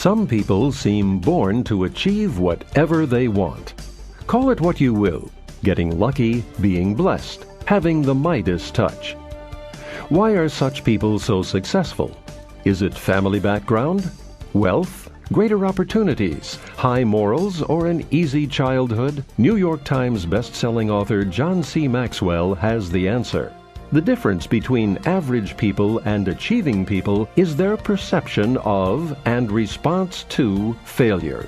Some people seem born to achieve whatever they want. Call it what you will: getting lucky, being blessed, having the Midas touch. Why are such people so successful? Is it family background, wealth, greater opportunities, high morals, or an easy childhood? New York Times best-selling author John C. Maxwell has the answer. The difference between average people and achieving people is their perception of and response to failure.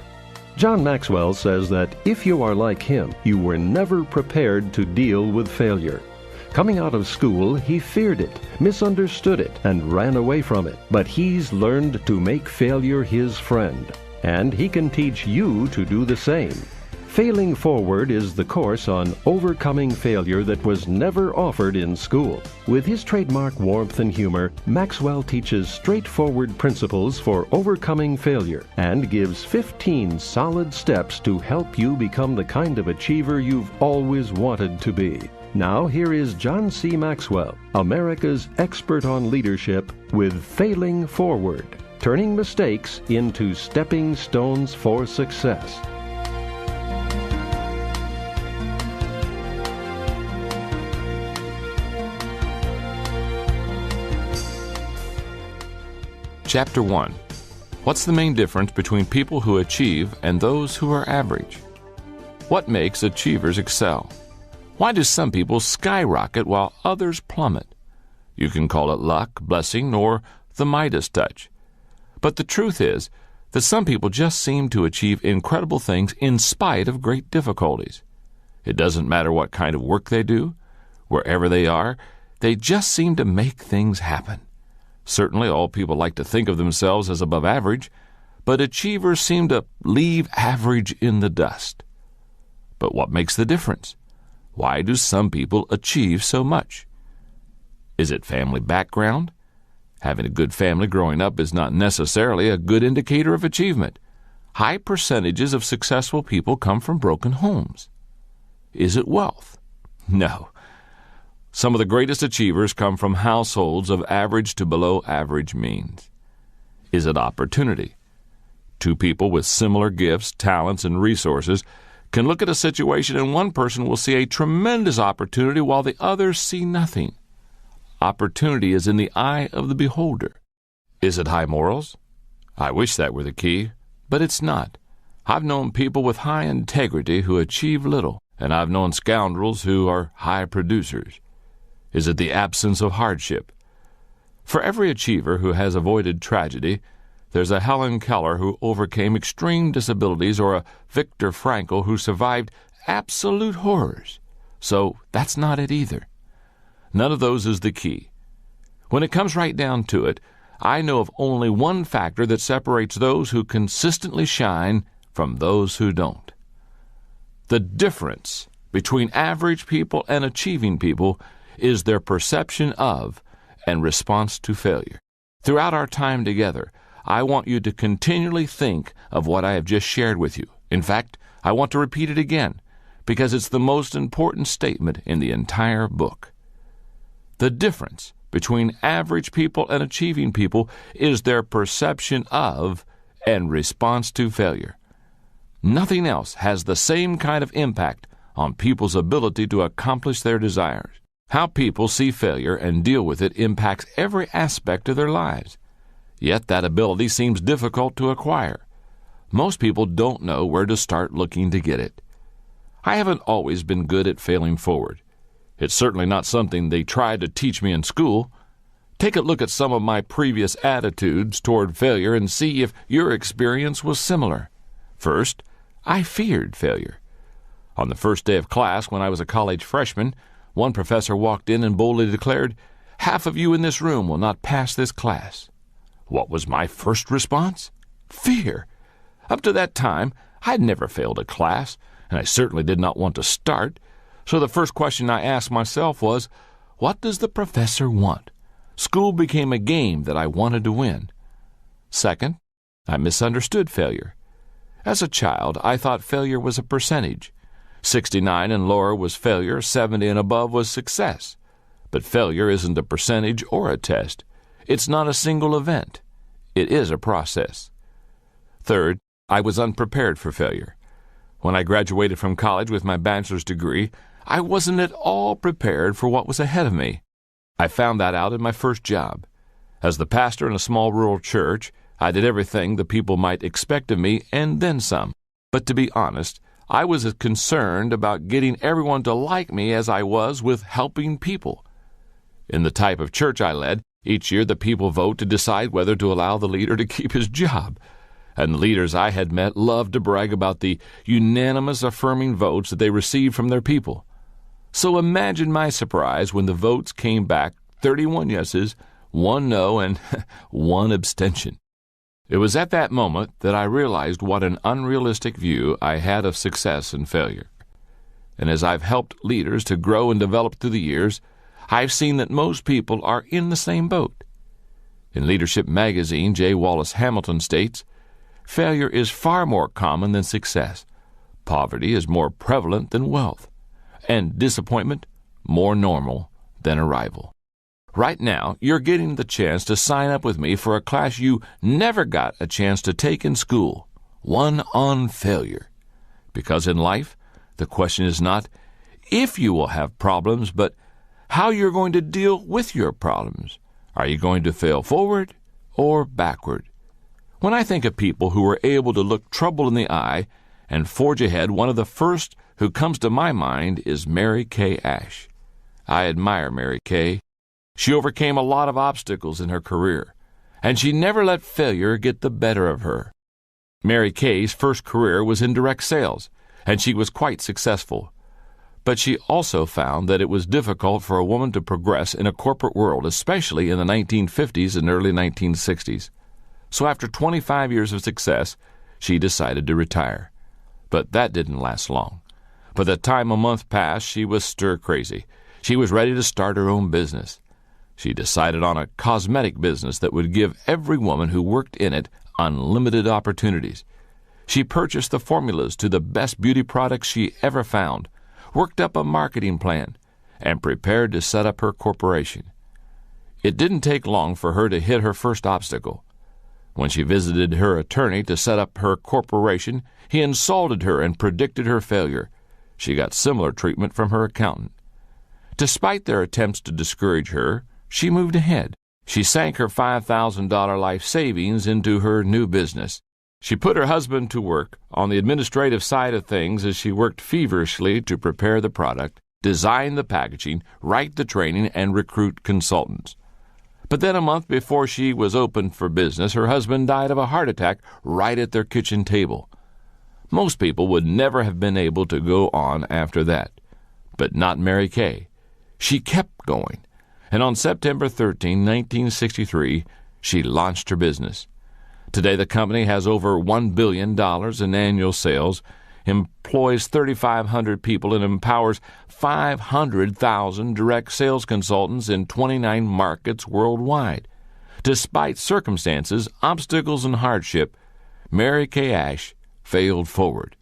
John Maxwell says that if you are like him, you were never prepared to deal with failure. Coming out of school, he feared it, misunderstood it, and ran away from it. But he's learned to make failure his friend, and he can teach you to do the same. Failing Forward is the course on overcoming failure that was never offered in school. With his trademark warmth and humor, Maxwell teaches straightforward principles for overcoming failure and gives 15 solid steps to help you become the kind of achiever you've always wanted to be. Now here is John C. Maxwell, America's expert on leadership, with Failing Forward, turning mistakes into stepping stones for success. Chapter 1. What's the main difference between people who achieve and those who are average? What makes achievers excel? Why do some people skyrocket while others plummet? You can call it luck, blessing, or the Midas touch. But the truth is that some people just seem to achieve incredible things in spite of great difficulties. It doesn't matter what kind of work they do, wherever they are, they just seem to make things happen. Certainly all people like to think of themselves as above average, but achievers seem to leave average in the dust. But what makes the difference? Why do some people achieve so much? Is it family background? Having a good family growing up is not necessarily a good indicator of achievement. High percentages of successful people come from broken homes. Is it wealth? No. Some of the greatest achievers come from households of average to below average means. Is it opportunity? Two people with similar gifts, talents, and resources can look at a situation and one person will see a tremendous opportunity while the others see nothing. Opportunity is in the eye of the beholder. Is it high morals? I wish that were the key, but it's not. I've known people with high integrity who achieve little, and I've known scoundrels who are high producers. Is it the absence of hardship? For every achiever who has avoided tragedy, there's a Helen Keller who overcame extreme disabilities or a Viktor Frankl who survived absolute horrors. So that's not it either. None of those is the key. When it comes right down to it, I know of only one factor that separates those who consistently shine from those who don't. The difference between average people and achieving people is their perception of and response to failure. Throughout our time together, I want you to continually think of what I have just shared with you. In fact, I want to repeat it again, because it's the most important statement in the entire book. The difference between average people and achieving people is their perception of and response to failure. Nothing else has the same kind of impact on people's ability to accomplish their desires. How people see failure and deal with it impacts every aspect of their lives. Yet that ability seems difficult to acquire. Most people don't know where to start looking to get it. I haven't always been good at failing forward. It's certainly not something they tried to teach me in school. Take a look at some of my previous attitudes toward failure and see if your experience was similar. First, I feared failure. On the first day of class, when I was a college freshman, one professor walked in and boldly declared, "Half of you in this room will not pass this class." What was my first response? Fear. Up to that time, I had never failed a class, and I certainly did not want to start. So the first question I asked myself was, what does the professor want? School became a game that I wanted to win. Second, I misunderstood failure. As a child, I thought failure was a percentage. 69 and lower was failure, 70 and above was success. But failure isn't a percentage or a test. It's not a single event. It is a process. Third, I was unprepared for failure. When I graduated from college with my bachelor's degree, I wasn't at all prepared for what was ahead of me. I found that out in my first job. As the pastor in a small rural church, I did everything the people might expect of me and then some. But to be honest, I was as concerned about getting everyone to like me as I was with helping people. In the type of church I led, each year the people vote to decide whether to allow the leader to keep his job. And the leaders I had met loved to brag about the unanimous affirming votes that they received from their people. So imagine my surprise when the votes came back 31 yeses, 1 no, and 1 abstention. It was at that moment that I realized what an unrealistic view I had of success and failure. And as I've helped leaders to grow and develop through the years, I've seen that most people are in the same boat. In Leadership magazine, J. Wallace Hamilton states, "Failure is far more common than success. Poverty is more prevalent than wealth, and disappointment more normal than arrival." Right now, you're getting the chance to sign up with me for a class you never got a chance to take in school, one on failure. Because in life, the question is not if you will have problems, but how you're going to deal with your problems. Are you going to fail forward or backward? When I think of people who are able to look trouble in the eye and forge ahead, one of the first who comes to my mind is Mary Kay Ash. I admire Mary Kay. She overcame a lot of obstacles in her career, and she never let failure get the better of her. Mary Kay's first career was in direct sales, and she was quite successful. But she also found that it was difficult for a woman to progress in a corporate world, especially in the 1950s and early 1960s. So after 25 years of success, she decided to retire. But that didn't last long. By the time a month passed, she was stir-crazy. She was ready to start her own business. She decided on a cosmetic business that would give every woman who worked in it unlimited opportunities. She purchased the formulas to the best beauty products she ever found, worked up a marketing plan, and prepared to set up her corporation. It didn't take long for her to hit her first obstacle. When she visited her attorney to set up her corporation, he insulted her and predicted her failure. She got similar treatment from her accountant. Despite their attempts to discourage her, she moved ahead. She sank her $5,000 life savings into her new business. She put her husband to work on the administrative side of things as she worked feverishly to prepare the product, design the packaging, write the training, and recruit consultants. But then a month before she was open for business, her husband died of a heart attack right at their kitchen table. Most people would never have been able to go on after that. But not Mary Kay. She kept going. And on September 13, 1963, she launched her business. Today, the company has over $1 billion in annual sales, employs 3,500 people, and empowers 500,000 direct sales consultants in 29 markets worldwide. Despite circumstances, obstacles, and hardship, Mary Kay Ash failed forward.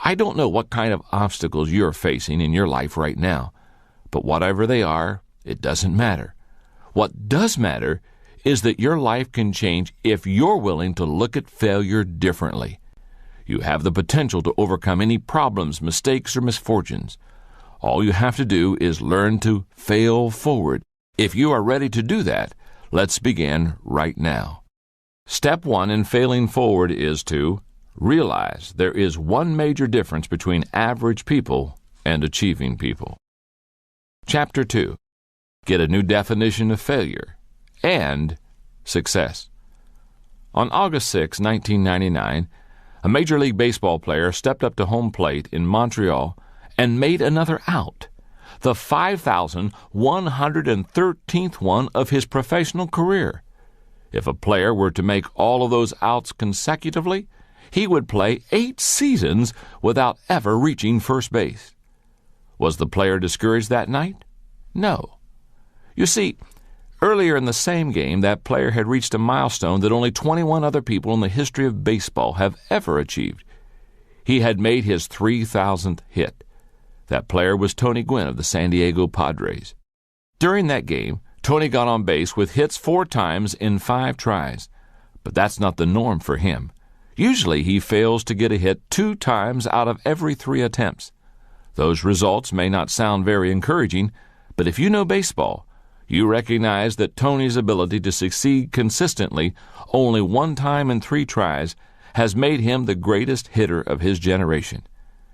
I don't know what kind of obstacles you're facing in your life right now, but whatever they are, it doesn't matter. What does matter is that your life can change if you're willing to look at failure differently. You have the potential to overcome any problems, mistakes, or misfortunes. All you have to do is learn to fail forward. If you are ready to do that, let's begin right now. Step 1 in failing forward is to realize there is one major difference between average people and achieving people. Chapter 2. Get a new definition of failure and success. On August 6, 1999, a Major League Baseball player stepped up to home plate in Montreal and made another out, the 5,113th one of his professional career. If a player were to make all of those outs consecutively, he would play 8 seasons without ever reaching first base. Was the player discouraged that night? No. You see, earlier in the same game, that player had reached a milestone that only 21 other people in the history of baseball have ever achieved. He had made his 3,000th hit. That player was Tony Gwynn of the San Diego Padres. During that game, Tony got on base with hits 4 times in 5 tries. But that's not the norm for him. Usually he fails to get a hit 2 times out of every 3 attempts. Those results may not sound very encouraging, but if you know baseball, you recognize that Tony's ability to succeed consistently only 1 time in 3 tries has made him the greatest hitter of his generation.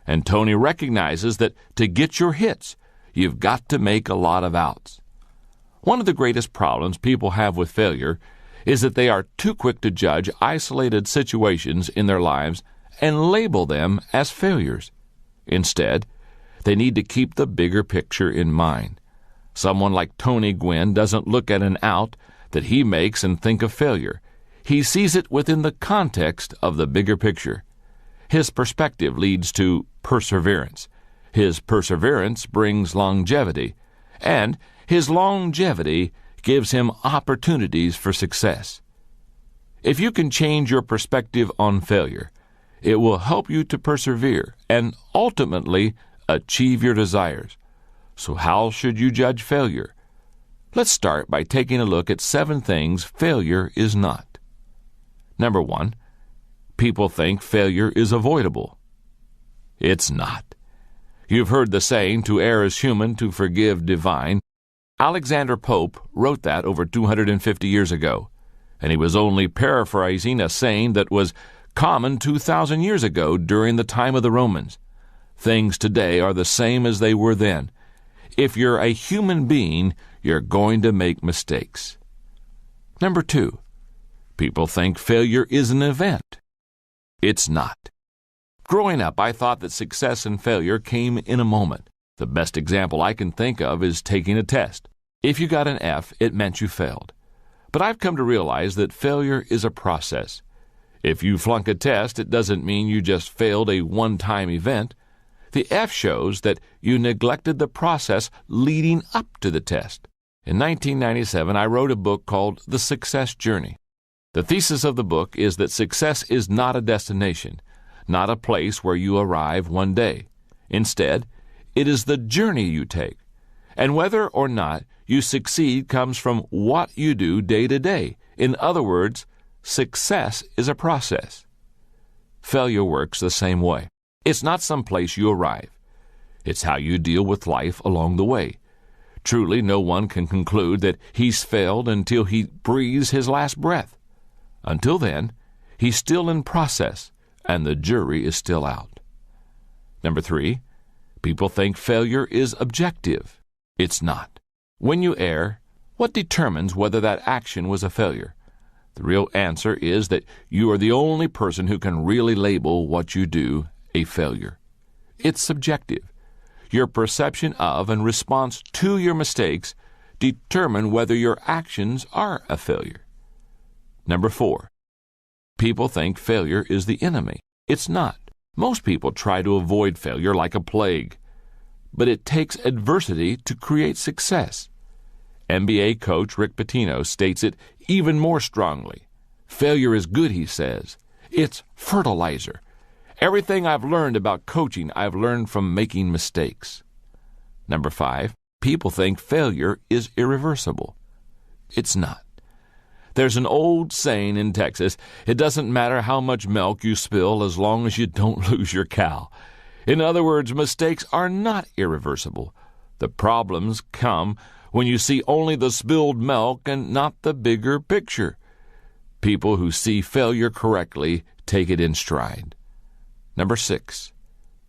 And Tony recognizes that to get your hits, you've got to make a lot of outs. One of the greatest problems people have with failure is that they are too quick to judge isolated situations in their lives and label them as failures. Instead, they need to keep the bigger picture in mind. Someone like Tony Gwynn doesn't look at an out that he makes and think of failure. He sees it within the context of the bigger picture. His perspective leads to perseverance. His perseverance brings longevity, and his longevity gives him opportunities for success. If you can change your perspective on failure, it will help you to persevere and ultimately achieve your desires. So how should you judge failure? Let's start by taking a look at 7 things failure is not. Number 1, people think failure is avoidable. It's not. You've heard the saying, to err is human, to forgive divine. Alexander Pope wrote that over 250 years ago, and he was only paraphrasing a saying that was common 2,000 years ago during the time of the Romans. Things today are the same as they were then. If you're a human being, you're going to make mistakes. Number 2, people think failure is an event. It's not. Growing up, I thought that success and failure came in a moment. The best example I can think of is taking a test. If you got an F, it meant you failed. But I've come to realize that failure is a process. If you flunk a test, it doesn't mean you just failed a one-time event. The F shows that you neglected the process leading up to the test. In 1997, I wrote a book called The Success Journey. The thesis of the book is that success is not a destination, not a place where you arrive one day. Instead, it is the journey you take. And whether or not you succeed comes from what you do day to day. In other words, success is a process. Failure works the same way. It's not some place you arrive. It's how you deal with life along the way. Truly, no one can conclude that he's failed until he breathes his last breath. Until then, he's still in process, and the jury is still out. Number 3, people think failure is objective. It's not. When you err, what determines whether that action was a failure? The real answer is that you are the only person who can really label what you do a failure. It's subjective. Your perception of and response to your mistakes determine whether your actions are a failure. Number 4, people think failure is the enemy. It's not. Most people try to avoid failure like a plague, but it takes adversity to create success. NBA coach Rick Pitino states it even more strongly. Failure is good, he says. It's fertilizer. Everything I've learned about coaching, I've learned from making mistakes. Number 5, people think failure is irreversible. It's not. There's an old saying in Texas, it doesn't matter how much milk you spill as long as you don't lose your cow. In other words, mistakes are not irreversible. The problems come when you see only the spilled milk and not the bigger picture. People who see failure correctly take it in stride. Number 6,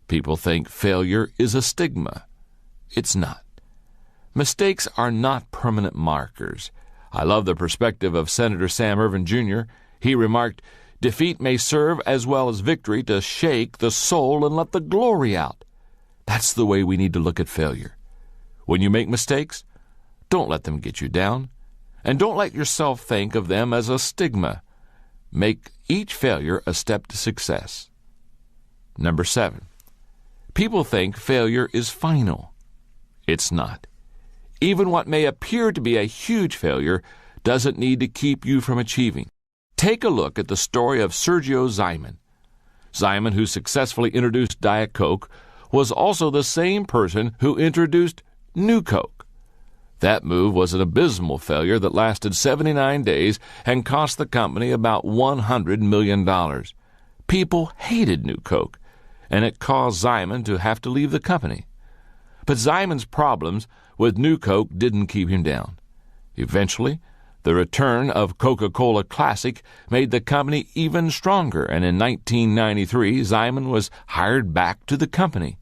people think failure is a stigma. It's not. Mistakes are not permanent markers. I love the perspective of Senator Sam Ervin Jr. He remarked, "Defeat may serve as well as victory to shake the soul and let the glory out." That's the way we need to look at failure. When you make mistakes, don't let them get you down, and don't let yourself think of them as a stigma. Make each failure a step to success. Number 7, people think failure is final. It's not. Even what may appear to be a huge failure doesn't need to keep you from achieving. Take a look at the story of Sergio Zyman. Zyman, who successfully introduced Diet Coke, was also the same person who introduced New Coke. That move was an abysmal failure that lasted 79 days and cost the company about $100 million. People hated New Coke, and it caused Simon to have to leave the company. But Simon's problems with New Coke didn't keep him down. Eventually, the return of Coca-Cola Classic made the company even stronger, and in 1993, Simon was hired back to the company.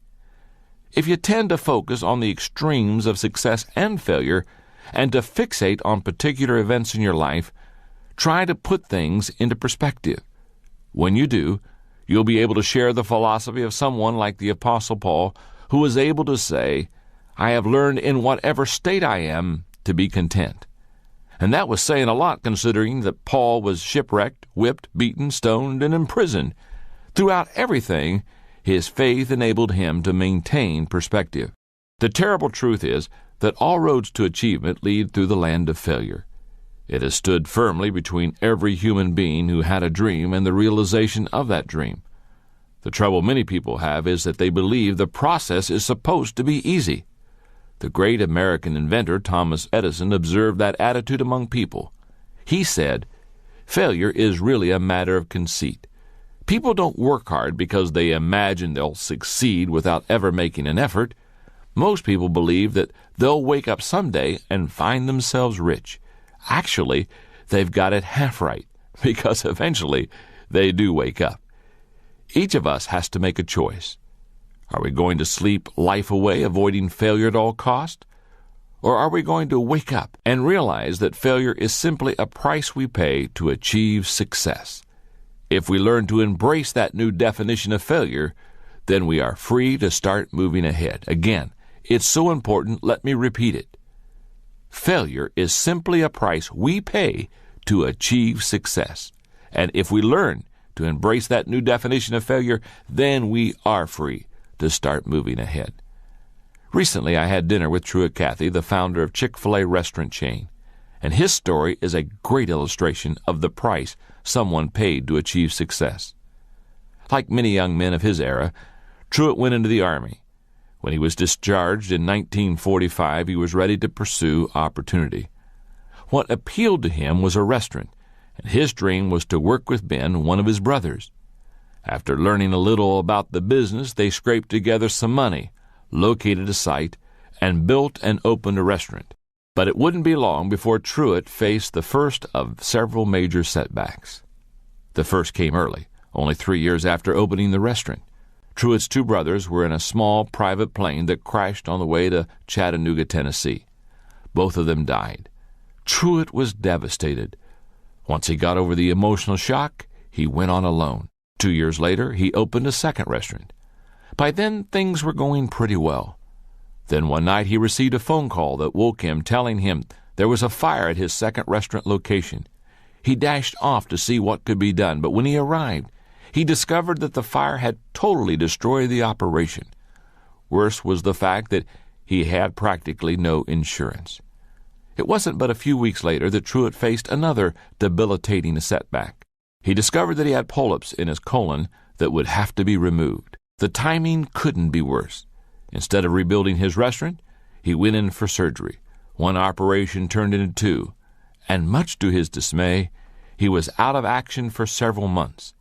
If you tend to focus on the extremes of success and failure, and to fixate on particular events in your life, try to put things into perspective. When you do, you'll be able to share the philosophy of someone like the Apostle Paul, who was able to say, "I have learned in whatever state I am to be content." And that was saying a lot, considering that Paul was shipwrecked, whipped, beaten, stoned, and imprisoned. Throughout everything, his faith enabled him to maintain perspective. The terrible truth is that all roads to achievement lead through the land of failure. It has stood firmly between every human being who had a dream and the realization of that dream. The trouble many people have is that they believe the process is supposed to be easy. The great American inventor Thomas Edison observed that attitude among people. He said, "Failure is really a matter of conceit. People don't work hard because they imagine they'll succeed without ever making an effort. Most people believe that they'll wake up someday and find themselves rich. Actually, they've got it half right, because eventually they do wake up." Each of us has to make a choice. Are we going to sleep life away, avoiding failure at all cost? Or are we going to wake up and realize that failure is simply a price we pay to achieve success? If we learn to embrace that new definition of failure, then we are free to start moving ahead. Again, it's so important, let me repeat it. Failure is simply a price we pay to achieve success. And if we learn to embrace that new definition of failure, then we are free to start moving ahead. Recently, I had dinner with Truett Cathy, the founder of Chick-fil-A restaurant chain, and his story is a great illustration of the price someone paid to achieve success. Like many young men of his era, Truett went into the Army. When he was discharged in 1945, he was ready to pursue opportunity. What appealed to him was a restaurant, and his dream was to work with Ben, one of his brothers. After learning a little about the business, they scraped together some money, located a site, and built and opened a restaurant. But it wouldn't be long before Truett faced the first of several major setbacks. The first came early, only 3 years after opening the restaurant. Truett's two brothers were in a small private plane that crashed on the way to Chattanooga, Tennessee. Both of them died. Truett was devastated. Once he got over the emotional shock, he went on alone. 2 years later, he opened a second restaurant. By then, things were going pretty well. Then one night he received a phone call that woke him, telling him there was a fire at his second restaurant location. He dashed off to see what could be done, but when he arrived, he discovered that the fire had totally destroyed the operation. Worse was the fact that he had practically no insurance. It wasn't but a few weeks later that Truett faced another debilitating setback. He discovered that he had polyps in his colon that would have to be removed. The timing couldn't be worse. Instead of rebuilding his restaurant, he went in for surgery. One operation turned into two, and much to his dismay, he was out of action for several months.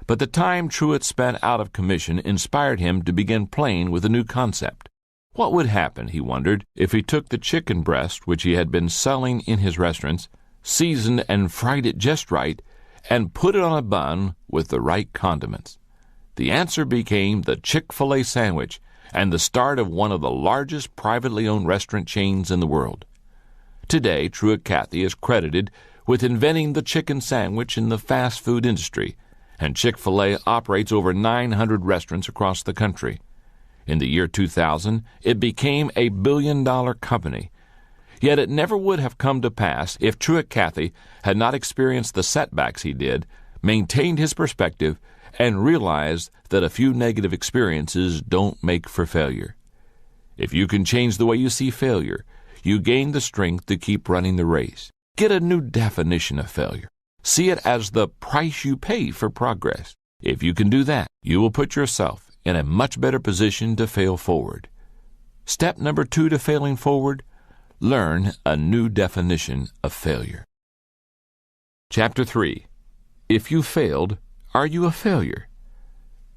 But the time Truett spent out of commission inspired him to begin playing with a new concept. What would happen, he wondered, if he took the chicken breast which he had been selling in his restaurants, seasoned and fried it just right, and put it on a bun with the right condiments? The answer became the Chick-fil-A sandwich, and the start of one of the largest privately owned restaurant chains in the world. Today, Truett Cathy is credited with inventing the chicken sandwich in the fast food industry, and Chick-fil-A operates over 900 restaurants across the country. In the year 2000, it became a billion-dollar company. Yet it never would have come to pass if Truett Cathy had not experienced the setbacks he did, maintained his perspective, and realized that a few negative experiences don't make for failure. If you can change the way you see failure, you gain the strength to keep running the race. Get a new definition of failure. See it as the price you pay for progress. If you can do that, you will put yourself in a much better position to fail forward. Step number 2 to failing forward: learn a new definition of failure. Chapter 3. If you failed, Are you a failure?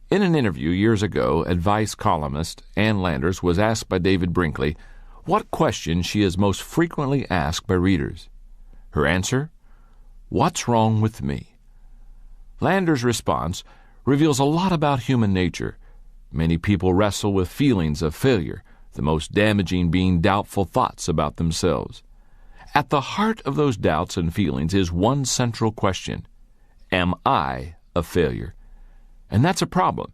In an interview years ago, advice columnist Ann Landers was asked by David Brinkley what question she is most frequently asked by readers. Her answer? What's wrong with me? Landers' response reveals a lot about human nature. Many people wrestle with feelings of failure, the most damaging being doubtful thoughts about themselves. At the heart of those doubts and feelings is one central question: am I a failure? And that's a problem,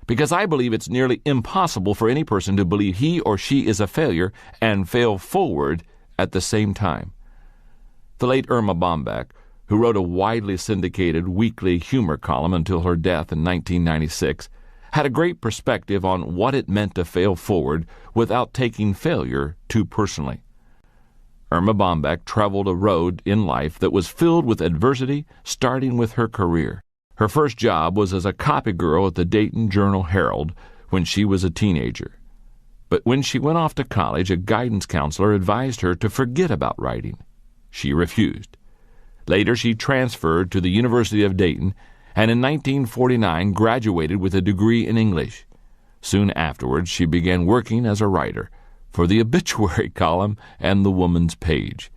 because I believe it's nearly impossible for any person to believe he or she is a failure and fail forward at the same time. The late Irma Bombeck, who wrote a widely syndicated weekly humor column until her death in 1996, had a great perspective on what it meant to fail forward without taking failure too personally. Irma Bombeck traveled a road in life that was filled with adversity, starting with her career. Her first job was as a copy girl at the Dayton Journal-Herald when she was a teenager. But when she went off to college, a guidance counselor advised her to forget about writing. She refused. Later, she transferred to the University of Dayton and in 1949 graduated with a degree in English. Soon afterwards, she began working as a writer for the obituary column and the Woman's Page.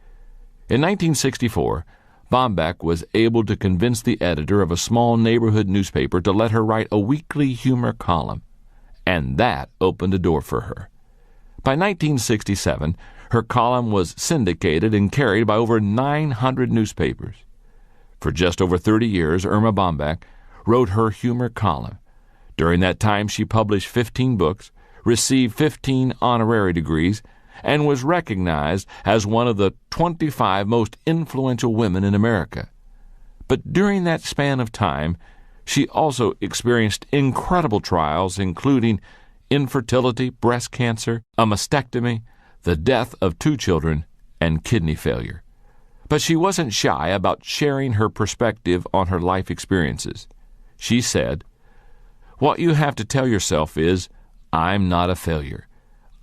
In 1964, Bombeck was able to convince the editor of a small neighborhood newspaper to let her write a weekly humor column, and that opened a door for her. By 1967, her column was syndicated and carried by over 900 newspapers. For just over 30 years, Irma Bombeck wrote her humor column. During that time, she published 15 books, received 15 honorary degrees, and was recognized as one of the 25 most influential women in America. But during that span of time, she also experienced incredible trials, including infertility, breast cancer, a mastectomy, the death of 2 children, and kidney failure. But she wasn't shy about sharing her perspective on her life experiences. She said, "What you have to tell yourself is, I'm not a failure.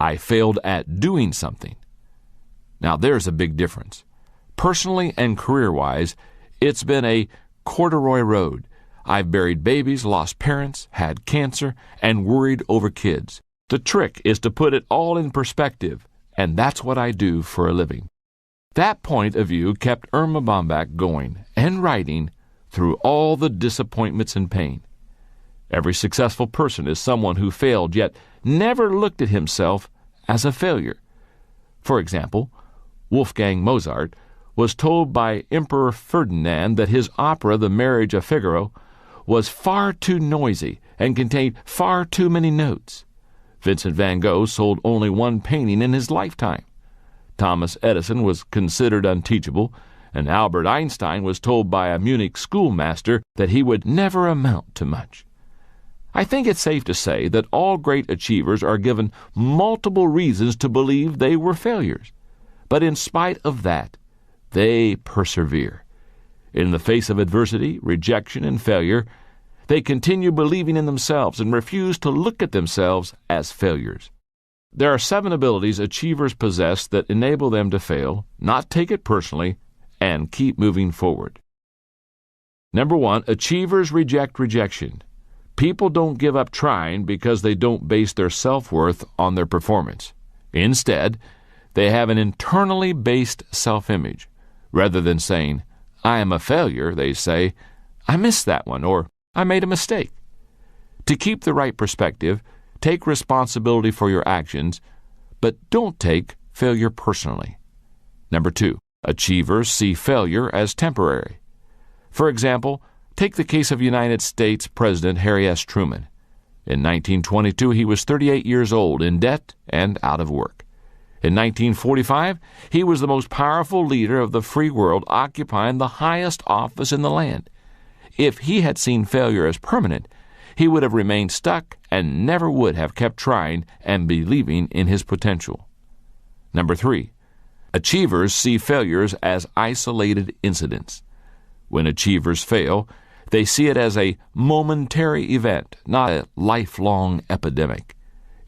I failed at doing something." Now there's a big difference. Personally and career-wise, it's been a corduroy road. I've buried babies, lost parents, had cancer, and worried over kids. The trick is to put it all in perspective, and that's what I do for a living. That point of view kept Irma Bombeck going and writing through all the disappointments and pain. Every successful person is someone who failed yet never looked at himself as a failure. For example, Wolfgang Mozart was told by Emperor Ferdinand that his opera, The Marriage of Figaro, was far too noisy and contained far too many notes. Vincent van Gogh sold only 1 painting in his lifetime. Thomas Edison was considered unteachable, and Albert Einstein was told by a Munich schoolmaster that he would never amount to much. I think it's safe to say that all great achievers are given multiple reasons to believe they were failures. But in spite of that, they persevere. In the face of adversity, rejection, and failure, they continue believing in themselves and refuse to look at themselves as failures. There are 7 abilities achievers possess that enable them to fail, not take it personally, and keep moving forward. Number 1, achievers reject rejection. People don't give up trying because they don't base their self-worth on their performance. Instead, they have an internally based self-image. Rather than saying, "I am a failure," they say, "I missed that one," or "I made a mistake." To keep the right perspective, take responsibility for your actions, but don't take failure personally. Number 2, achievers see failure as temporary. For example, take the case of United States President Harry S. Truman. In 1922, he was 38 years old, in debt and out of work. In 1945, he was the most powerful leader of the free world, occupying the highest office in the land. If he had seen failure as permanent, he would have remained stuck and never would have kept trying and believing in his potential. Number 3, achievers see failures as isolated incidents. When achievers fail, they see it as a momentary event, not a lifelong epidemic.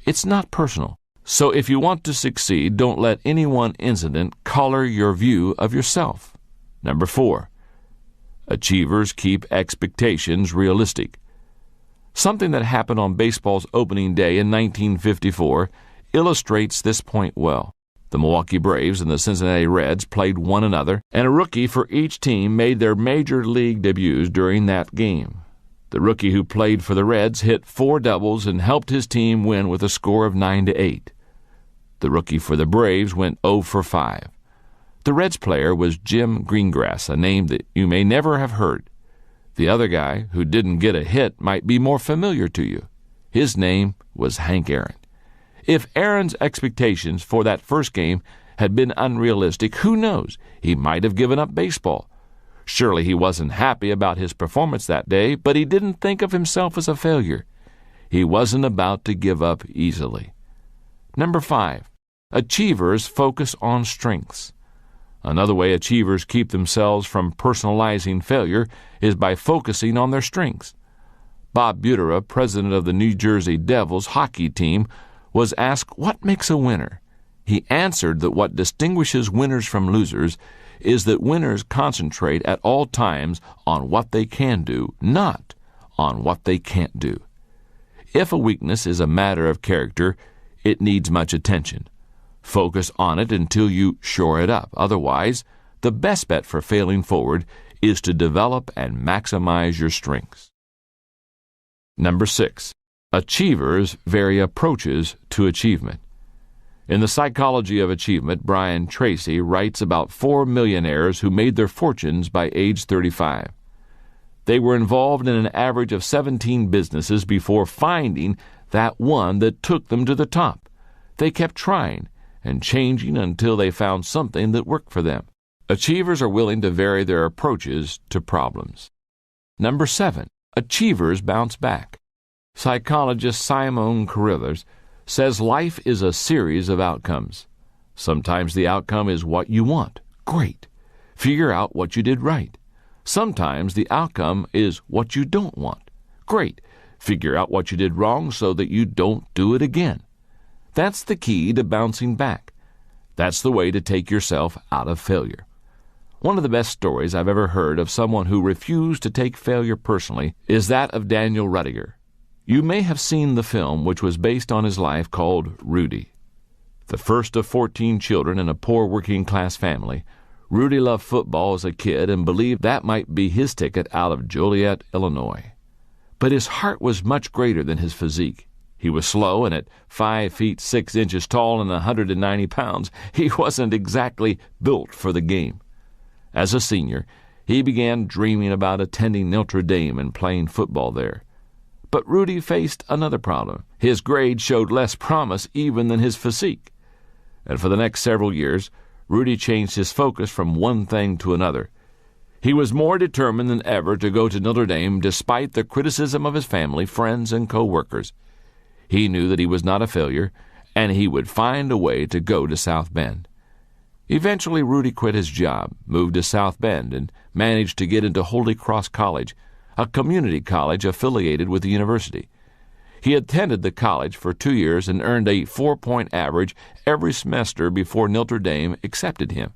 It's not personal. So if you want to succeed, don't let any one incident color your view of yourself. Number 4, Achievers keep expectations realistic. Something that happened on baseball's opening day in 1954 illustrates this point well. The Milwaukee Braves and the Cincinnati Reds played one another, and a rookie for each team made their major league debuts during that game. The rookie who played for the Reds hit 4 doubles and helped his team win with a score of 9-8. The rookie for the Braves went 0 for 5. The Reds player was Jim Greengrass, a name that you may never have heard. The other guy, who didn't get a hit, might be more familiar to you. His name was Hank Aaron. If Aaron's expectations for that first game had been unrealistic, who knows? He might have given up baseball. Surely he wasn't happy about his performance that day, but he didn't think of himself as a failure. He wasn't about to give up easily. Number 5, achievers focus on strengths. Another way achievers keep themselves from personalizing failure is by focusing on their strengths. Bob Butera, president of the New Jersey Devils hockey team, was asked what makes a winner. He answered that what distinguishes winners from losers is that winners concentrate at all times on what they can do, not on what they can't do. If a weakness is a matter of character, it needs much attention. Focus on it until you shore it up. Otherwise, the best bet for failing forward is to develop and maximize your strengths. Number 6, achievers vary approaches to achievement. In The Psychology of Achievement, Brian Tracy writes about 4 millionaires who made their fortunes by age 35. They were involved in an average of 17 businesses before finding that one that took them to the top. They kept trying and changing until they found something that worked for them. Achievers are willing to vary their approaches to problems. Number 7, achievers bounce back. Psychologist Simon Carruthers says life is a series of outcomes. Sometimes the outcome is what you want. Great. Figure out what you did right. Sometimes the outcome is what you don't want. Great. Figure out what you did wrong so that you don't do it again. That's the key to bouncing back. That's the way to take yourself out of failure. One of the best stories I've ever heard of someone who refused to take failure personally is that of Daniel Rudiger. You may have seen the film, which was based on his life, called Rudy. The first of 14 children in a poor working-class family, Rudy loved football as a kid and believed that might be his ticket out of Joliet, Illinois. But his heart was much greater than his physique. He was slow, and at 5 feet 6 inches tall and 190 pounds, he wasn't exactly built for the game. As a senior, he began dreaming about attending Notre Dame and playing football there. But Rudy faced another problem. His grades showed less promise even than his physique. And for the next several years, Rudy changed his focus from one thing to another. He was more determined than ever to go to Notre Dame despite the criticism of his family, friends, and co-workers. He knew that he was not a failure, and he would find a way to go to South Bend. Eventually, Rudy quit his job, moved to South Bend, and managed to get into Holy Cross College, a community college affiliated with the university. He attended the college for 2 years and earned a 4-point average every semester before Notre Dame accepted him.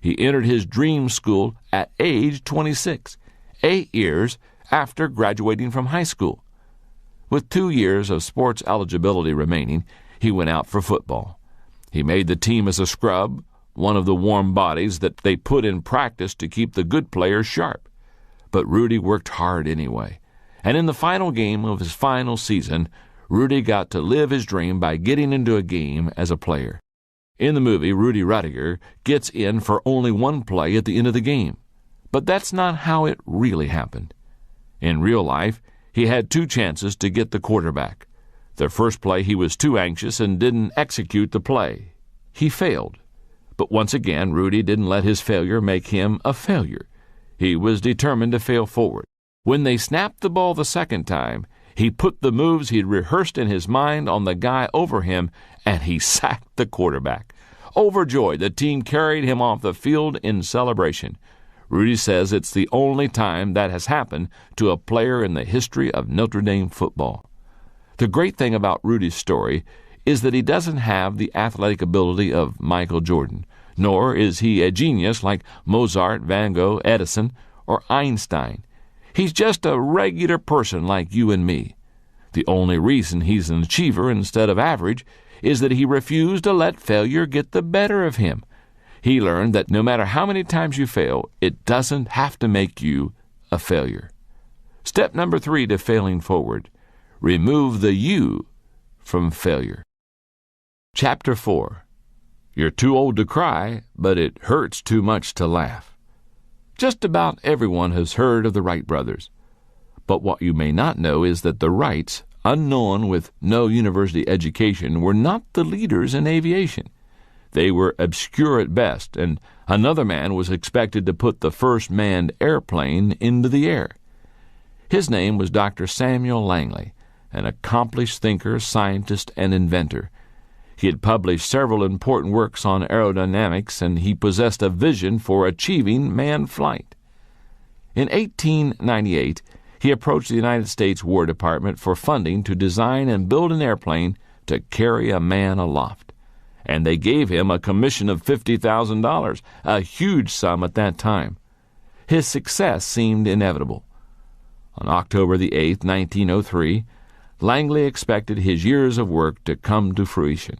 He entered his dream school at age 26, 8 years after graduating from high school. With 2 years of sports eligibility remaining, he went out for football. He made the team as a scrub, one of the warm bodies that they put in practice to keep the good players sharp. But Rudy worked hard anyway. And in the final game of his final season, Rudy got to live his dream by getting into a game as a player. In the movie, Rudy Rudiger gets in for only one play at the end of the game. But that's not how it really happened. In real life, he had 2 chances to get the quarterback. The first play, he was too anxious and didn't execute the play. He failed. But once again, Rudy didn't let his failure make him a failure. He was determined to fail forward. When they snapped the ball the second time, he put the moves he'd rehearsed in his mind on the guy over him, and he sacked the quarterback. Overjoyed, the team carried him off the field in celebration. Rudy says it's the only time that has happened to a player in the history of Notre Dame football. The great thing about Rudy's story is that he doesn't have the athletic ability of Michael Jordan, nor is he a genius like Mozart, Van Gogh, Edison, or Einstein. He's just a regular person like you and me. The only reason he's an achiever instead of average is that he refused to let failure get the better of him. He learned that no matter how many times you fail, it doesn't have to make you a failure. Step number 3 to failing forward: remove the you from failure. Chapter 4. You're too old to cry, but it hurts too much to laugh. Just about everyone has heard of the Wright brothers. But what you may not know is that the Wrights, unknown with no university education, were not the leaders in aviation. They were obscure at best, and another man was expected to put the first manned airplane into the air. His name was Dr. Samuel Langley, an accomplished thinker, scientist, and inventor. He had published several important works on aerodynamics, and he possessed a vision for achieving manned flight. In 1898, he approached the United States War Department for funding to design and build an airplane to carry a man aloft. And they gave him a commission of $50,000, a huge sum at that time. His success seemed inevitable. On October the 8th, 1903, Langley expected his years of work to come to fruition.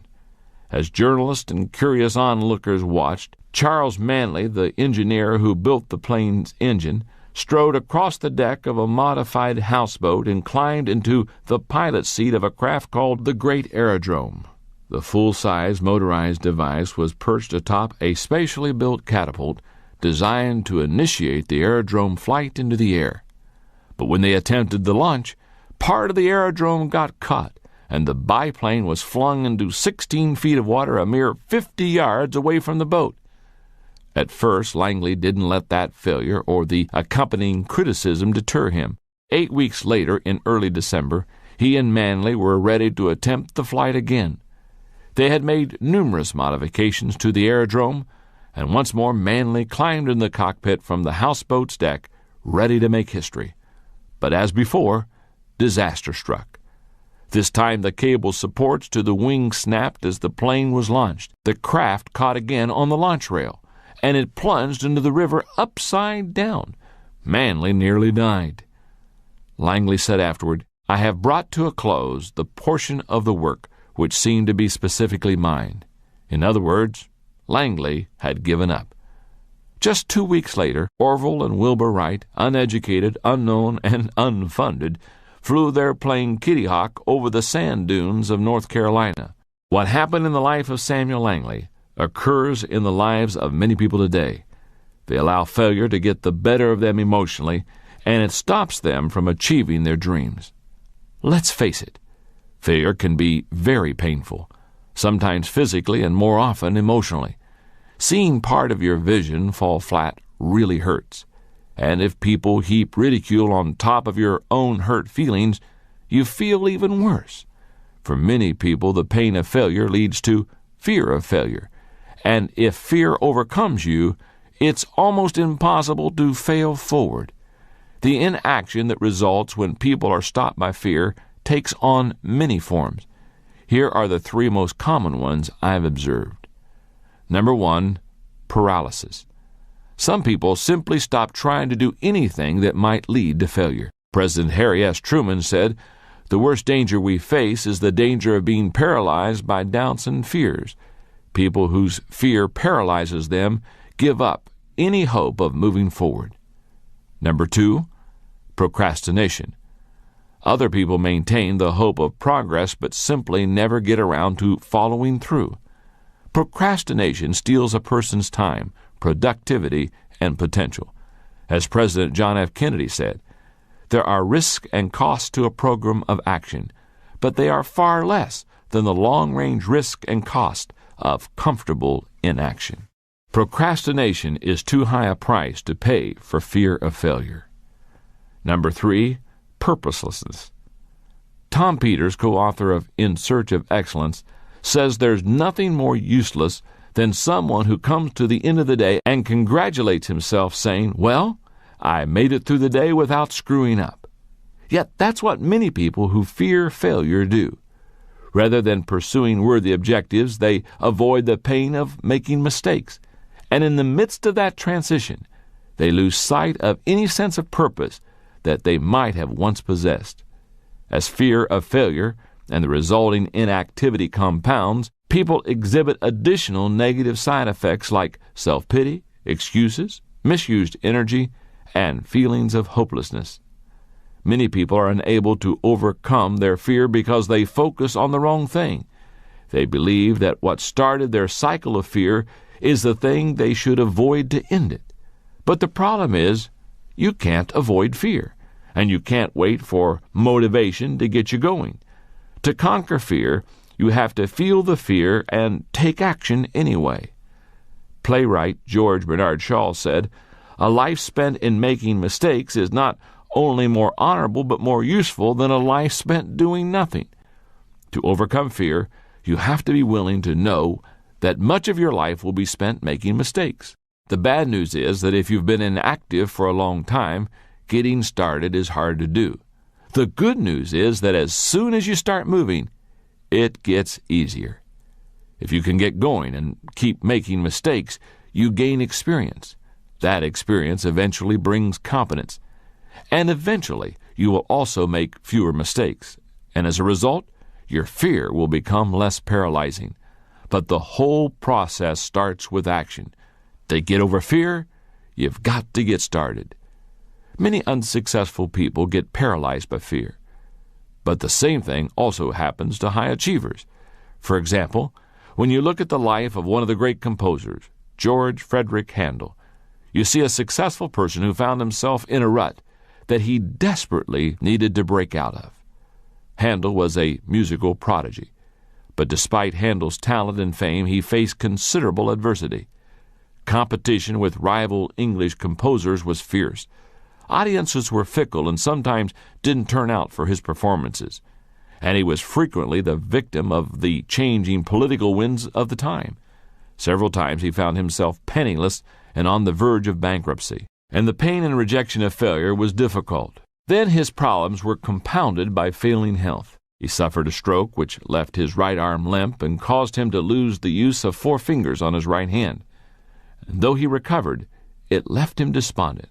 As journalists and curious onlookers watched, Charles Manley, the engineer who built the plane's engine, strode across the deck of a modified houseboat and climbed into the pilot's seat of a craft called the Great Aerodrome. The full-size motorized device was perched atop a specially built catapult designed to initiate the aerodrome flight into the air. But when they attempted the launch, part of the aerodrome got caught, and the biplane was flung into 16 feet of water a mere 50 yards away from the boat. At first, Langley didn't let that failure or the accompanying criticism deter him. 8 weeks later, in early December, he and Manley were ready to attempt the flight again. They had made numerous modifications to the aerodrome, and once more Manley climbed in the cockpit from the houseboat's deck, ready to make history. But as before, disaster struck. This time the cable supports to the wing snapped as the plane was launched. The craft caught again on the launch rail, and it plunged into the river upside down. Manley nearly died. Langley said afterward, "I have brought to a close the portion of the work which seemed to be specifically mine." In other words, Langley had given up. Just 2 weeks later, Orville and Wilbur Wright, uneducated, unknown, and unfunded, flew their plane Kitty Hawk over the sand dunes of North Carolina. What happened in the life of Samuel Langley occurs in the lives of many people today. They allow failure to get the better of them emotionally, and it stops them from achieving their dreams. Let's face it, failure can be very painful, sometimes physically and more often emotionally. Seeing part of your vision fall flat really hurts. And if people heap ridicule on top of your own hurt feelings, you feel even worse. For many people, the pain of failure leads to fear of failure. And if fear overcomes you, it's almost impossible to fail forward. The inaction that results when people are stopped by fear takes on many forms. Here are the 3 most common ones I've observed. Number 1, paralysis. Some people simply stop trying to do anything that might lead to failure. President Harry S. Truman said, "The worst danger we face is the danger of being paralyzed by doubts and fears. People whose fear paralyzes them give up any hope of moving forward." Number 2, procrastination. Other people maintain the hope of progress but simply never get around to following through. Procrastination steals a person's time, productivity, and potential. As President John F. Kennedy said, "There are risks and costs to a program of action, but they are far less than the long-range risk and cost of comfortable inaction." Procrastination is too high a price to pay for fear of failure. Number 3, purposelessness. Tom Peters, co-author of In Search of Excellence, says there's nothing more useless than someone who comes to the end of the day and congratulates himself saying, "Well, I made it through the day without screwing up." Yet that's what many people who fear failure do. Rather than pursuing worthy objectives, they avoid the pain of making mistakes. And in the midst of that transition, they lose sight of any sense of purpose that they might have once possessed. As fear of failure and the resulting inactivity compounds, people exhibit additional negative side effects like self-pity, excuses, misused energy, and feelings of hopelessness. Many people are unable to overcome their fear because they focus on the wrong thing. They believe that what started their cycle of fear is the thing they should avoid to end it. But the problem is, you can't avoid fear, and you can't wait for motivation to get you going. To conquer fear, you have to feel the fear and take action anyway. Playwright George Bernard Shaw said, "A life spent in making mistakes is not only more honorable but more useful than a life spent doing nothing." To overcome fear, you have to be willing to know that much of your life will be spent making mistakes. The bad news is that if you've been inactive for a long time, getting started is hard to do. The good news is that as soon as you start moving, it gets easier. If you can get going and keep making mistakes, you gain experience. That experience eventually brings competence. And eventually, you will also make fewer mistakes. And as a result, your fear will become less paralyzing. But the whole process starts with action. To get over fear, you've got to get started. Many unsuccessful people get paralyzed by fear. But the same thing also happens to high achievers. For example, when you look at the life of one of the great composers, George Frederick Handel, you see a successful person who found himself in a rut that he desperately needed to break out of. Handel was a musical prodigy, but despite Handel's talent and fame, he faced considerable adversity. Competition with rival English composers was fierce. Audiences were fickle and sometimes didn't turn out for his performances, and he was frequently the victim of the changing political winds of the time. Several times he found himself penniless and on the verge of bankruptcy, and the pain and rejection of failure was difficult. Then his problems were compounded by failing health. He suffered a stroke which left his right arm limp and caused him to lose the use of 4 fingers on his right hand. And though he recovered, it left him despondent.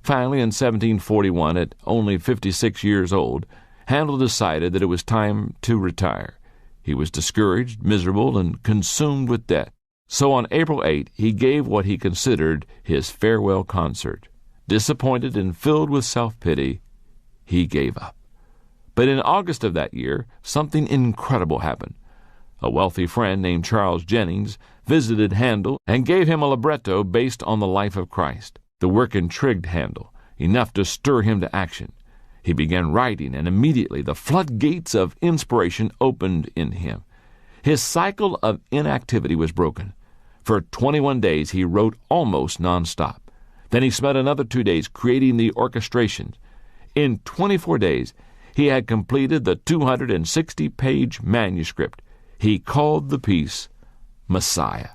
Finally, in 1741, at only 56 years old, Handel decided that it was time to retire. He was discouraged, miserable, and consumed with debt. So on April 8, he gave what he considered his farewell concert. Disappointed and filled with self-pity, he gave up. But in August of that year, something incredible happened. A wealthy friend named Charles Jennings visited Handel and gave him a libretto based on the life of Christ. The work intrigued Handel, enough to stir him to action. He began writing, and immediately the floodgates of inspiration opened in him. His cycle of inactivity was broken. For 21 days he wrote almost nonstop. Then he spent another 2 days creating the orchestrations. In 24 days, he had completed the 260-page manuscript. He called the piece Messiah.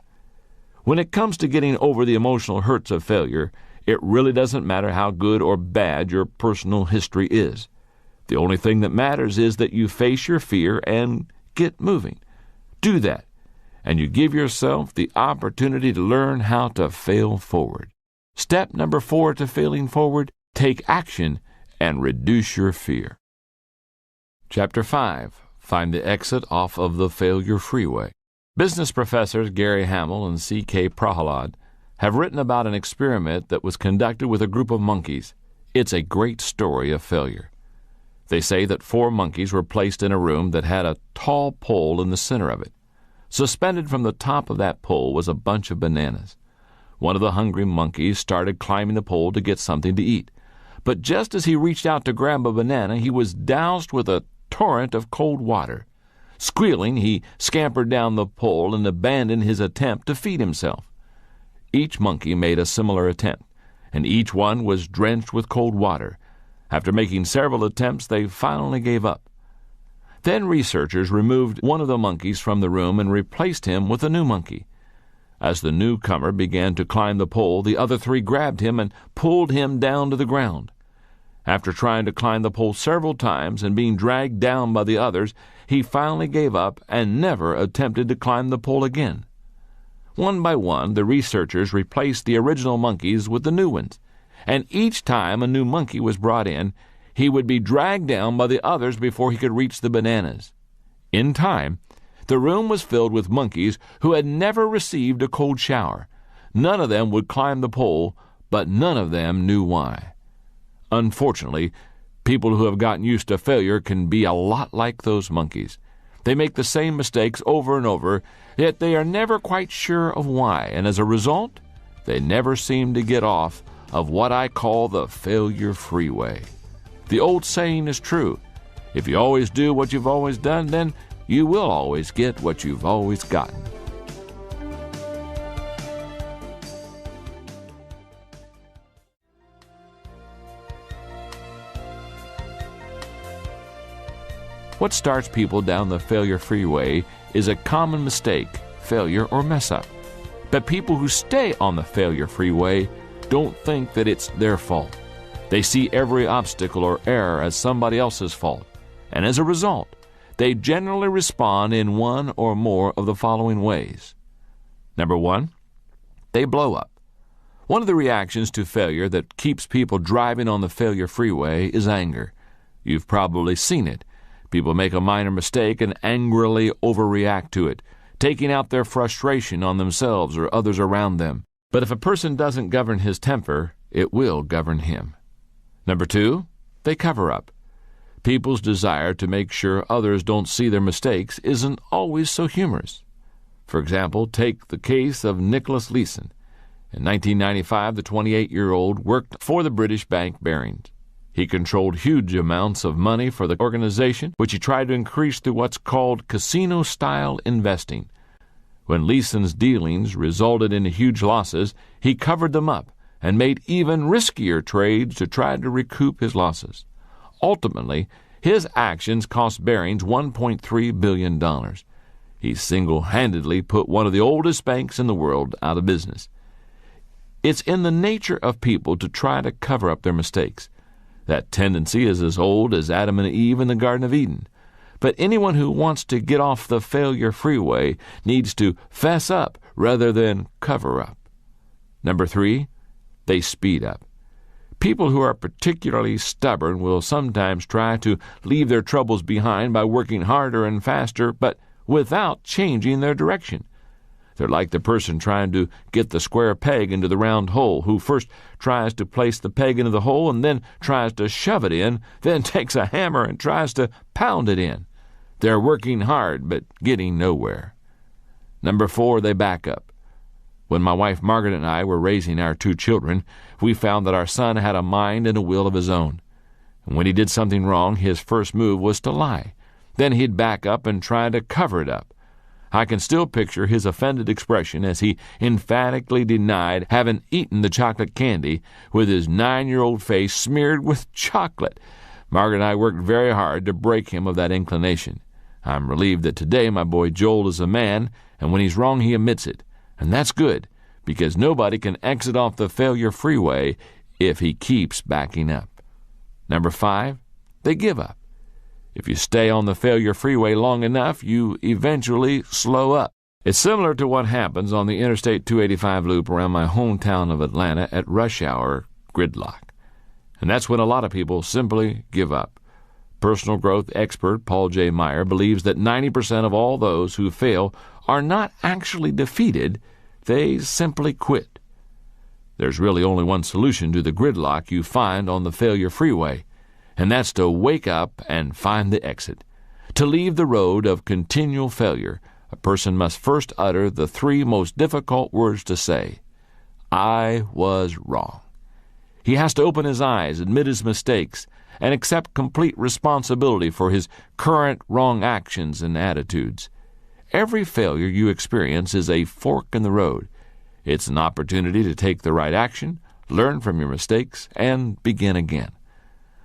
When it comes to getting over the emotional hurts of failure, it really doesn't matter how good or bad your personal history is. The only thing that matters is that you face your fear and get moving. Do that, and you give yourself the opportunity to learn how to fail forward. Step number 4 to failing forward: take action and reduce your fear. Chapter 5. Find the exit off of the failure freeway. Business professors Gary Hamel and C.K. Prahalad have written about an experiment that was conducted with a group of monkeys. It's a great story of failure. They say that 4 monkeys were placed in a room that had a tall pole in the center of it. Suspended from the top of that pole was a bunch of bananas. One of the hungry monkeys started climbing the pole to get something to eat. But just as he reached out to grab a banana, he was doused with a torrent of cold water. Squealing, he scampered down the pole and abandoned his attempt to feed himself. Each monkey made a similar attempt, and each one was drenched with cold water. After making several attempts, they finally gave up. Then researchers removed one of the monkeys from the room and replaced him with a new monkey. As the newcomer began to climb the pole, the other 3 grabbed him and pulled him down to the ground. After trying to climb the pole several times and being dragged down by the others, he finally gave up and never attempted to climb the pole again. One by one, the researchers replaced the original monkeys with the new ones, and each time a new monkey was brought in, he would be dragged down by the others before he could reach the bananas. In time, the room was filled with monkeys who had never received a cold shower. None of them would climb the pole, but none of them knew why. Unfortunately, people who have gotten used to failure can be a lot like those monkeys. They make the same mistakes over and over, yet they are never quite sure of why, and as a result, they never seem to get off of what I call the failure freeway. The old saying is true: if you always do what you've always done, then you will always get what you've always gotten. What starts people down the failure freeway is a common mistake, failure, or mess-up. But people who stay on the failure freeway don't think that it's their fault. They see every obstacle or error as somebody else's fault, and as a result, they generally respond in one or more of the following ways. Number one, they blow up. One of the reactions to failure that keeps people driving on the failure freeway is anger. You've probably seen it. People make a minor mistake and angrily overreact to it, taking out their frustration on themselves or others around them. But if a person doesn't govern his temper, it will govern him. Number two, they cover up. People's desire to make sure others don't see their mistakes isn't always so humorous. For example, take the case of Nicholas Leeson. In 1995, the 28-year-old worked for the British bank Barings. He controlled huge amounts of money for the organization, which he tried to increase through what's called casino-style investing. When Leeson's dealings resulted in huge losses, he covered them up and made even riskier trades to try to recoup his losses. Ultimately, his actions cost Barings $1.3 billion. He single-handedly put one of the oldest banks in the world out of business. It's in the nature of people to try to cover up their mistakes. That tendency is as old as Adam and Eve in the Garden of Eden. But anyone who wants to get off the failure freeway needs to fess up rather than cover up. Number three, they speed up. People who are particularly stubborn will sometimes try to leave their troubles behind by working harder and faster, but without changing their direction. They're like the person trying to get the square peg into the round hole, who first tries to place the peg into the hole and then tries to shove it in, then takes a hammer and tries to pound it in. They're working hard but getting nowhere. Number four, they back up. When my wife Margaret and I were raising our two children, we found that our son had a mind and a will of his own. And when he did something wrong, his first move was to lie. Then he'd back up and try to cover it up. I can still picture his offended expression as he emphatically denied having eaten the chocolate candy, with his 9-year-old face smeared with chocolate. Margaret and I worked very hard to break him of that inclination. I'm relieved that today my boy Joel is a man, and when he's wrong he admits it. And that's good, because nobody can exit off the failure freeway if he keeps backing up. Number five, they give up. If you stay on the failure freeway long enough, you eventually slow up. It's similar to what happens on the Interstate 285 loop around my hometown of Atlanta at rush hour gridlock. And that's when a lot of people simply give up. Personal growth expert Paul J. Meyer believes that 90% of all those who fail are not actually defeated, they simply quit. There's really only one solution to the gridlock you find on the failure freeway, and that's to wake up and find the exit. To leave the road of continual failure, a person must first utter the three most difficult words to say: I was wrong. He has to open his eyes, admit his mistakes, and accept complete responsibility for his current wrong actions and attitudes. Every failure you experience is a fork in the road. It's an opportunity to take the right action, learn from your mistakes, and begin again.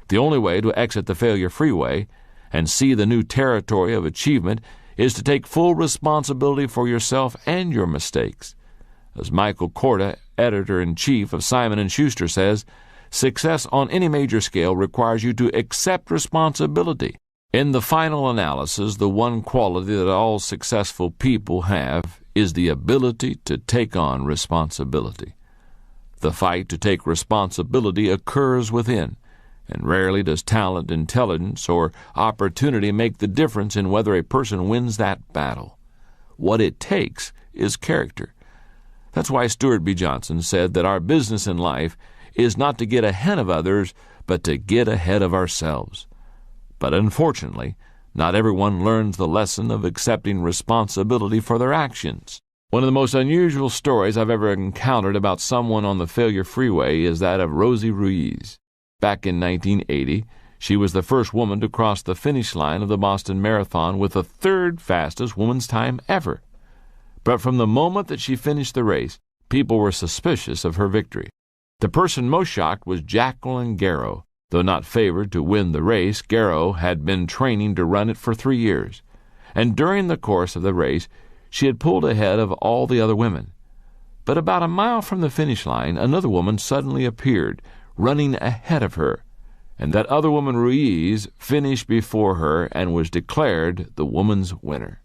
The only way to exit the failure freeway and see the new territory of achievement is to take full responsibility for yourself and your mistakes. As Michael Korda, editor-in-chief of Simon & Schuster, says, success on any major scale requires you to accept responsibility. In the final analysis, the one quality that all successful people have is the ability to take on responsibility. The fight to take responsibility occurs within, and rarely does talent, intelligence, or opportunity make the difference in whether a person wins that battle. What it takes is character. That's why Stuart B. Johnson said that our business in life is not to get ahead of others, but to get ahead of ourselves. But unfortunately, not everyone learns the lesson of accepting responsibility for their actions. One of the most unusual stories I've ever encountered about someone on the failure freeway is that of Rosie Ruiz. Back in 1980, she was the first woman to cross the finish line of the Boston Marathon with the third fastest woman's time ever. But from the moment that she finished the race, people were suspicious of her victory. The person most shocked was Jacqueline Garrow. Though not favored to win the race, Garrow had been training to run it for 3 years. And during the course of the race, she had pulled ahead of all the other women. But about a mile from the finish line, another woman suddenly appeared, running ahead of her. And that other woman, Ruiz, finished before her and was declared the woman's winner.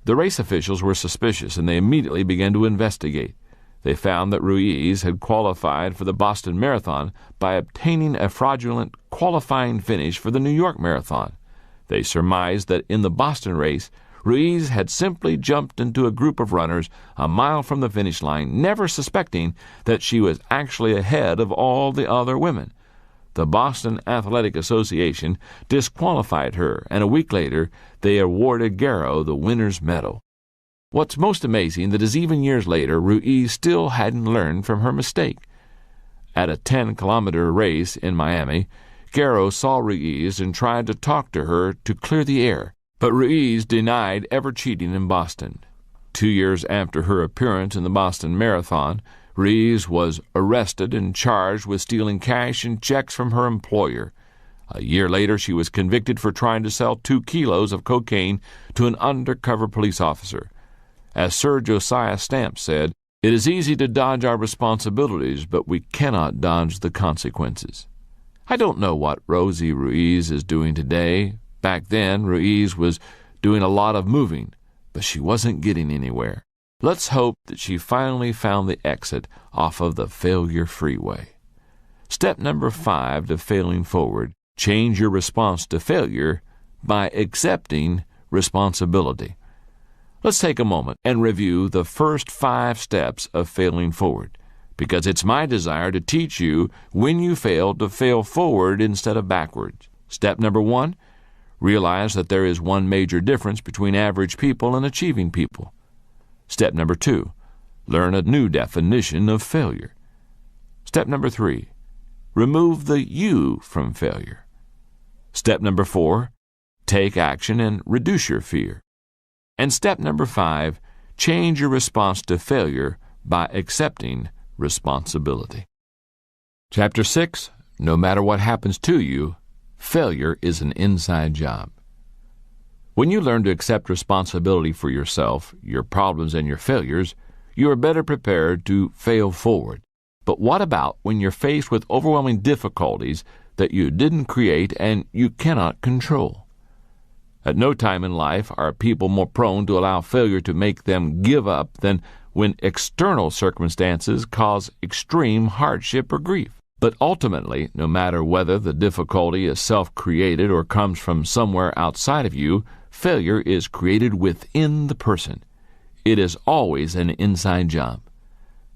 The race officials were suspicious, and they immediately began to investigate. They found that Ruiz had qualified for the Boston Marathon by obtaining a fraudulent qualifying finish for the New York Marathon. They surmised that in the Boston race, Ruiz had simply jumped into a group of runners a mile from the finish line, never suspecting that she was actually ahead of all the other women. The Boston Athletic Association disqualified her, and a week later, they awarded Garrow the winner's medal. What's most amazing that is even years later, Ruiz still hadn't learned from her mistake. At a 10-kilometer race in Miami, Garrow saw Ruiz and tried to talk to her to clear the air, but Ruiz denied ever cheating in Boston. 2 years after her appearance in the Boston Marathon, Ruiz was arrested and charged with stealing cash and checks from her employer. A year later, she was convicted for trying to sell 2 kilos of cocaine to an undercover police officer. As Sir Josiah Stamp said, "It is easy to dodge our responsibilities, but we cannot dodge the consequences." I don't know what Rosie Ruiz is doing today. Back then, Ruiz was doing a lot of moving, but she wasn't getting anywhere. Let's hope that she finally found the exit off of the failure freeway. Step number 5 to failing forward: change your response to failure by accepting responsibility. Let's take a moment and review the first 5 steps of failing forward, because it's my desire to teach you when you fail to fail forward instead of backwards. Step number 1, realize that there is one major difference between average people and achieving people. Step number 2, learn a new definition of failure. Step number 3, remove the you from failure. Step number 4, take action and reduce your fear. And step number 5, change your response to failure by accepting responsibility. Chapter 6, no matter what happens to you, failure is an inside job. When you learn to accept responsibility for yourself, your problems, and your failures, you are better prepared to fail forward. But what about when you're faced with overwhelming difficulties that you didn't create and you cannot control? At no time in life are people more prone to allow failure to make them give up than when external circumstances cause extreme hardship or grief. But ultimately, no matter whether the difficulty is self-created or comes from somewhere outside of you, failure is created within the person. It is always an inside job.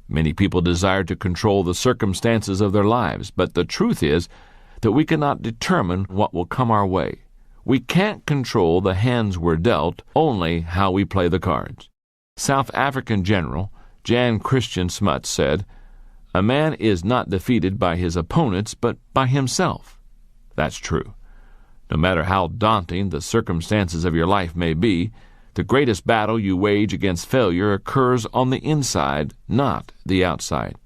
Many people desire to control the circumstances of their lives, but the truth is that we cannot determine what will come our way. We can't control the hands we're dealt, only how we play the cards. South African General Jan Christian Smuts said, "A man is not defeated by his opponents, but by himself." That's true. No matter how daunting the circumstances of your life may be, the greatest battle you wage against failure occurs on the inside, not the outside.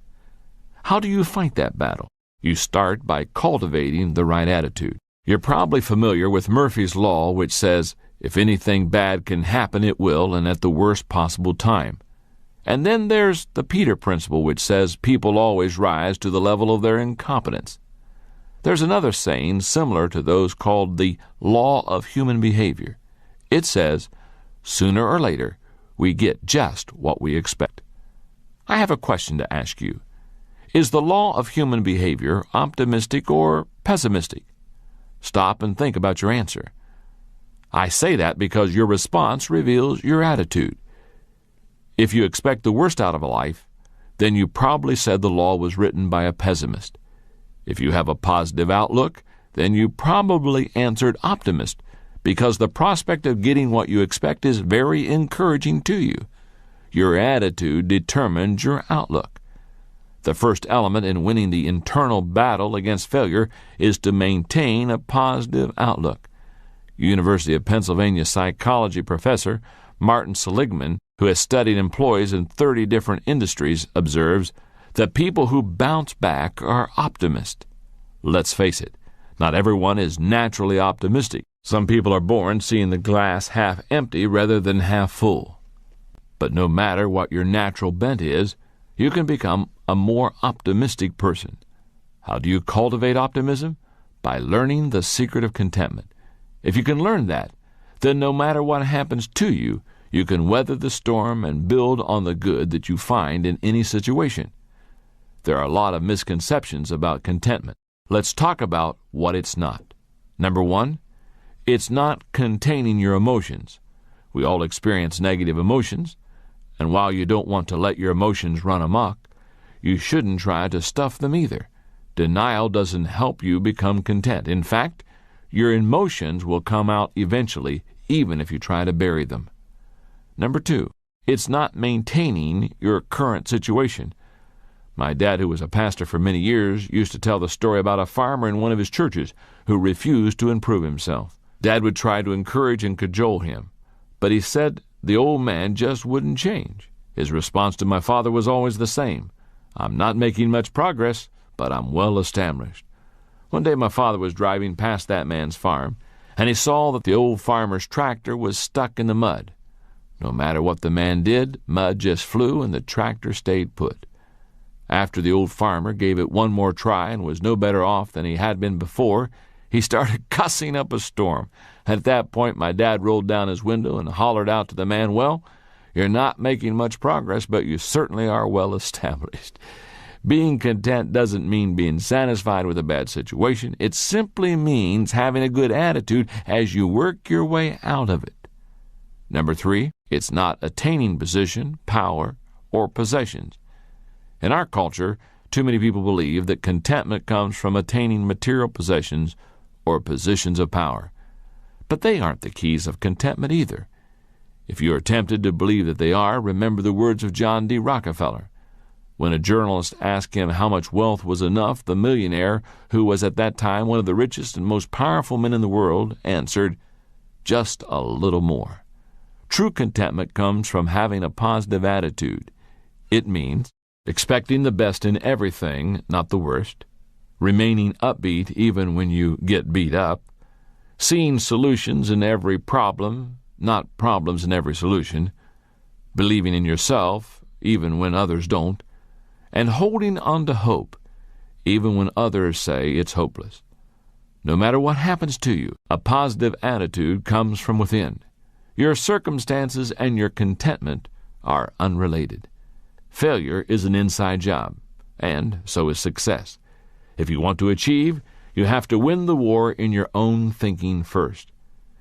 How do you fight that battle? You start by cultivating the right attitude. You're probably familiar with Murphy's Law, which says, if anything bad can happen, it will, and at the worst possible time. And then there's the Peter Principle, which says people always rise to the level of their incompetence. There's another saying similar to those called the Law of Human Behavior. It says, sooner or later, we get just what we expect. I have a question to ask you. Is the law of human behavior optimistic or pessimistic? Stop and think about your answer. I say that because your response reveals your attitude. If you expect the worst out of a life, then you probably said the law was written by a pessimist. If you have a positive outlook, then you probably answered optimist, because the prospect of getting what you expect is very encouraging to you. Your attitude determines your outlook. The first element in winning the internal battle against failure is to maintain a positive outlook. University of Pennsylvania psychology professor Martin Seligman, who has studied employees in 30 different industries, observes that people who bounce back are optimists. Let's face it, not everyone is naturally optimistic. Some people are born seeing the glass half empty rather than half full. But no matter what your natural bent is, you can become a more optimistic person. How do you cultivate optimism? By learning the secret of contentment. If you can learn that, then no matter what happens to you, you can weather the storm and build on the good that you find in any situation. There are a lot of misconceptions about contentment. Let's talk about what it's not. Number one, it's not containing your emotions. We all experience negative emotions, and while you don't want to let your emotions run amok, you shouldn't try to stuff them either. Denial doesn't help you become content. In fact, your emotions will come out eventually, even if you try to bury them. Number two, it's not maintaining your current situation. My dad, who was a pastor for many years, used to tell the story about a farmer in one of his churches who refused to improve himself. Dad would try to encourage and cajole him, but he said the old man just wouldn't change. His response to my father was always the same. I'm not making much progress, but I'm well established. One day my father was driving past that man's farm, and he saw that the old farmer's tractor was stuck in the mud. No matter what the man did, mud just flew and the tractor stayed put. After the old farmer gave it one more try and was no better off than he had been before, he started cussing up a storm. At that point, my dad rolled down his window and hollered out to the man, "Well, you're not making much progress, but you certainly are well established." Being content doesn't mean being satisfied with a bad situation. It simply means having a good attitude as you work your way out of it. Number three, it's not attaining position, power, or possessions. In our culture, too many people believe that contentment comes from attaining material possessions or positions of power. But they aren't the keys of contentment either. If you are tempted to believe that they are, remember the words of John D. Rockefeller. When a journalist asked him how much wealth was enough, the millionaire, who was at that time one of the richest and most powerful men in the world, answered, "Just a little more." True contentment comes from having a positive attitude. It means expecting the best in everything, not the worst, remaining upbeat even when you get beat up, seeing solutions in every problem, not problems in every solution, believing in yourself even when others don't, and holding on to hope even when others say it's hopeless. No matter what happens to you, a positive attitude comes from within. Your circumstances and your contentment are unrelated. Failure is an inside job, and so is success. If you want to achieve, you have to win the war in your own thinking first.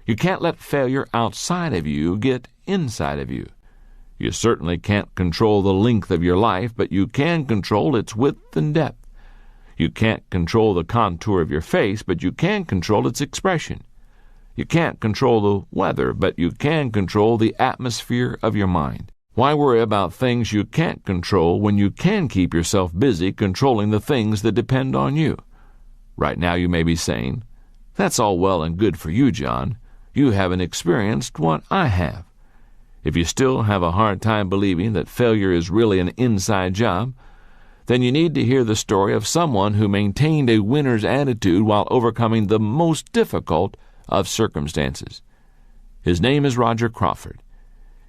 You can't let failure outside of you get inside of you. You certainly can't control the length of your life, but you can control its width and depth. You can't control the contour of your face, but you can control its expression. You can't control the weather, but you can control the atmosphere of your mind. Why worry about things you can't control when you can keep yourself busy controlling the things that depend on you? Right now you may be saying, "That's all well and good for you, John. You haven't experienced what I have." If you still have a hard time believing that failure is really an inside job, then you need to hear the story of someone who maintained a winner's attitude while overcoming the most difficult of circumstances. His name is Roger Crawford.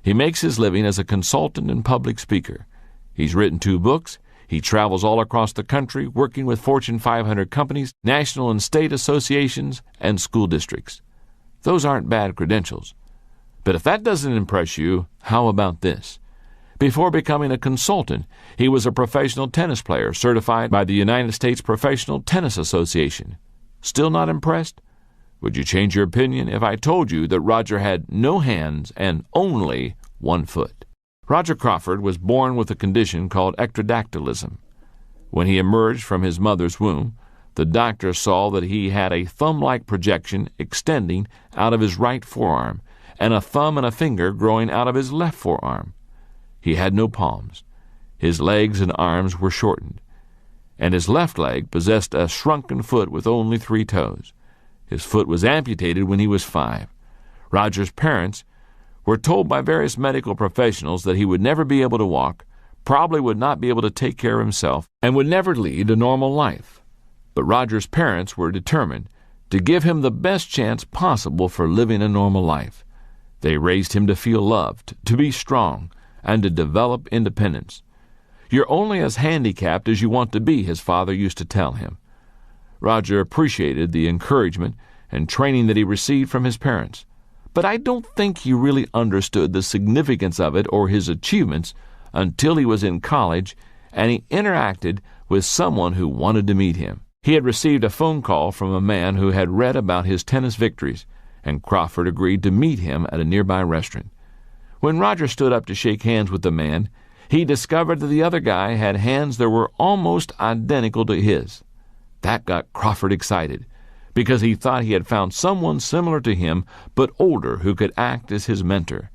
He makes his living as a consultant and public speaker. He's written 2 books. He travels all across the country working with Fortune 500 companies, national and state associations, and school districts. Those aren't bad credentials. But if that doesn't impress you, How about this? Before becoming a consultant, he was a professional tennis player certified by the United States Professional Tennis Association. Still not impressed? Would you change your opinion if I told you that Roger had no hands and only one foot? Roger Crawford was born with a condition called ectrodactylism. When he emerged from his mother's womb, the doctor saw that he had a thumb-like projection extending out of his right forearm and a thumb and a finger growing out of his left forearm. He had no palms. His legs and arms were shortened, and his left leg possessed a shrunken foot with only 3 toes. His foot was amputated when he was 5. Roger's parents were told by various medical professionals that he would never be able to walk, probably would not be able to take care of himself, and would never lead a normal life. But Roger's parents were determined to give him the best chance possible for living a normal life. They raised him to feel loved, to be strong, and to develop independence. You're only as handicapped as you want to be, his father used to tell him. Roger appreciated the encouragement and training that he received from his parents, but I don't think he really understood the significance of it or his achievements until he was in college and he interacted with someone who wanted to meet him. He had received a phone call from a man who had read about his tennis victories, and Crawford agreed to meet him at a nearby restaurant. When Roger stood up to shake hands with the man, he discovered that the other guy had hands that were almost identical to his. That got Crawford excited, because he thought he had found someone similar to him, but older, who could act as his mentor.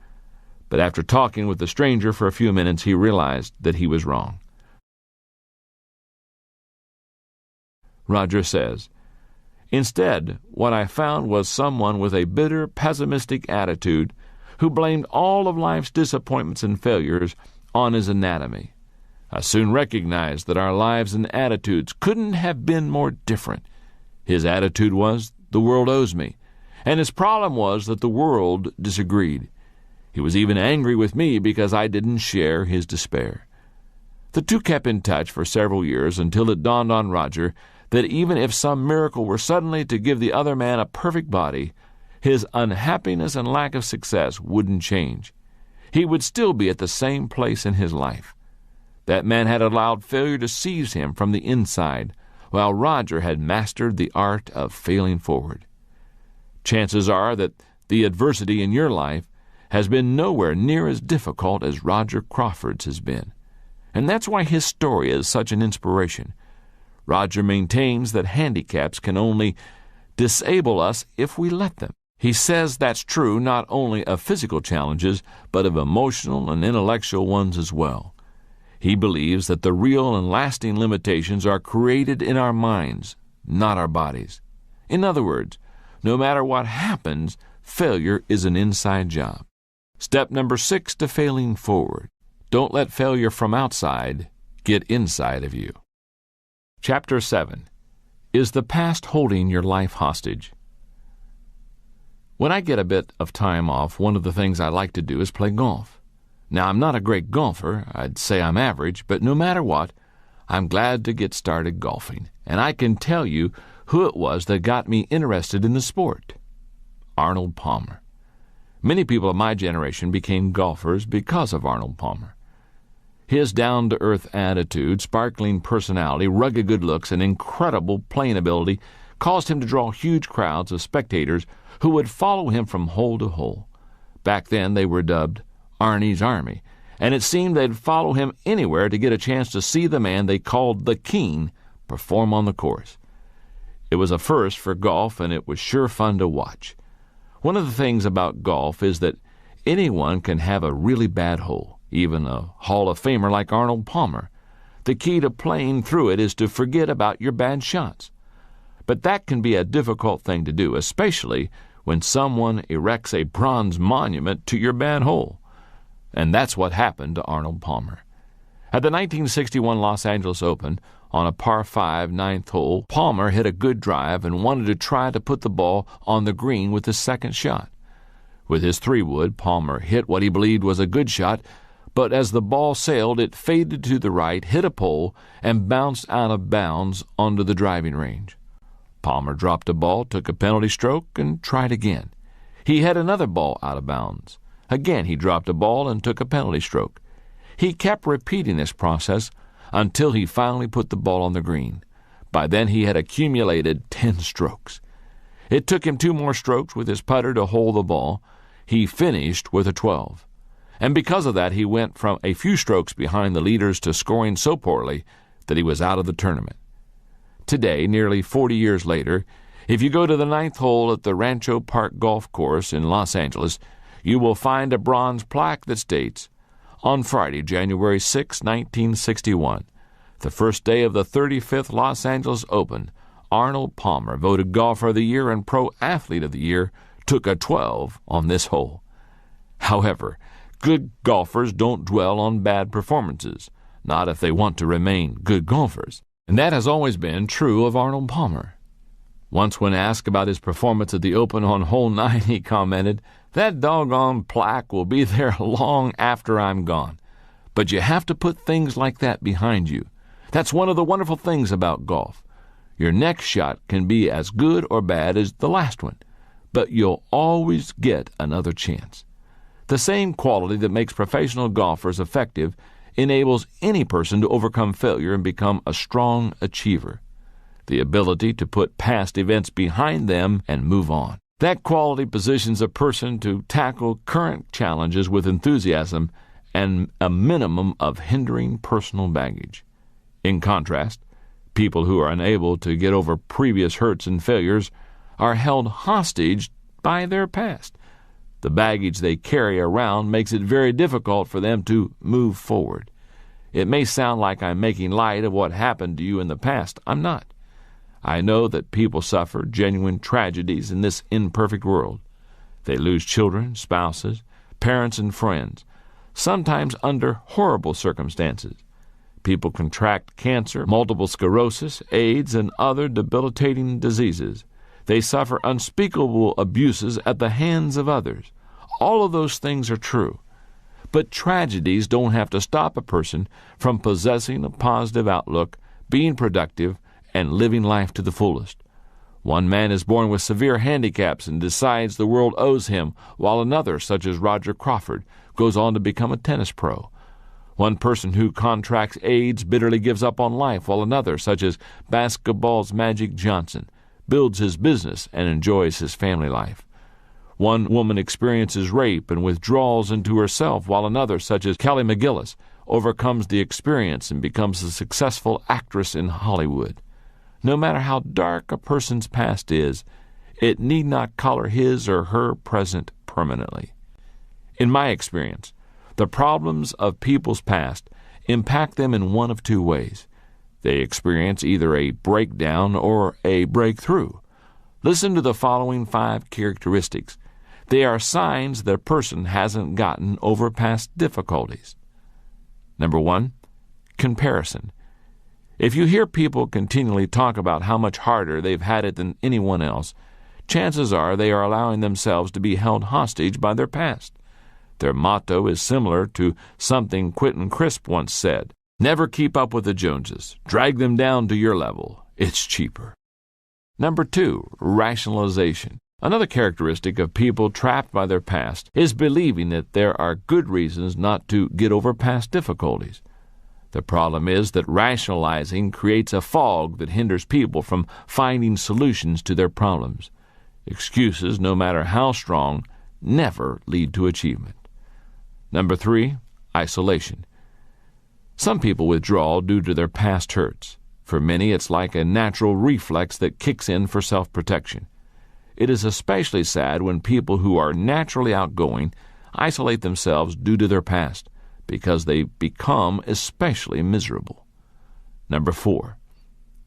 But after talking with the stranger for a few minutes, he realized that he was wrong. Roger says, "Instead, what I found was someone with a bitter, pessimistic attitude who blamed all of life's disappointments and failures on his anatomy. I soon recognized that our lives and attitudes couldn't have been more different. His attitude was, the world owes me, and his problem was that the world disagreed. He was even angry with me because I didn't share his despair." The two kept in touch for several years until it dawned on Roger that even if some miracle were suddenly to give the other man a perfect body, his unhappiness and lack of success wouldn't change. He would still be at the same place in his life. That man had allowed failure to seize him from the inside, while Roger had mastered the art of failing forward. Chances are that the adversity in your life has been nowhere near as difficult as Roger Crawford's has been. And that's why his story is such an inspiration. Roger maintains that handicaps can only disable us if we let them. He says that's true not only of physical challenges, but of emotional and intellectual ones as well. He believes that the real and lasting limitations are created in our minds, not our bodies. In other words, no matter what happens, failure is an inside job. Step number 6 to failing forward. Don't let failure from outside get inside of you. Chapter 7. Is the past holding your life hostage? When I get a bit of time off, one of the things I like to do is play golf. Now, I'm not a great golfer. I'd say I'm average, but no matter what, I'm glad to get started golfing. And I can tell you who it was that got me interested in the sport. Arnold Palmer. Many people of my generation became golfers because of Arnold Palmer. His down-to-earth attitude, sparkling personality, rugged good looks, and incredible playing ability caused him to draw huge crowds of spectators who would follow him from hole to hole. Back then they were dubbed Arnie's Army, and it seemed they'd follow him anywhere to get a chance to see the man they called the King perform on the course. It was a first for golf, and it was sure fun to watch. One of the things about golf is that anyone can have a really bad hole, even a Hall of Famer like Arnold Palmer. The key to playing through it is to forget about your bad shots. But that can be a difficult thing to do, especially when someone erects a bronze monument to your bad hole. And that's what happened to Arnold Palmer. At the 1961 Los Angeles Open, on a par 5 ninth hole, Palmer hit a good drive and wanted to try to put the ball on the green with his second shot. With his 3-wood, Palmer hit what he believed was a good shot, but as the ball sailed, it faded to the right, hit a pole, and bounced out of bounds onto the driving range. Palmer dropped a ball, took a penalty stroke, and tried again. He had another ball out of bounds. Again, he dropped a ball and took a penalty stroke. He kept repeating this process until he finally put the ball on the green. By then, he had accumulated 10 strokes. It took him 2 more strokes with his putter to hold the ball. He finished with a 12. And because of that, he went from a few strokes behind the leaders to scoring so poorly that he was out of the tournament. Today, nearly 40 years later, if you go to the 9th hole at the Rancho Park Golf Course in Los Angeles, you will find a bronze plaque that states, "On Friday, January 6, 1961, the first day of the 35th Los Angeles Open, Arnold Palmer, voted Golfer of the Year and Pro Athlete of the Year, took a 12 on this hole." However, good golfers don't dwell on bad performances, not if they want to remain good golfers. And that has always been true of Arnold Palmer. Once when asked about his performance at the Open on hole 9, he commented, "That doggone plaque will be there long after I'm gone." But you have to put things like that behind you. That's one of the wonderful things about golf. Your next shot can be as good or bad as the last one, but you'll always get another chance. The same quality that makes professional golfers effective enables any person to overcome failure and become a strong achiever. The ability to put past events behind them and move on. That quality positions a person to tackle current challenges with enthusiasm and a minimum of hindering personal baggage. In contrast, people who are unable to get over previous hurts and failures are held hostage by their past. The baggage they carry around makes it very difficult for them to move forward. It may sound like I'm making light of what happened to you in the past. I'm not. I know that people suffer genuine tragedies in this imperfect world. They lose children, spouses, parents, and friends, sometimes under horrible circumstances. People contract cancer, multiple sclerosis, AIDS, and other debilitating diseases. They suffer unspeakable abuses at the hands of others. All of those things are true. But tragedies don't have to stop a person from possessing a positive outlook, being productive, and living life to the fullest. One man is born with severe handicaps and decides the world owes him, while another, such as Roger Crawford, goes on to become a tennis pro. One person who contracts AIDS bitterly gives up on life, while another, such as basketball's Magic Johnson, builds his business and enjoys his family life. One woman experiences rape and withdraws into herself, while another, such as Kelly McGillis, overcomes the experience and becomes a successful actress in Hollywood. No matter how dark a person's past is, it need not color his or her present permanently. In my experience, the problems of people's past impact them in one of 2 ways. They experience either a breakdown or a breakthrough. Listen to the following 5 characteristics. They are signs that a person hasn't gotten over past difficulties. Number 1, comparison. If you hear people continually talk about how much harder they've had it than anyone else, chances are they are allowing themselves to be held hostage by their past. Their motto is similar to something Quentin Crisp once said, "Never keep up with the Joneses. Drag them down to your level. It's cheaper." Number 2, rationalization. Another characteristic of people trapped by their past is believing that there are good reasons not to get over past difficulties. The problem is that rationalizing creates a fog that hinders people from finding solutions to their problems. Excuses, no matter how strong, never lead to achievement. Number 3, isolation. Some people withdraw due to their past hurts. For many, it's like a natural reflex that kicks in for self-protection. It is especially sad when people who are naturally outgoing isolate themselves due to their past, because they become especially miserable. Number 4,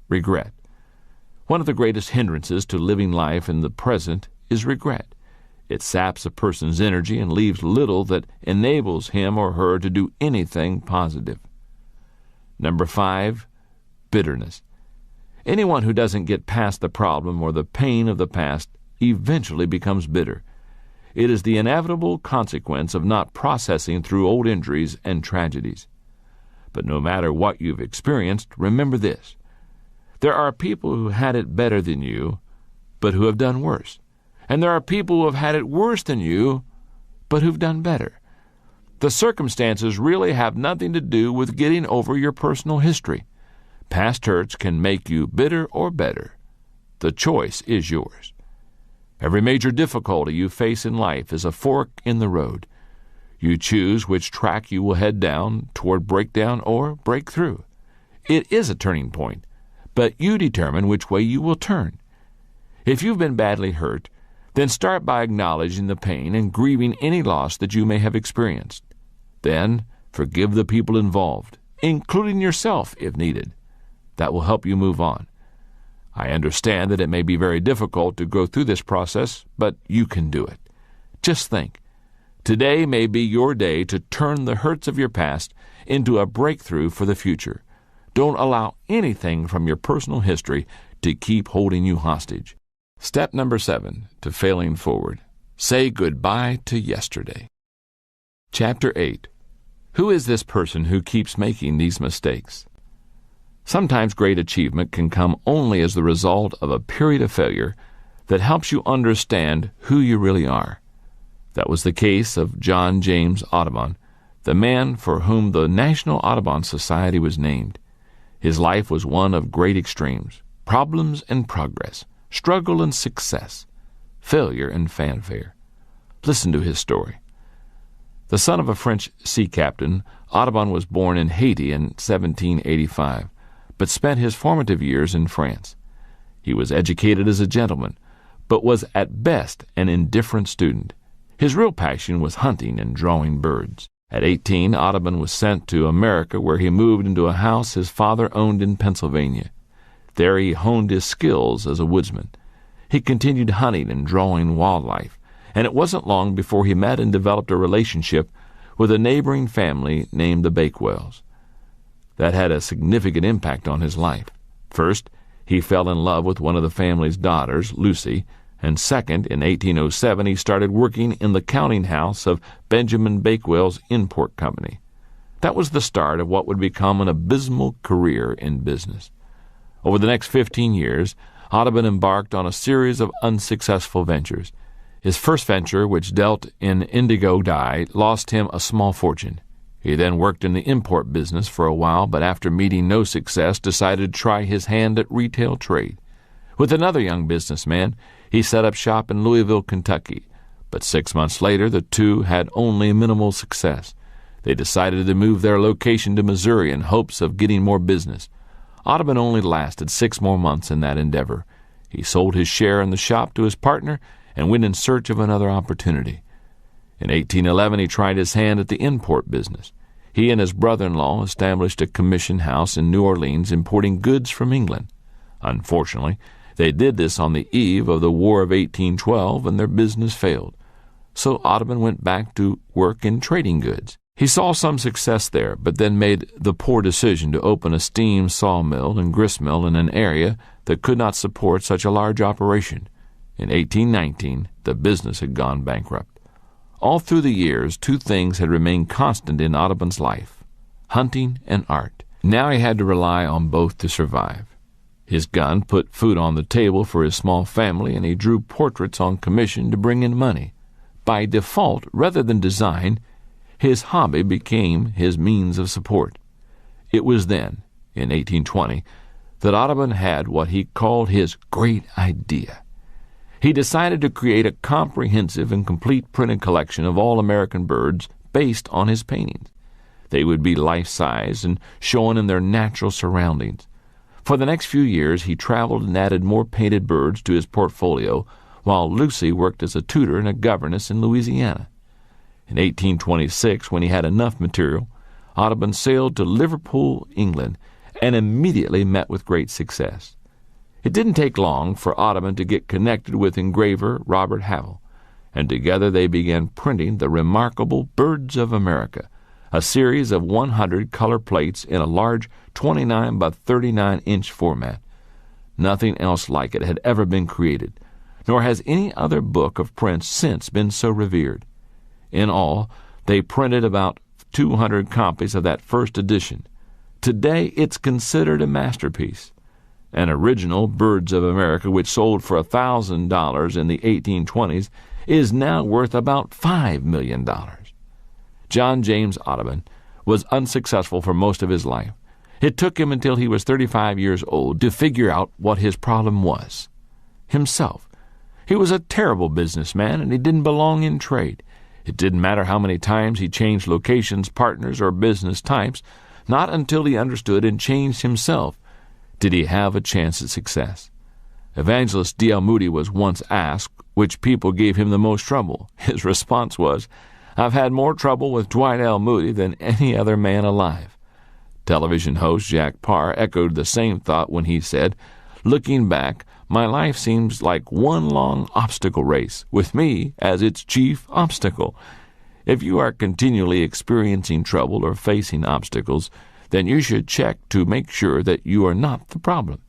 regret. One of the greatest hindrances to living life in the present is regret. It saps a person's energy and leaves little that enables him or her to do anything positive. Number 5, bitterness. Anyone who doesn't get past the problem or the pain of the past eventually becomes bitter. It is the inevitable consequence of not processing through old injuries and tragedies. But no matter what you've experienced, remember this. There are people who had it better than you, but who have done worse. And there are people who have had it worse than you, but who've done better. The circumstances really have nothing to do with getting over your personal history. Past hurts can make you bitter or better. The choice is yours. Every major difficulty you face in life is a fork in the road. You choose which track you will head down toward breakdown or breakthrough. It is a turning point, but you determine which way you will turn. If you've been badly hurt, then start by acknowledging the pain and grieving any loss that you may have experienced. Then forgive the people involved, including yourself if needed. That will help you move on. I understand that it may be very difficult to go through this process, but you can do it. Just think, today may be your day to turn the hurts of your past into a breakthrough for the future. Don't allow anything from your personal history to keep holding you hostage. Step number 7 to failing forward. Say goodbye to yesterday. Chapter 8. Who is this person who keeps making these mistakes? Sometimes great achievement can come only as the result of a period of failure that helps you understand who you really are. That was the case of John James Audubon, the man for whom the National Audubon Society was named. His life was one of great extremes, problems and progress, struggle and success, failure and fanfare. Listen to his story. The son of a French sea captain, Audubon was born in Haiti in 1785, but spent his formative years in France. He was educated as a gentleman, but was at best an indifferent student. His real passion was hunting and drawing birds. At 18, Audubon was sent to America, where he moved into a house his father owned in Pennsylvania. There he honed his skills as a woodsman. He continued hunting and drawing wildlife, and it wasn't long before he met and developed a relationship with a neighboring family named the Bakewells. That had a significant impact on his life. First, he fell in love with one of the family's daughters, Lucy, and second, in 1807, he started working in the counting house of Benjamin Bakewell's import company. That was the start of what would become an abysmal career in business. Over the next 15 years, Audubon embarked on a series of unsuccessful ventures. His first venture, which dealt in indigo dye, lost him a small fortune. He then worked in the import business for a while, but after meeting no success, decided to try his hand at retail trade. With another young businessman, he set up shop in Louisville, Kentucky, but 6 months later the two had only minimal success. They decided to move their location to Missouri in hopes of getting more business. Audubon only lasted 6 more months in that endeavor. He sold his share in the shop to his partner and went in search of another opportunity. In 1811, he tried his hand at the import business. He and his brother-in-law established a commission house in New Orleans importing goods from England. Unfortunately, they did this on the eve of the War of 1812, and their business failed. So Audubon went back to work in trading goods. He saw some success there, but then made the poor decision to open a steam sawmill and gristmill in an area that could not support such a large operation. In 1819, the business had gone bankrupt. All through the years, two things had remained constant in Audubon's life: hunting and art. Now he had to rely on both to survive. His gun put food on the table for his small family, and he drew portraits on commission to bring in money. By default, rather than design, his hobby became his means of support. It was then, in 1820, that Audubon had what he called his great idea. He decided to create a comprehensive and complete printed collection of all American birds based on his paintings. They would be life-size and shown in their natural surroundings. For the next few years, he traveled and added more painted birds to his portfolio, while Lucy worked as a tutor and a governess in Louisiana. In 1826, when he had enough material, Audubon sailed to Liverpool, England, and immediately met with great success. It didn't take long for Audubon to get connected with engraver Robert Havell, and together they began printing the remarkable Birds of America, a series of 100 color plates in a large 29 by 39-inch format. Nothing else like it had ever been created, nor has any other book of prints since been so revered. In all, they printed about 200 copies of that first edition. Today, it's considered a masterpiece. An original Birds of America, which sold for $1,000 in the 1820s, is now worth about $5 million. John James Audubon was unsuccessful for most of his life. It took him until he was 35 years old to figure out what his problem was. Himself. He was a terrible businessman, and he didn't belong in trade. It didn't matter how many times he changed locations, partners, or business types. Not until he understood and changed himself did he have a chance at success. Evangelist D.L. Moody was once asked which people gave him the most trouble. His response was, "I've had more trouble with Dwight L. Moody than any other man alive." Television host Jack Parr echoed the same thought when he said, "Looking back, my life seems like one long obstacle race, with me as its chief obstacle." If you are continually experiencing trouble or facing obstacles, then you should check to make sure that you are not the problem.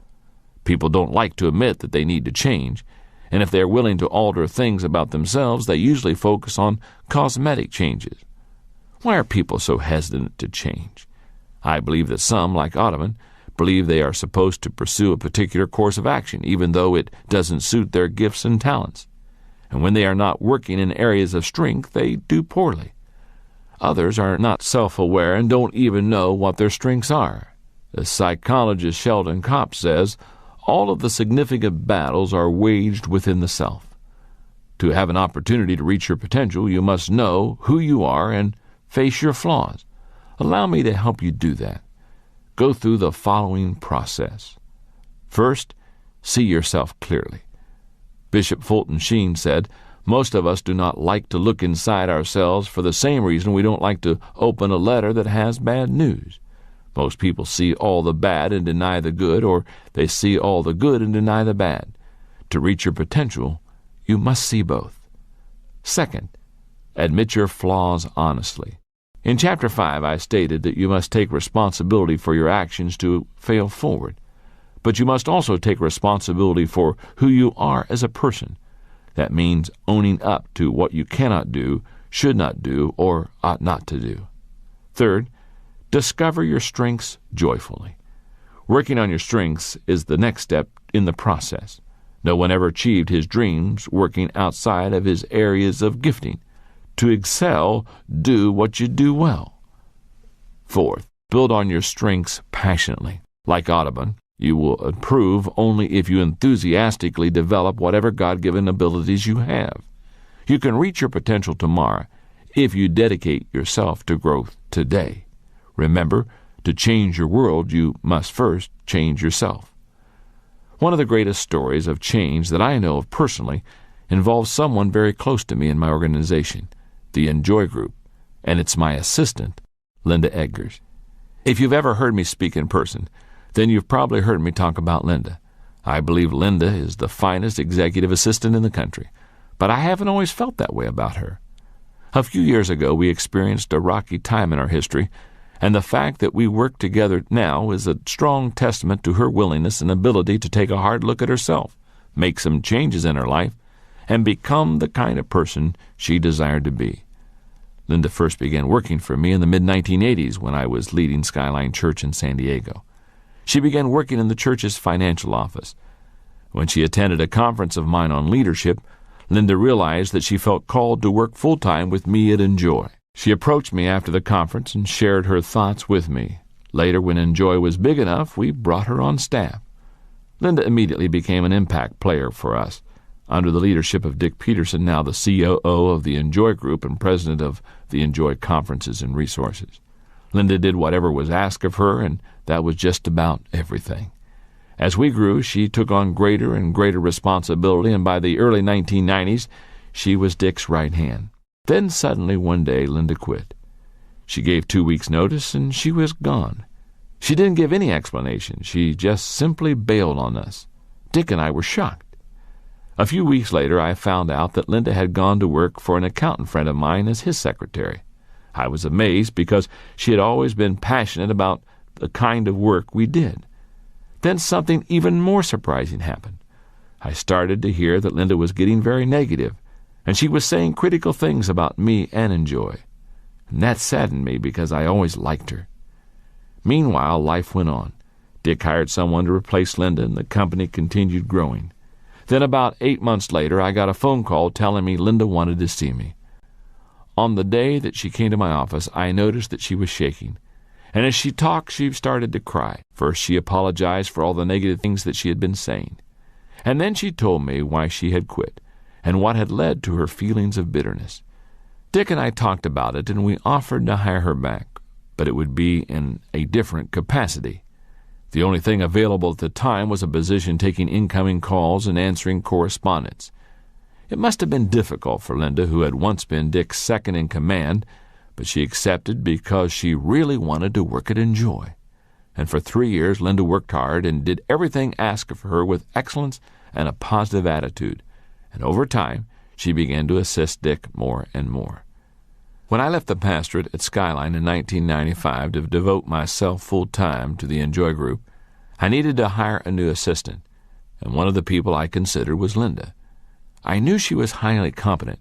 People don't like to admit that they need to change, and if they are willing to alter things about themselves, they usually focus on cosmetic changes. Why are people so hesitant to change? I believe that some, like Audubon, believe they are supposed to pursue a particular course of action, even though it doesn't suit their gifts and talents. And when they are not working in areas of strength, they do poorly. Others are not self-aware and don't even know what their strengths are. As psychologist Sheldon Kopp says, all of the significant battles are waged within the self. To have an opportunity to reach your potential, you must know who you are and face your flaws. Allow me to help you do that. Go through the following process. First, see yourself clearly. Bishop Fulton Sheen said, "Most of us do not like to look inside ourselves for the same reason we don't like to open a letter that has bad news. Most people see all the bad and deny the good, or they see all the good and deny the bad. To reach your potential, you must see both." Second, admit your flaws honestly. In Chapter 5, I stated that you must take responsibility for your actions to fail forward. But you must also take responsibility for who you are as a person. That means owning up to what you cannot do, should not do, or ought not to do. Third, discover your strengths joyfully. Working on your strengths is the next step in the process. No one ever achieved his dreams working outside of his areas of gifting. To excel, do what you do well. Fourth, build on your strengths passionately. Like Audubon, you will improve only if you enthusiastically develop whatever God-given abilities you have. You can reach your potential tomorrow if you dedicate yourself to growth today. Remember, to change your world, you must first change yourself. One of the greatest stories of change that I know of personally involves someone very close to me in my organization, the Enjoy Group, and it's my assistant, Linda Edgars. If you've ever heard me speak in person, then you've probably heard me talk about Linda. I believe Linda is the finest executive assistant in the country, but I haven't always felt that way about her. A few years ago, we experienced a rocky time in our history, and the fact that we work together now is a strong testament to her willingness and ability to take a hard look at herself, make some changes in her life, and become the kind of person she desired to be. Linda first began working for me in the mid-1980s when I was leading Skyline Church in San Diego. She began working in the church's financial office. When she attended a conference of mine on leadership, Linda realized that she felt called to work full-time with me at Enjoy. She approached me after the conference and shared her thoughts with me. Later, when Enjoy was big enough, we brought her on staff. Linda immediately became an impact player for us. Under the leadership of Dick Peterson, now the COO of the Enjoy Group and president of the Enjoy Conferences and Resources. Linda did whatever was asked of her, and that was just about everything. As we grew, she took on greater and greater responsibility, and by the early 1990s, she was Dick's right hand. Then suddenly one day, Linda quit. She gave 2 weeks' notice, and she was gone. She didn't give any explanation. She just simply bailed on us. Dick and I were shocked. A few weeks later, I found out that Linda had gone to work for an accountant friend of mine as his secretary. I was amazed because she had always been passionate about the kind of work we did. Then something even more surprising happened. I started to hear that Linda was getting very negative, and she was saying critical things about me and Enjoy. And that saddened me because I always liked her. Meanwhile, life went on. Dick hired someone to replace Linda, and the company continued growing. Then about 8 months later, I got a phone call telling me Linda wanted to see me. On the day that she came to my office, I noticed that she was shaking. And as she talked, she started to cry. First, she apologized for all the negative things that she had been saying. And then she told me why she had quit and what had led to her feelings of bitterness. Dick and I talked about it, and we offered to hire her back, but it would be in a different capacity. The only thing available at the time was a position taking incoming calls and answering correspondence. It must have been difficult for Linda, who had once been Dick's second in command, but she accepted because she really wanted to work it in joy. And for 3 years, Linda worked hard and did everything asked of her with excellence and a positive attitude. And over time, she began to assist Dick more and more. When I left the pastorate at Skyline in 1995 to devote myself full-time to the Enjoy Group, I needed to hire a new assistant, and one of the people I considered was Linda. I knew she was highly competent.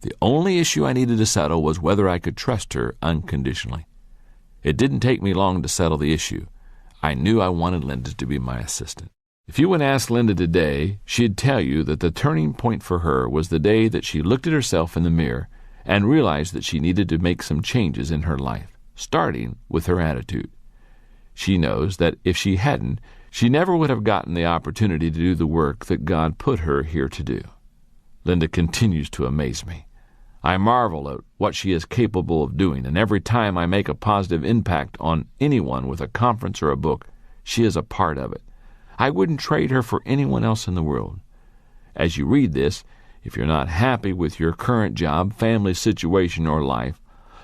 The only issue I needed to settle was whether I could trust her unconditionally. It didn't take me long to settle the issue. I knew I wanted Linda to be my assistant. If you would ask Linda today, she'd tell you that the turning point for her was the day that she looked at herself in the mirror and realized that she needed to make some changes in her life, starting with her attitude. She knows that if she hadn't, she never would have gotten the opportunity to do the work that God put her here to do. Linda continues to amaze me. I marvel at what she is capable of doing, and every time I make a positive impact on anyone with a conference or a book, she is a part of it. I wouldn't trade her for anyone else in the world. As you read this, if you're not happy with your current job, family situation, or life,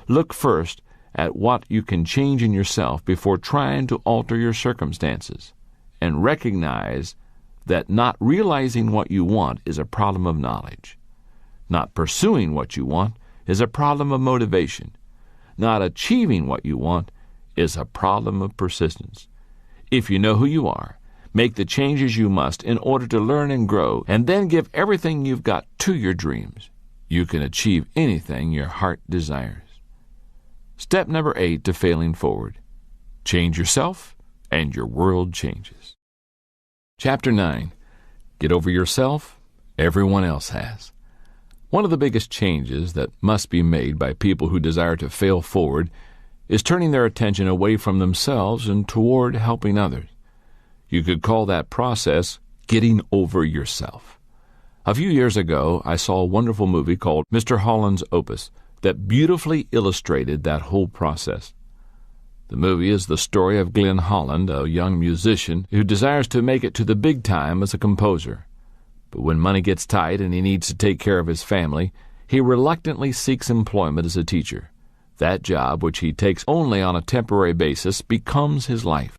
look first at what you can change in yourself before trying to alter your circumstances, and recognize that not realizing what you want is a problem of knowledge. Not pursuing what you want is a problem of motivation. Not achieving what you want is a problem of persistence. If you know who you are, make the changes you must in order to learn and grow, and then give everything you've got to your dreams. You can achieve anything your heart desires. Step number 8 to failing forward. Change yourself, and your world changes. Chapter 9. Get over yourself. Everyone else has. One of the biggest changes that must be made by people who desire to fail forward is turning their attention away from themselves and toward helping others. You could call that process getting over yourself. A few years ago, I saw a wonderful movie called Mr. Holland's Opus that beautifully illustrated that whole process. The movie is the story of Glenn Holland, a young musician who desires to make it to the big time as a composer. But when money gets tight and he needs to take care of his family, he reluctantly seeks employment as a teacher. That job, which he takes only on a temporary basis, becomes his life.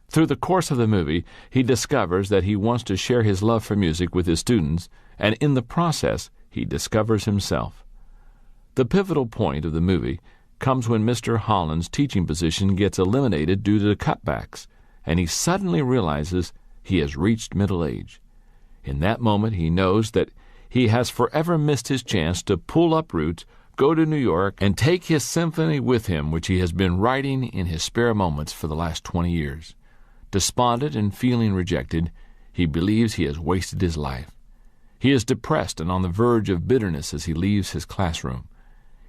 Through the course of the movie, he discovers that he wants to share his love for music with his students, and in the process, he discovers himself. The pivotal point of the movie comes when Mr. Holland's teaching position gets eliminated due to cutbacks, and he suddenly realizes he has reached middle age. In that moment, he knows that he has forever missed his chance to pull up roots, go to New York, and take his symphony with him, which he has been writing in his spare moments for the last 20 years. Despondent and feeling rejected, he believes he has wasted his life. He is depressed and on the verge of bitterness as he leaves his classroom.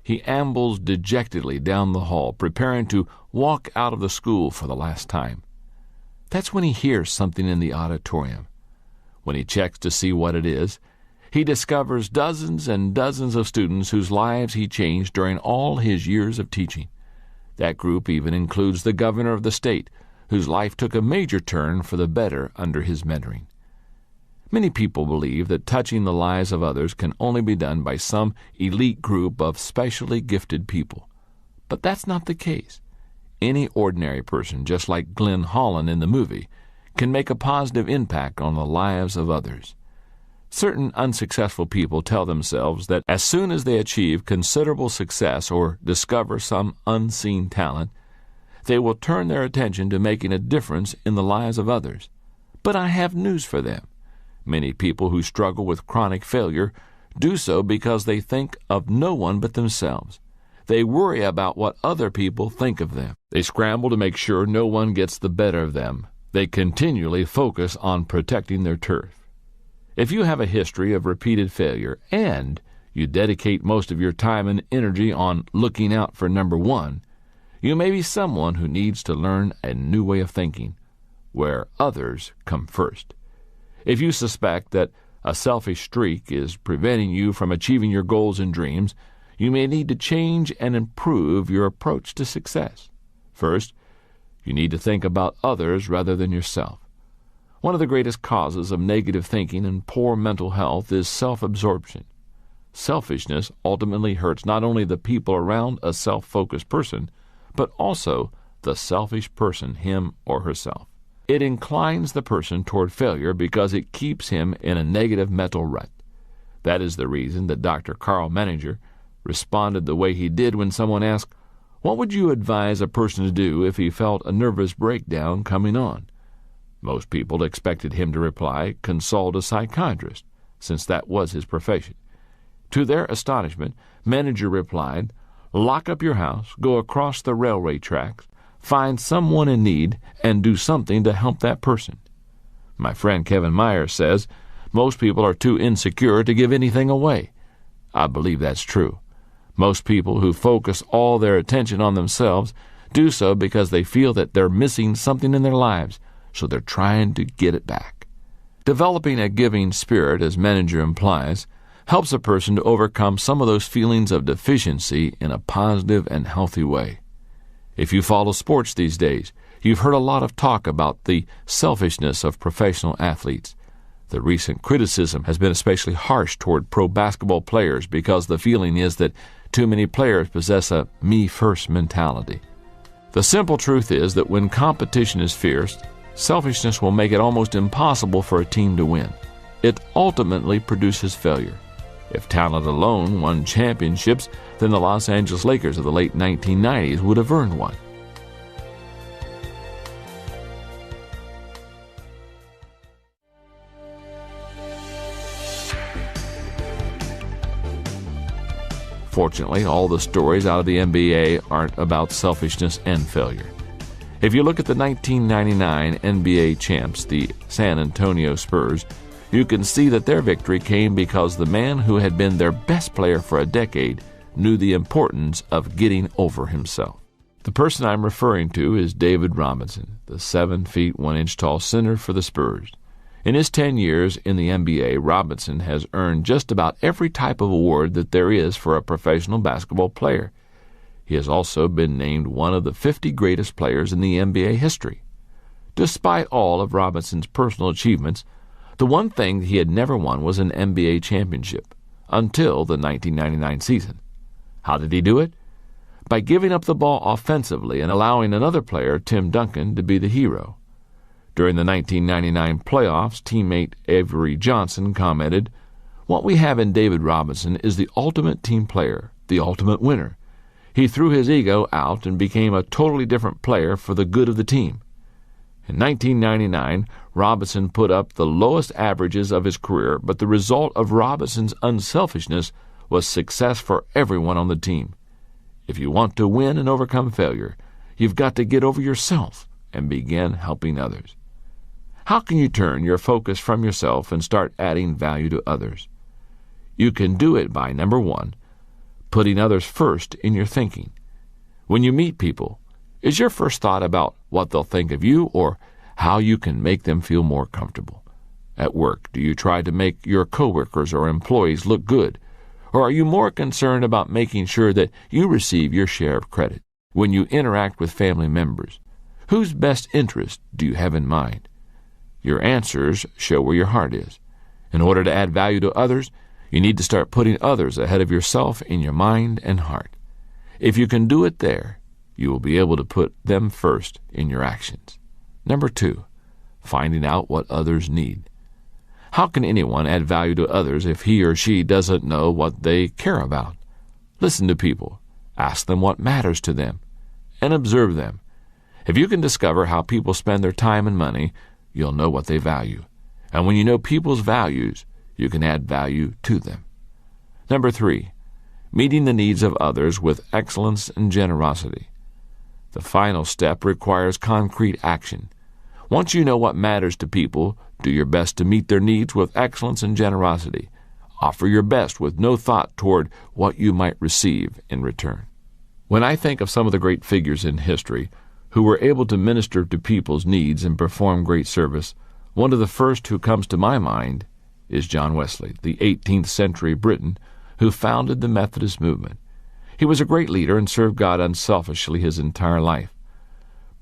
He ambles dejectedly down the hall, preparing to walk out of the school for the last time. That's when he hears something in the auditorium. When he checks to see what it is, he discovers dozens and dozens of students whose lives he changed during all his years of teaching. That group even includes the governor of the state, whose life took a major turn for the better under his mentoring. Many people believe that touching the lives of others can only be done by some elite group of specially gifted people. But that's not the case. Any ordinary person, just like Glenn Holland in the movie, can make a positive impact on the lives of others. Certain unsuccessful people tell themselves that as soon as they achieve considerable success or discover some unseen talent, they will turn their attention to making a difference in the lives of others. But I have news for them. Many people who struggle with chronic failure do so because they think of no one but themselves. They worry about what other people think of them. They scramble to make sure no one gets the better of them. They continually focus on protecting their turf. If you have a history of repeated failure and you dedicate most of your time and energy on looking out for number one, you may be someone who needs to learn a new way of thinking, where others come first. If you suspect that a selfish streak is preventing you from achieving your goals and dreams, you may need to change and improve your approach to success. First, you need to think about others rather than yourself. One of the greatest causes of negative thinking and poor mental health is self-absorption. Selfishness ultimately hurts not only the people around a self-focused person, but also the selfish person, him or herself. It inclines the person toward failure because it keeps him in a negative mental rut. That is the reason that Dr. Carl Menninger responded the way he did when someone asked, "What would you advise a person to do if he felt a nervous breakdown coming on?" Most people expected him to reply, "Consult a psychiatrist," since that was his profession. To their astonishment, Menninger replied, "Lock up your house, go across the railway tracks, find someone in need, and do something to help that person." My friend Kevin Myers says, "Most people are too insecure to give anything away." I believe that's true. Most people who focus all their attention on themselves do so because they feel that they're missing something in their lives, so they're trying to get it back. Developing a giving spirit, as Menninger implies, helps a person to overcome some of those feelings of deficiency in a positive and healthy way. If you follow sports these days, you've heard a lot of talk about the selfishness of professional athletes. The recent criticism has been especially harsh toward pro basketball players because the feeling is that too many players possess a me-first mentality. The simple truth is that when competition is fierce, selfishness will make it almost impossible for a team to win. It ultimately produces failure. If talent alone won championships, then the Los Angeles Lakers of the late 1990s would have earned one. Fortunately, all the stories out of the NBA aren't about selfishness and failure. If you look at the 1999 NBA champs, the San Antonio Spurs, you can see that their victory came because the man who had been their best player for a decade knew the importance of getting over himself. The person I'm referring to is David Robinson, the 7 feet 1 inch tall center for the Spurs. In his 10 years in the NBA, Robinson has earned just about every type of award that there is for a professional basketball player. He has also been named one of the 50 greatest players in the NBA history. Despite all of Robinson's personal achievements, the one thing he had never won was an NBA championship, until the 1999 season. How did he do it? By giving up the ball offensively and allowing another player, Tim Duncan, to be the hero. During the 1999 playoffs, teammate Avery Johnson commented, "What we have in David Robinson is the ultimate team player, the ultimate winner. He threw his ego out and became a totally different player for the good of the team." In 1999, Robinson put up the lowest averages of his career, but the result of Robinson's unselfishness was success for everyone on the team. If you want to win and overcome failure, you've got to get over yourself and begin helping others. How can you turn your focus from yourself and start adding value to others? You can do it by, number one, putting others first in your thinking. When you meet people, is your first thought about what they'll think of you or how you can make them feel more comfortable? At work, do you try to make your coworkers or employees look good? Or are you more concerned about making sure that you receive your share of credit? When you interact with family members, whose best interest do you have in mind? Your answers show where your heart is. In order to add value to others, you need to start putting others ahead of yourself in your mind and heart. If you can do it there, you will be able to put them first in your actions. Number two, finding out what others need. How can anyone add value to others if he or she doesn't know what they care about? Listen to people, ask them what matters to them, and observe them. If you can discover how people spend their time and money, you'll know what they value. And when you know people's values, you can add value to them. Number three, meeting the needs of others with excellence and generosity. The final step requires concrete action. Once you know what matters to people, do your best to meet their needs with excellence and generosity. Offer your best with no thought toward what you might receive in return. When I think of some of the great figures in history who were able to minister to people's needs and perform great service, one of the first who comes to my mind is John Wesley, the 18th century Briton who founded the Methodist movement. He was a great leader and served God unselfishly his entire life.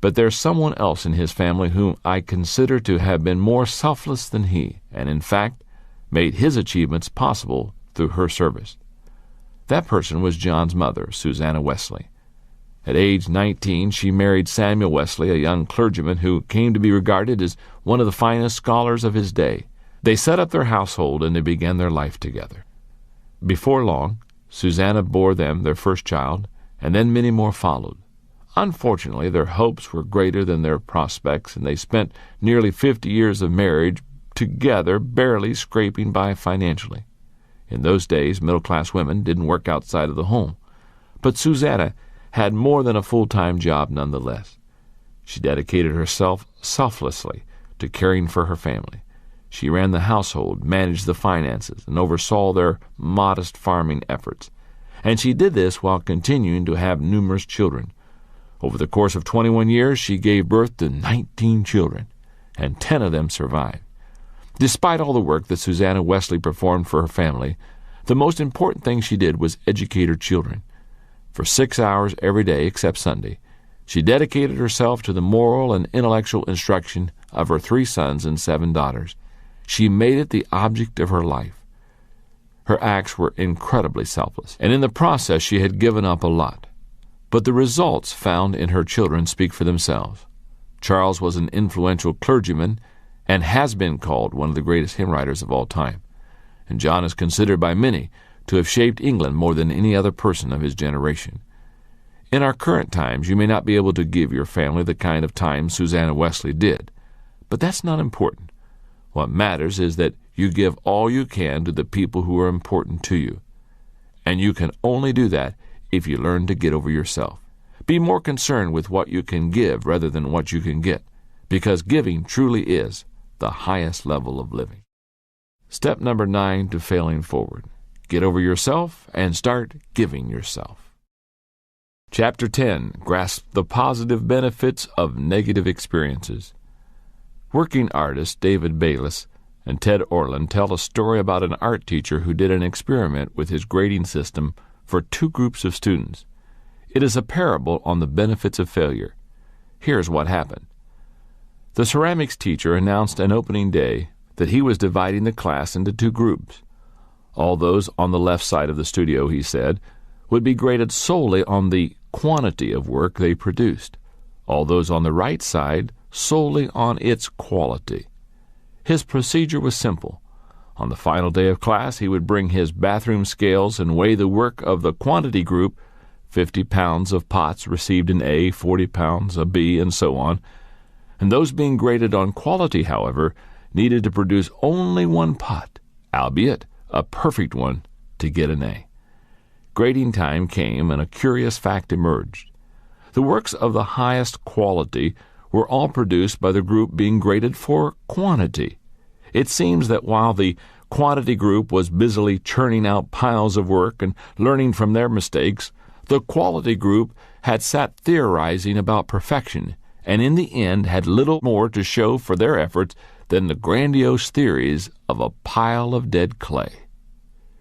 But there's someone else in his family whom I consider to have been more selfless than he, and in fact made his achievements possible through her service. That person was John's mother, Susanna Wesley. At age 19, she married Samuel Wesley, a young clergyman who came to be regarded as one of the finest scholars of his day. They set up their household and they began their life together. Before long, Susanna bore them their first child, and then many more followed. Unfortunately, their hopes were greater than their prospects, and they spent nearly 50 years of marriage together, barely scraping by financially. In those days, middle-class women didn't work outside of the home. But Susanna had more than a full-time job nonetheless. She dedicated herself selflessly to caring for her family. She ran the household, managed the finances, and oversaw their modest farming efforts. And she did this while continuing to have numerous children. Over the course of 21 years, she gave birth to 19 children, and 10 of them survived. Despite all the work that Susanna Wesley performed for her family, the most important thing she did was educate her children. For 6 hours every day except Sunday, she dedicated herself to the moral and intellectual instruction of her 3 sons and 7 daughters. She made it the object of her life. Her acts were incredibly selfless, and in the process she had given up a lot. But the results found in her children speak for themselves. Charles was an influential clergyman and has been called one of the greatest hymn writers of all time. And John is considered by many to have shaped England more than any other person of his generation. In our current times, you may not be able to give your family the kind of time Susanna Wesley did, but that's not important. What matters is that you give all you can to the people who are important to you. And you can only do that if you learn to get over yourself. Be more concerned with what you can give rather than what you can get, because giving truly is the highest level of living. Step number 9 to failing forward. Get over yourself and start giving yourself. Chapter 10. Grasp the positive benefits of negative experiences. Working artists David Bayless and Ted Orland tell a story about an art teacher who did an experiment with his grading system for 2 groups of students. It is a parable on the benefits of failure. Here's what happened. The ceramics teacher announced an opening day that he was dividing the class into 2 groups. All those on the left side of the studio, he said, would be graded solely on the quantity of work they produced. All those on the right side solely on its quality. His procedure was simple. On the final day of class, he would bring his bathroom scales and weigh the work of the quantity group. 50 pounds of pots received an A, 40 pounds a B, and so on. And those being graded on quality, however, needed to produce only 1 pot, albeit a perfect one, to get an A. Grading time came, and a curious fact emerged. The works of the highest quality were all produced by the group being graded for quantity. It seems that while the quantity group was busily churning out piles of work and learning from their mistakes, the quality group had sat theorizing about perfection, and in the end had little more to show for their efforts than the grandiose theories of a pile of dead clay.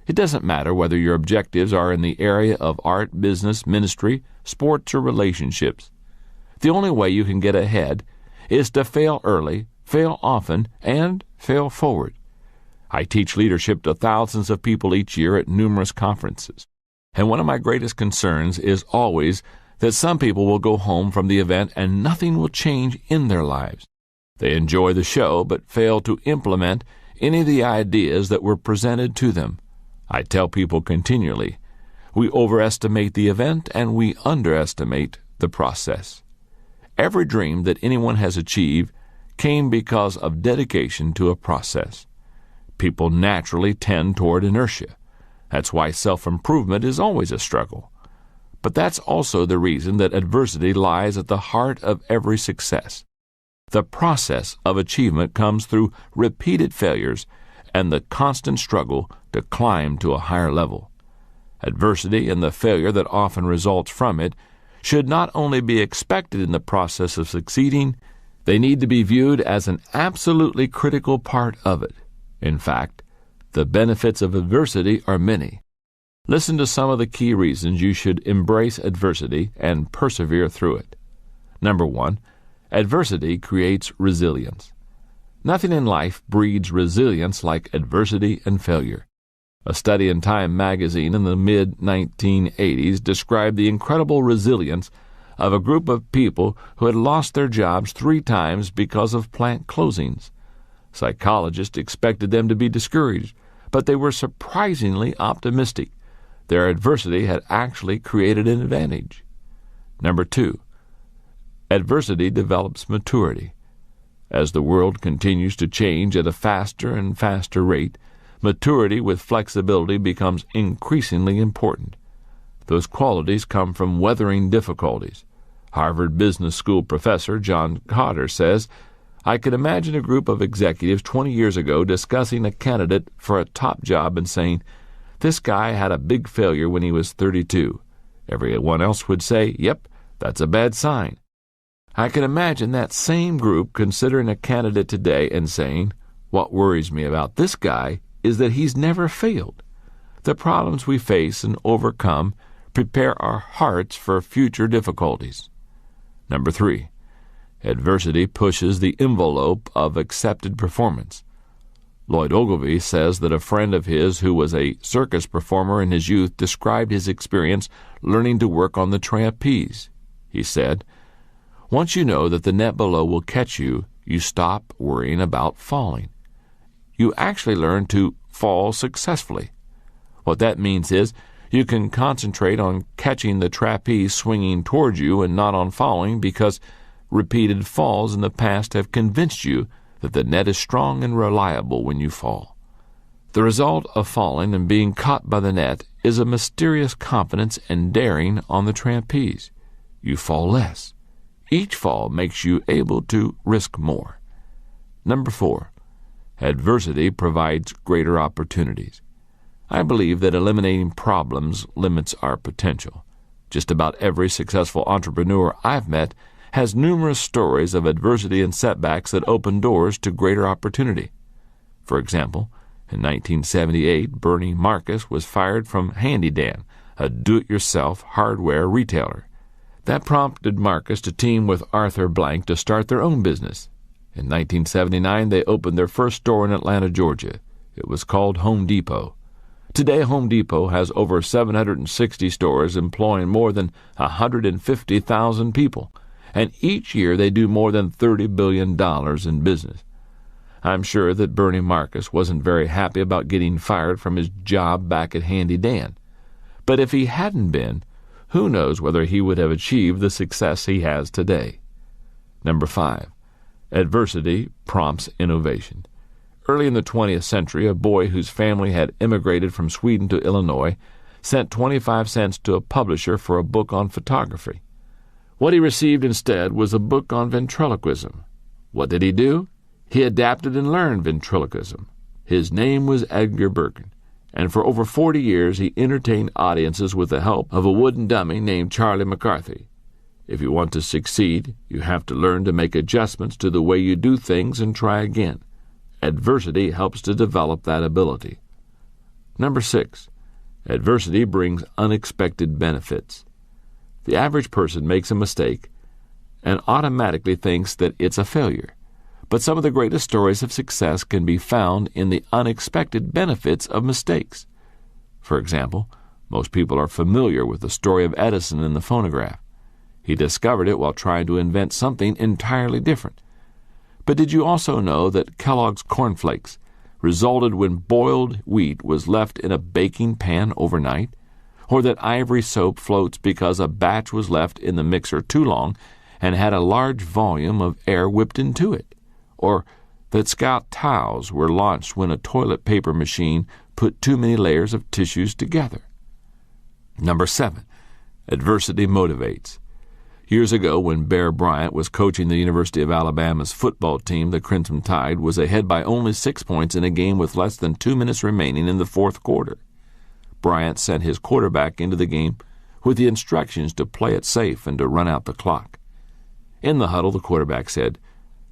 It doesn't matter whether your objectives are in the area of art, business, ministry, sports, or relationships. The only way you can get ahead is to fail early, fail often, and fail forward. I teach leadership to thousands of people each year at numerous conferences. And one of my greatest concerns is always that some people will go home from the event and nothing will change in their lives. They enjoy the show but fail to implement any of the ideas that were presented to them. I tell people continually, we overestimate the event and we underestimate the process. Every dream that anyone has achieved came because of dedication to a process. People naturally tend toward inertia. That's why self-improvement is always a struggle. But that's also the reason that adversity lies at the heart of every success. The process of achievement comes through repeated failures and the constant struggle to climb to a higher level. Adversity and the failure that often results from it should not only be expected in the process of succeeding, they need to be viewed as an absolutely critical part of it. In fact, the benefits of adversity are many. Listen to some of the key reasons you should embrace adversity and persevere through it. Number 1, adversity creates resilience. Nothing in life breeds resilience like adversity and failure. A study in Time magazine in the mid-1980s described the incredible resilience of a group of people who had lost their jobs 3 times because of plant closings. Psychologists expected them to be discouraged, but they were surprisingly optimistic. Their adversity had actually created an advantage. Number 2, adversity develops maturity. As the world continues to change at a faster and faster rate, maturity with flexibility becomes increasingly important. Those qualities come from weathering difficulties. Harvard Business School professor John Cotter says, "I could imagine a group of executives 20 years ago discussing a candidate for a top job and saying, 'This guy had a big failure when he was 32. Everyone else would say, 'Yep, that's a bad sign.' I can imagine that same group considering a candidate today and saying, 'What worries me about this guy is that he's never failed.' The problems we face and overcome prepare our hearts for future difficulties." Number 3, adversity pushes the envelope of accepted performance. Lloyd Ogilvy says that a friend of his who was a circus performer in his youth described his experience learning to work on the trapeze. He said, "Once you know that the net below will catch you, you stop worrying about falling. You actually learn to fall successfully. What that means is you can concentrate on catching the trapeze swinging towards you and not on falling because repeated falls in the past have convinced you that the net is strong and reliable when you fall. The result of falling and being caught by the net is a mysterious confidence and daring on the trapeze. You fall less. Each fall makes you able to risk more." Number 4, adversity provides greater opportunities. I believe that eliminating problems limits our potential. Just about every successful entrepreneur I've met has numerous stories of adversity and setbacks that open doors to greater opportunity. For example, in 1978, Bernie Marcus was fired from Handy Dan, a do-it-yourself hardware retailer. That prompted Marcus to team with Arthur Blank to start their own business. In 1979, they opened their first store in Atlanta, Georgia. It was called Home Depot. Today, Home Depot has over 760 stores employing more than 150,000 people, and each year they do more than $30 billion in business. I'm sure that Bernie Marcus wasn't very happy about getting fired from his job back at Handy Dan. But if he hadn't been, who knows whether he would have achieved the success he has today. Number 5, adversity prompts innovation. Early in the 20th century, a boy whose family had immigrated from Sweden to Illinois sent 25 cents to a publisher for a book on photography. What he received instead was a book on ventriloquism. What did he do? He adapted and learned ventriloquism. His name was Edgar Birkin, and for over 40 years he entertained audiences with the help of a wooden dummy named Charlie McCarthy. If you want to succeed, you have to learn to make adjustments to the way you do things and try again. Adversity helps to develop that ability. Number 6, adversity brings unexpected benefits. The average person makes a mistake and automatically thinks that it's a failure. But some of the greatest stories of success can be found in the unexpected benefits of mistakes. For example, most people are familiar with the story of Edison and the phonograph. He discovered it while trying to invent something entirely different. But did you also know that Kellogg's cornflakes resulted when boiled wheat was left in a baking pan overnight? Or that ivory soap floats because a batch was left in the mixer too long and had a large volume of air whipped into it? Or that Scout towels were launched when a toilet paper machine put too many layers of tissues together? Number 7, adversity motivates. Years ago, when Bear Bryant was coaching the University of Alabama's football team, the Crimson Tide was ahead by only 6 points in a game with less than 2 minutes remaining in the fourth quarter. Bryant sent his quarterback into the game with the instructions to play it safe and to run out the clock. In the huddle, the quarterback said,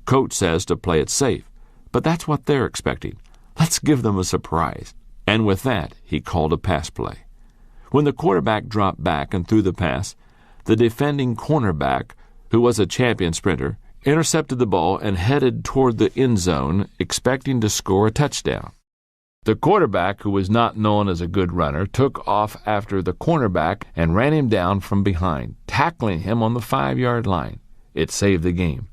"Coach says to play it safe, but that's what they're expecting. Let's give them a surprise." And with that, he called a pass play. When the quarterback dropped back and threw the pass, the defending cornerback, who was a champion sprinter, intercepted the ball and headed toward the end zone, expecting to score a touchdown. The quarterback, who was not known as a good runner, took off after the cornerback and ran him down from behind, tackling him on the 5-yard line. It saved the game.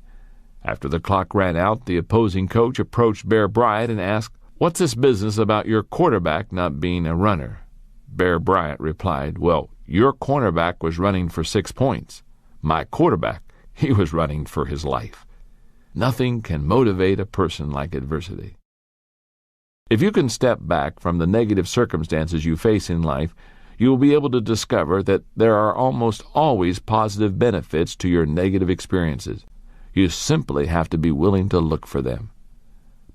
After the clock ran out, the opposing coach approached Bear Bryant and asked, "What's this business about your quarterback not being a runner?" Bear Bryant replied, "Well, your cornerback was running for 6 points. My quarterback, he was running for his life." Nothing can motivate a person like adversity. If you can step back from the negative circumstances you face in life, you will be able to discover that there are almost always positive benefits to your negative experiences. You simply have to be willing to look for them.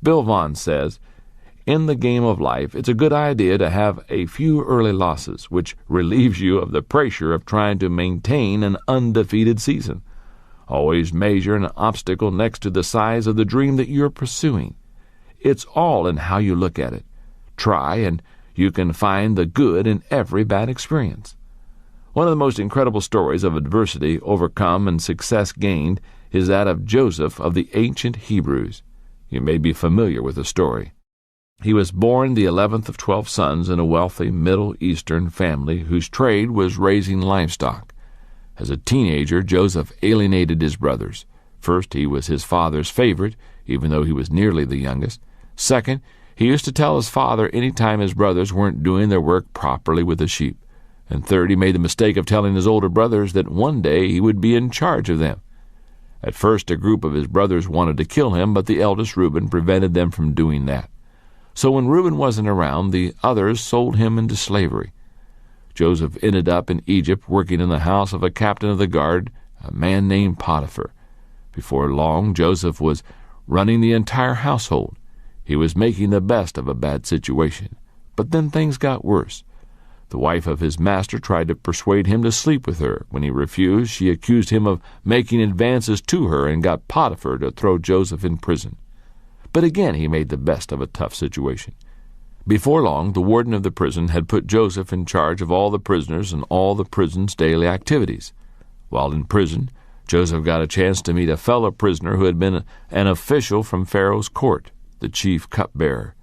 Bill Vaughan says, "In the game of life, it's a good idea to have a few early losses, which relieves you of the pressure of trying to maintain an undefeated season. Always measure an obstacle next to the size of the dream that you're pursuing. It's all in how you look at it. Try, and you can find the good in every bad experience." One of the most incredible stories of adversity overcome and success gained is that of Joseph of the ancient Hebrews. You may be familiar with the story. He was born the 11th of 12 sons in a wealthy Middle Eastern family whose trade was raising livestock. As a teenager, Joseph alienated his brothers. First, he was his father's favorite, even though he was nearly the youngest. Second, he used to tell his father any time his brothers weren't doing their work properly with the sheep. And third, he made the mistake of telling his older brothers that one day he would be in charge of them. At first, a group of his brothers wanted to kill him, but the eldest Reuben prevented them from doing that. So when Reuben wasn't around, the others sold him into slavery. Joseph ended up in Egypt working in the house of a captain of the guard, a man named Potiphar. Before long, Joseph was running the entire household. He was making the best of a bad situation. But then things got worse. The wife of his master tried to persuade him to sleep with her. When he refused, she accused him of making advances to her and got Potiphar to throw Joseph in prison. But again he made the best of a tough situation. Before long, the warden of the prison had put Joseph in charge of all the prisoners and all the prison's daily activities. While in prison, Joseph got a chance to meet a fellow prisoner who had been an official from Pharaoh's court, the chief cupbearer.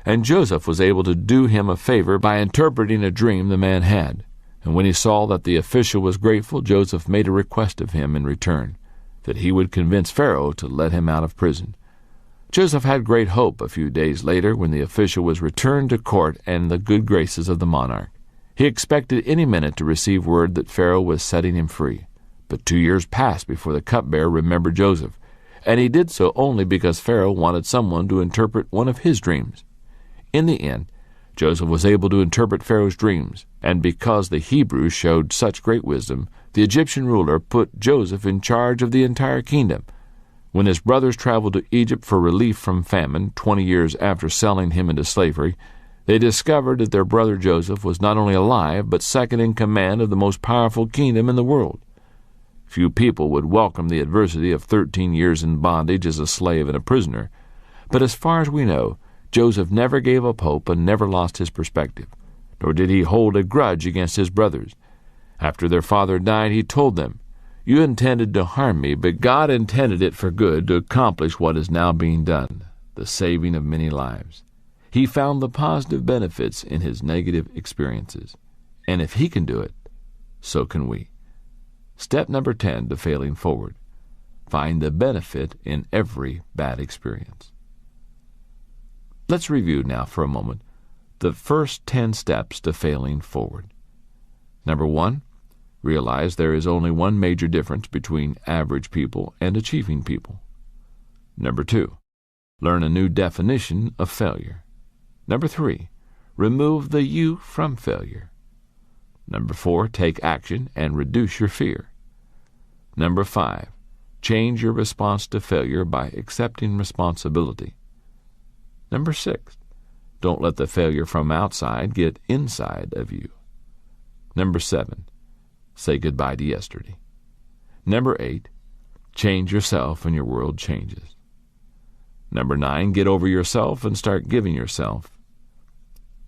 And Joseph was able to do him a favor by interpreting a dream the man had. And when he saw that the official was grateful, Joseph made a request of him in return, that he would convince Pharaoh to let him out of prison. Joseph had great hope a few days later when the official was returned to court and the good graces of the monarch. He expected any minute to receive word that Pharaoh was setting him free. But 2 years passed before the cupbearer remembered Joseph, and he did so only because Pharaoh wanted someone to interpret one of his dreams. In the end, Joseph was able to interpret Pharaoh's dreams, and because the Hebrews showed such great wisdom, the Egyptian ruler put Joseph in charge of the entire kingdom. When his brothers traveled to Egypt for relief from famine 20 years after selling him into slavery, they discovered that their brother Joseph was not only alive, but second in command of the most powerful kingdom in the world. Few people would welcome the adversity of 13 years in bondage as a slave and a prisoner, but as far as we know, Joseph never gave up hope and never lost his perspective, nor did he hold a grudge against his brothers. After their father died, he told them, "You intended to harm me, but God intended it for good to accomplish what is now being done, the saving of many lives." He found the positive benefits in his negative experiences, and if he can do it, so can we. Step number 10 to failing forward: find the benefit in every bad experience. Let's review now for a moment the first 10 steps to failing forward. Number 1, realize there is only one major difference between average people and achieving people. Number 2, learn a new definition of failure. Number 3, remove the you from failure. Number 4, take action and reduce your fear. Number 5, change your response to failure by accepting responsibility. Number 6, don't let the failure from outside get inside of you. Number 7, say goodbye to yesterday. Number 8, change yourself and your world changes. Number 9, get over yourself and start giving yourself.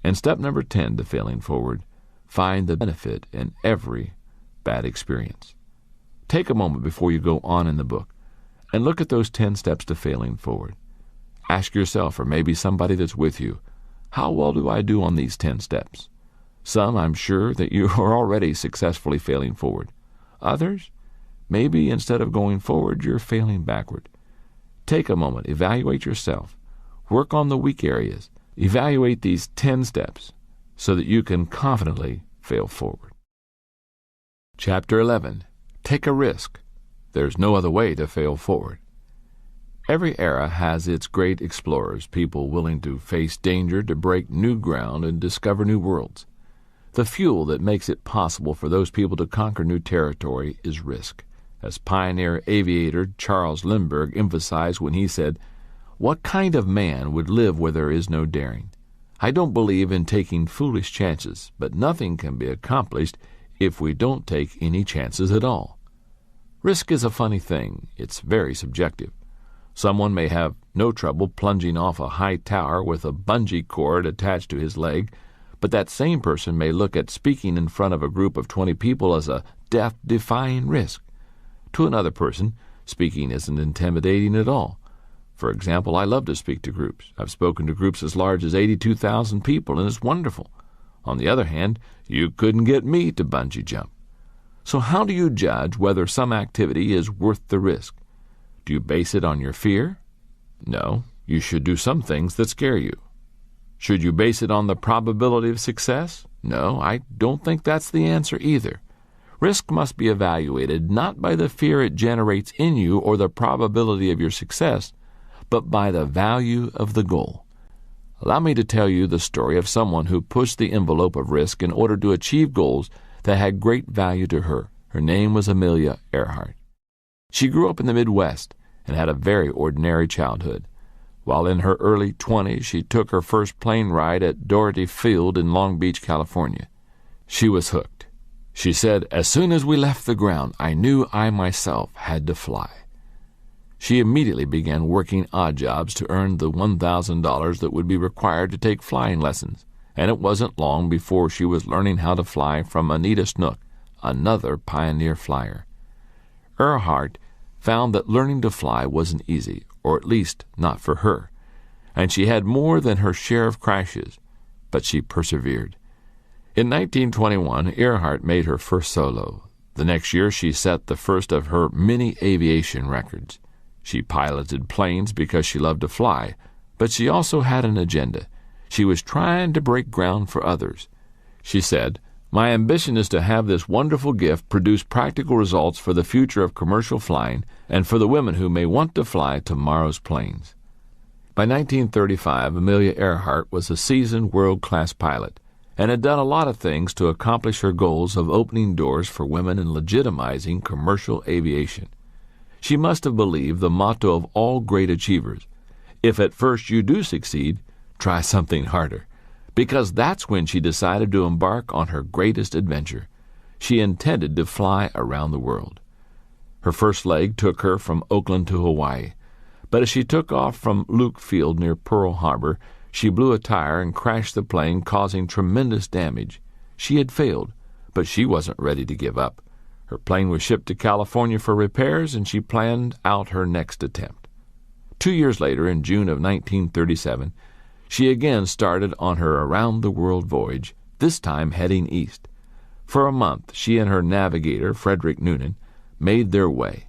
And step number 10 to failing forward, find the benefit in every bad experience. Take a moment before you go on in the book and look at those 10 steps to failing forward. Ask yourself, or maybe somebody that's with you, how well do I do on these 10 steps? Some, I'm sure that you are already successfully failing forward. Others, maybe instead of going forward, you're failing backward. Take a moment, evaluate yourself, work on the weak areas, evaluate these 10 steps so that you can confidently fail forward. Chapter 11. Take a risk. There's no other way to fail forward. Every era has its great explorers, people willing to face danger to break new ground and discover new worlds. The fuel that makes it possible for those people to conquer new territory is risk, as pioneer aviator Charles Lindbergh emphasized when he said, "What kind of man would live where there is no daring? I don't believe in taking foolish chances, but nothing can be accomplished if we don't take any chances at all." Risk is a funny thing. It's very subjective. Someone may have no trouble plunging off a high tower with a bungee cord attached to his leg, but that same person may look at speaking in front of a group of 20 people as a death-defying risk. To another person, speaking isn't intimidating at all. For example, I love to speak to groups. I've spoken to groups as large as 82,000 people, and it's wonderful. On the other hand, you couldn't get me to bungee jump. So how do you judge whether some activity is worth the risk? Do you base it on your fear? No, you should do some things that scare you. Should you base it on the probability of success? No, I don't think that's the answer either. Risk must be evaluated not by the fear it generates in you or the probability of your success, but by the value of the goal. Allow me to tell you the story of someone who pushed the envelope of risk in order to achieve goals that had great value to her. Her name was Amelia Earhart. She grew up in the Midwest and had a very ordinary childhood. While in her early 20s, she took her first plane ride at Doherty Field in Long Beach, California. She was hooked. She said, "As soon as we left the ground, I knew I myself had to fly." She immediately began working odd jobs to earn the $1,000 that would be required to take flying lessons, and it wasn't long before she was learning how to fly from Anita Snook, another pioneer flyer. Earhart found that learning to fly wasn't easy, or at least not for her, and she had more than her share of crashes, but she persevered. In 1921, Earhart made her first solo. The next year, she set the first of her many aviation records. She piloted planes because she loved to fly, but she also had an agenda. She was trying to break ground for others. She said, "My ambition is to have this wonderful gift produce practical results for the future of commercial flying and for the women who may want to fly tomorrow's planes." By 1935, Amelia Earhart was a seasoned world-class pilot and had done a lot of things to accomplish her goals of opening doors for women and legitimizing commercial aviation. She must have believed the motto of all great achievers, "If at first you do succeed, try something harder," because that's when she decided to embark on her greatest adventure. She intended to fly around the world. Her first leg took her from Oakland to Hawaii, but as she took off from Luke Field near Pearl Harbor, she blew a tire and crashed the plane, causing tremendous damage. She had failed, but she wasn't ready to give up. Her plane was shipped to California for repairs, and she planned out her next attempt. 2 years later, in June of 1937, she again started on her around-the-world voyage, this time heading east. For a month, she and her navigator, Frederick Noonan, made their way.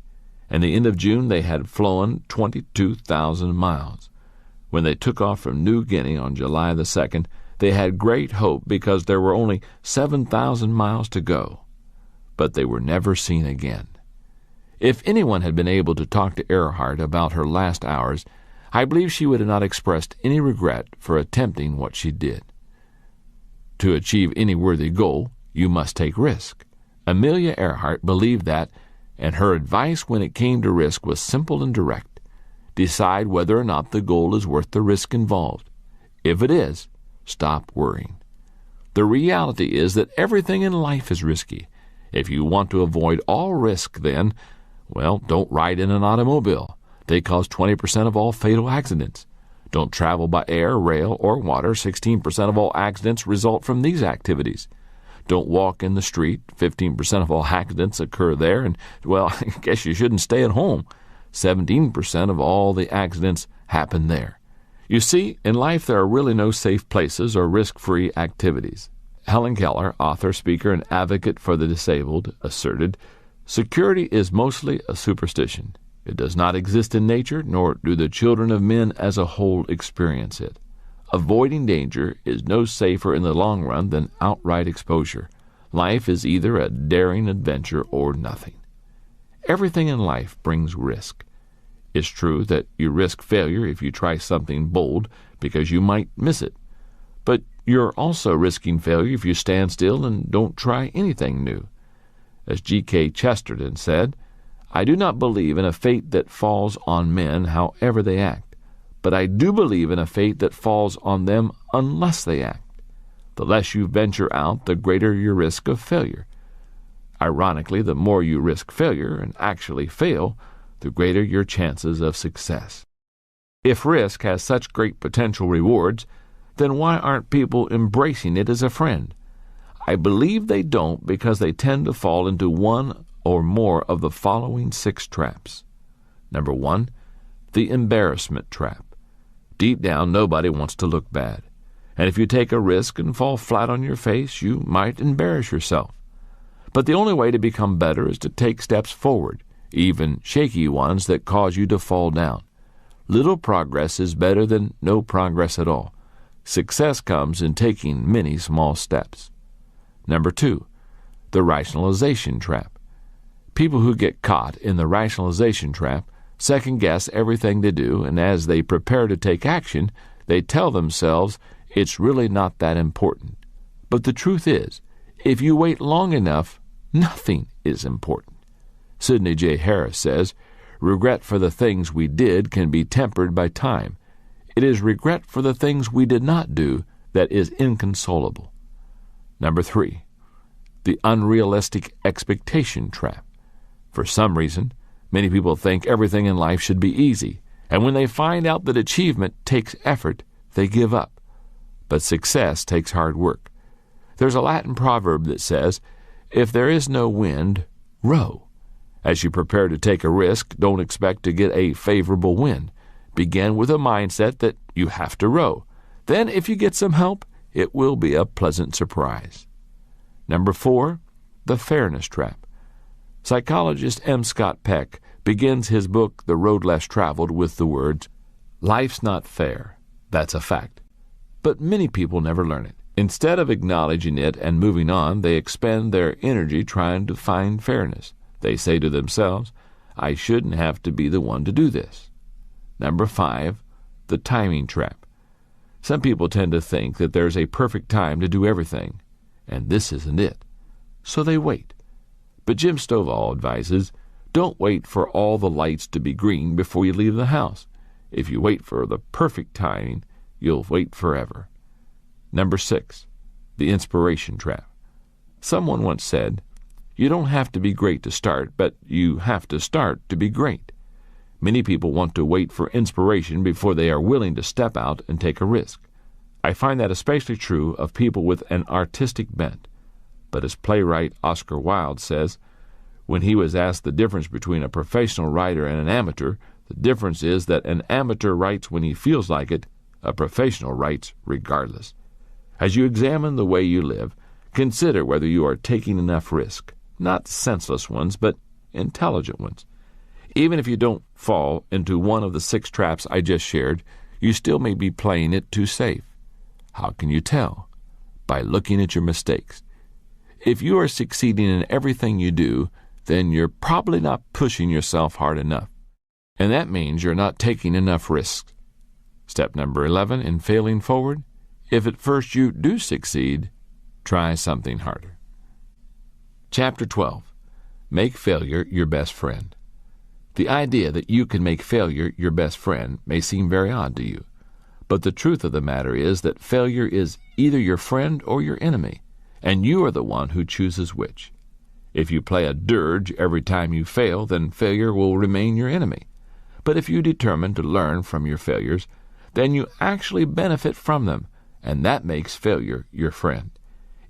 At the end of June, they had flown 22,000 miles. When they took off from New Guinea on July the 2nd, they had great hope because there were only 7,000 miles to go. But they were never seen again. If anyone had been able to talk to Earhart about her last hours, I believe she would have not expressed any regret for attempting what she did. To achieve any worthy goal, you must take risk. Amelia Earhart believed that, and her advice when it came to risk was simple and direct. Decide whether or not the goal is worth the risk involved. If it is, stop worrying. The reality is that everything in life is risky. If you want to avoid all risk, then, well, don't ride in an automobile. They cause 20% of all fatal accidents. Don't travel by air, rail, or water. 16% of all accidents result from these activities. Don't walk in the street. 15% of all accidents occur there. And, well, I guess you shouldn't stay at home. 17% of all the accidents happen there. You see, in life there are really no safe places or risk-free activities. Helen Keller, author, speaker, and advocate for the disabled, asserted, "Security is mostly a superstition. It does not exist in nature, nor do the children of men as a whole experience it. Avoiding danger is no safer in the long run than outright exposure. Life is either a daring adventure or nothing." Everything in life brings risk. It's true that you risk failure if you try something bold because you might miss it. But you're also risking failure if you stand still and don't try anything new. As G.K. Chesterton said, "I do not believe in a fate that falls on men however they act, but I do believe in a fate that falls on them unless they act. The less you venture out, the greater your risk of failure. Ironically, the more you risk failure and actually fail, the greater your chances of success." If risk has such great potential rewards, then why aren't people embracing it as a friend? I believe they don't because they tend to fall into one or more of the following 6 traps. Number 1, the embarrassment trap. Deep down, nobody wants to look bad. And if you take a risk and fall flat on your face, you might embarrass yourself. But the only way to become better is to take steps forward, even shaky ones that cause you to fall down. Little progress is better than no progress at all. Success comes in taking many small steps. Number 2, the rationalization trap. People who get caught in the rationalization trap second-guess everything they do, and as they prepare to take action, they tell themselves it's really not that important. But the truth is, if you wait long enough, nothing is important. Sidney J. Harris says, "Regret for the things we did can be tempered by time. It is regret for the things we did not do that is inconsolable." Number 3, the unrealistic expectation trap. For some reason, many people think everything in life should be easy, and when they find out that achievement takes effort, they give up. But success takes hard work. There's a Latin proverb that says, "If there is no wind, row." As you prepare to take a risk, don't expect to get a favorable wind. Begin with a mindset that you have to row. Then, if you get some help, it will be a pleasant surprise. Number 4, the fairness trap. Psychologist M. Scott Peck begins his book, The Road Less Traveled, with the words, "Life's not fair. That's a fact." But many people never learn it. Instead of acknowledging it and moving on, they expend their energy trying to find fairness. They say to themselves, "I shouldn't have to be the one to do this." Number 5, the timing trap. Some people tend to think that there's a perfect time to do everything, and this isn't it. So they wait. But Jim Stovall advises, don't wait for all the lights to be green before you leave the house. If you wait for the perfect timing, you'll wait forever. Number 6, the inspiration trap. Someone once said, "You don't have to be great to start, but you have to start to be great." Many people want to wait for inspiration before they are willing to step out and take a risk. I find that especially true of people with an artistic bent. But as playwright Oscar Wilde says, when he was asked the difference between a professional writer and an amateur, the difference is that an amateur writes when he feels like it, a professional writes regardless. As you examine the way you live, consider whether you are taking enough risk, not senseless ones, but intelligent ones. Even if you don't fall into one of the 6 traps I just shared, you still may be playing it too safe. How can you tell? By looking at your mistakes. If you are succeeding in everything you do, then you're probably not pushing yourself hard enough. And that means you're not taking enough risks. Step number 11 in failing forward, if at first you do succeed, try something harder. Chapter 12. make failure your best friend. The idea that you can make failure your best friend may seem very odd to you, but the truth of the matter is that failure is either your friend or your enemy, and you are the one who chooses which. If you play a dirge every time you fail, then failure will remain your enemy. But if you determine to learn from your failures, then you actually benefit from them, and that makes failure your friend.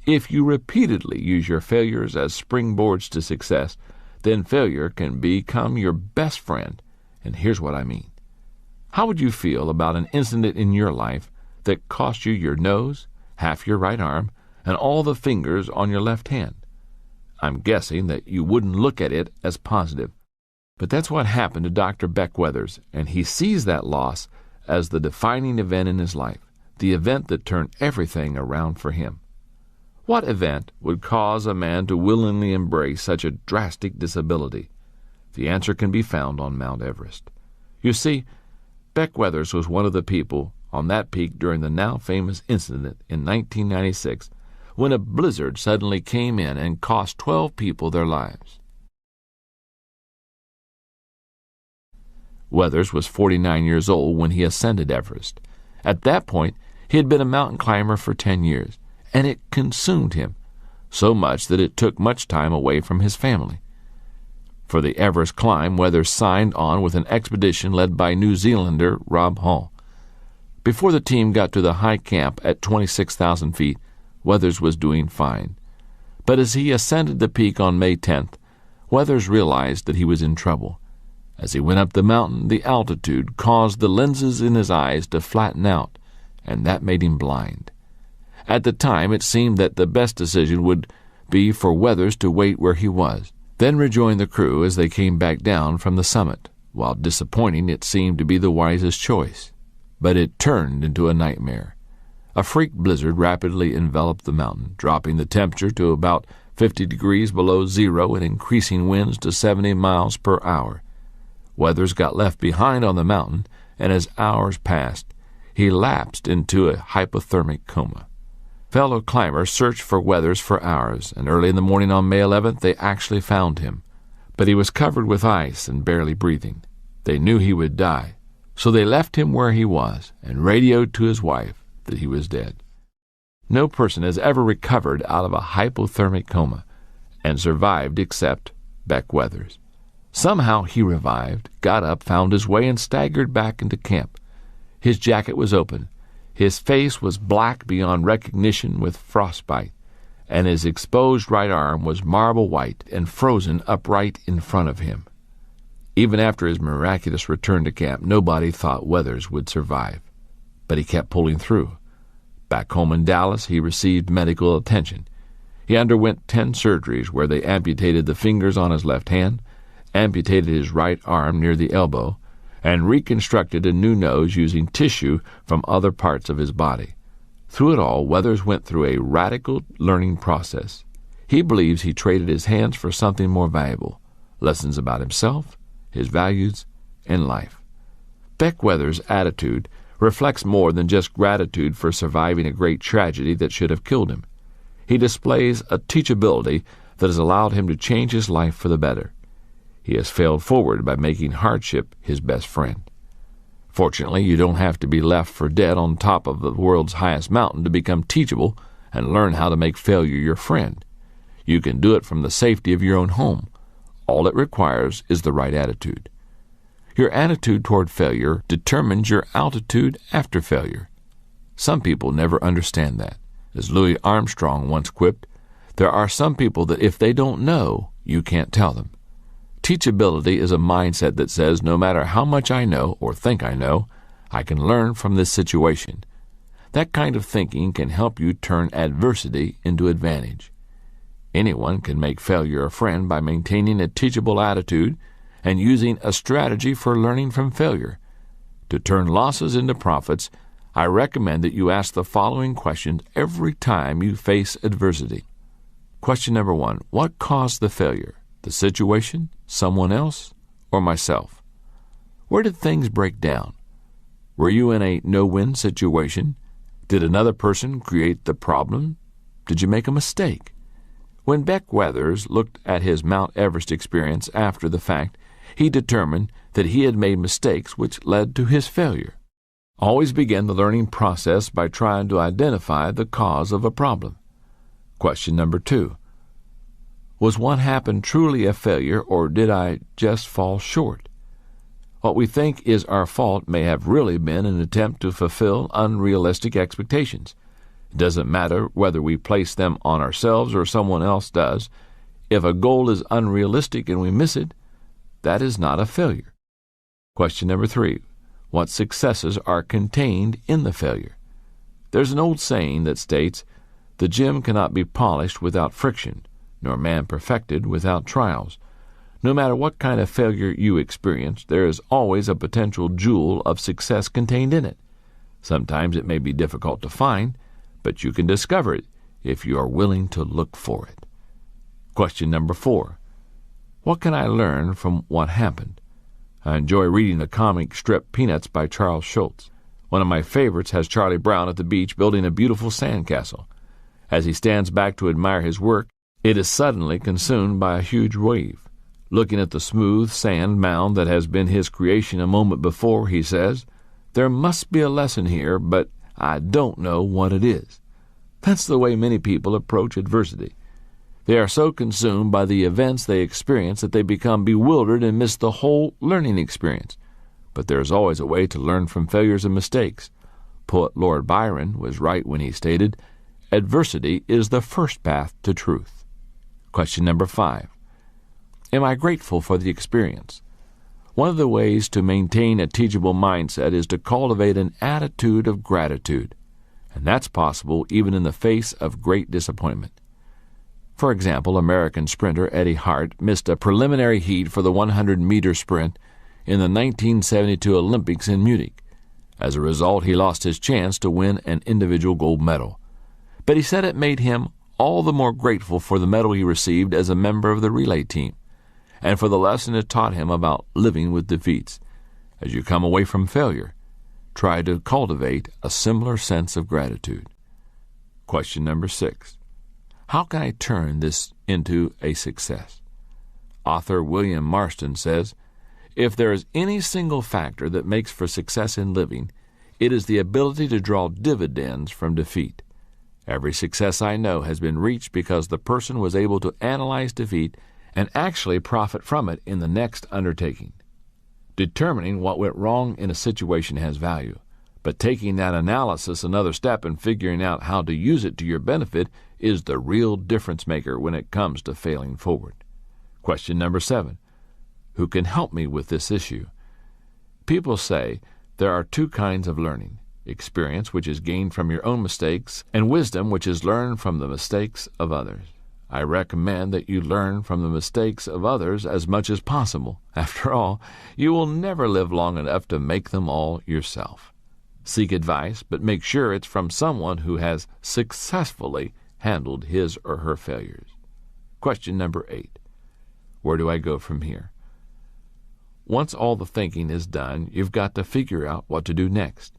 If you repeatedly use your failures as springboards to success, then failure can become your best friend. And here's what I mean. How would you feel about an incident in your life that cost you your nose, half your right arm, and all the fingers on your left hand? I'm guessing that you wouldn't look at it as positive. But that's what happened to Dr. Beck Weathers, and he sees that loss as the defining event in his life, the event that turned everything around for him. What event would cause a man to willingly embrace such a drastic disability? The answer can be found on Mount Everest. You see, Beck Weathers was one of the people on that peak during the now famous incident in 1996 when a blizzard suddenly came in and cost 12 people their lives. Weathers was 49 years old when he ascended Everest. At that point, he had been a mountain climber for 10 years, and it consumed him, so much that it took much time away from his family. For the Everest climb, Weathers signed on with an expedition led by New Zealander Rob Hall. Before the team got to the high camp at 26,000 feet, Weathers was doing fine. But as he ascended the peak on May 10th, Weathers realized that he was in trouble. As he went up the mountain, the altitude caused the lenses in his eyes to flatten out, and that made him blind. At the time, it seemed that the best decision would be for Weathers to wait where he was, then rejoin the crew as they came back down from the summit. While disappointing, it seemed to be the wisest choice. But it turned into a nightmare. A freak blizzard rapidly enveloped the mountain, dropping the temperature to about 50 degrees below zero and increasing winds to 70 miles per hour. Weathers got left behind on the mountain, and as hours passed, he lapsed into a hypothermic coma. Fellow climbers searched for Weathers for hours, and early in the morning on May 11th they actually found him. But he was covered with ice and barely breathing. They knew he would die, so they left him where he was and radioed to his wife that he was dead. No person has ever recovered out of a hypothermic coma and survived except Beck Weathers. Somehow he revived, got up, found his way, and staggered back into camp. His jacket was open. His face was black beyond recognition with frostbite, and his exposed right arm was marble white and frozen upright in front of him. Even after his miraculous return to camp, nobody thought Weathers would survive. But he kept pulling through. Back home in Dallas, he received medical attention. He underwent 10 surgeries where they amputated the fingers on his left hand, amputated his right arm near the elbow, and reconstructed a new nose using tissue from other parts of his body. Through it all, Weathers went through a radical learning process. He believes he traded his hands for something more valuable, lessons about himself, his values, and life. Beck Weathers' attitude reflects more than just gratitude for surviving a great tragedy that should have killed him. He displays a teachability that has allowed him to change his life for the better. He has failed forward by making hardship his best friend. Fortunately, you don't have to be left for dead on top of the world's highest mountain to become teachable and learn how to make failure your friend. You can do it from the safety of your own home. All it requires is the right attitude. Your attitude toward failure determines your altitude after failure. Some people never understand that. As Louis Armstrong once quipped, there are some people that if they don't know, you can't tell them. Teachability is a mindset that says no matter how much I know or think I know, I can learn from this situation. That kind of thinking can help you turn adversity into advantage. Anyone can make failure a friend by maintaining a teachable attitude and using a strategy for learning from failure. To turn losses into profits, I recommend that you ask the following questions every time you face adversity. Question number 1, what caused the failure? The situation, someone else, or myself? Where did things break down? Were you in a no-win situation? Did another person create the problem? Did you make a mistake? When Beck Weathers looked at his Mount Everest experience after the fact, he determined that he had made mistakes which led to his failure. Always begin the learning process by trying to identify the cause of a problem. Question number 2. Was what happened truly a failure, or did I just fall short? What we think is our fault may have really been an attempt to fulfill unrealistic expectations. It doesn't matter whether we place them on ourselves or someone else does. If a goal is unrealistic and we miss it, that is not a failure. Question number 3. What successes are contained in the failure? There's an old saying that states, "The gem cannot be polished without friction, nor man perfected without trials." No matter what kind of failure you experience, there is always a potential jewel of success contained in it. Sometimes it may be difficult to find, but you can discover it if you are willing to look for it. Question number 4. What can I learn from what happened? I enjoy reading the comic strip Peanuts by Charles Schulz. One of my favorites has Charlie Brown at the beach building a beautiful sandcastle. As he stands back to admire his work, it is suddenly consumed by a huge wave. Looking at the smooth sand mound that has been his creation a moment before, he says, "There must be a lesson here, but I don't know what it is." That's the way many people approach adversity. They are so consumed by the events they experience that they become bewildered and miss the whole learning experience. But there is always a way to learn from failures and mistakes. Poet Lord Byron was right when he stated, "Adversity is the first path to truth." Question number 5. Am I grateful for the experience? One of the ways to maintain a teachable mindset is to cultivate an attitude of gratitude, and that's possible even in the face of great disappointment. For example, American sprinter Eddie Hart missed a preliminary heat for the 100-meter sprint in the 1972 Olympics in Munich. As a result, he lost his chance to win an individual gold medal. But he said it made him all the more grateful for the medal he received as a member of the relay team, and for the lesson it taught him about living with defeats. As you come away from failure, try to cultivate a similar sense of gratitude. Question number 6. How can I turn this into a success? Author William Marston says, "If there is any single factor that makes for success in living, it is the ability to draw dividends from defeat. Every success I know has been reached because the person was able to analyze defeat and actually profit from it in the next undertaking. Determining what went wrong in a situation has value, but taking that analysis another step and figuring out how to use it to your benefit is the real difference maker when it comes to failing forward." Question number 7. Who can help me with this issue? People say there are 2 kinds of learning: experience, which is gained from your own mistakes, and wisdom, which is learned from the mistakes of others. I recommend that you learn from the mistakes of others as much as possible. After all, you will never live long enough to make them all yourself. Seek advice, but make sure it's from someone who has successfully handled his or her failures. Question number 8. Where do I go from here? Once all the thinking is done, you've got to figure out what to do next.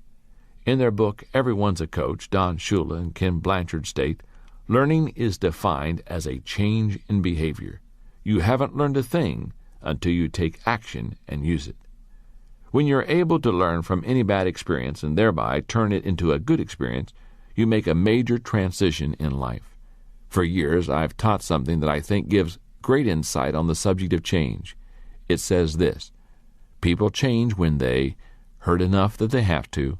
In their book, Everyone's a Coach, Don Shula and Ken Blanchard state, learning is defined as a change in behavior. You haven't learned a thing until you take action and use it. When you're able to learn from any bad experience and thereby turn it into a good experience, you make a major transition in life. For years, I've taught something that I think gives great insight on the subject of change. It says this: people change when they hurt enough that they have to,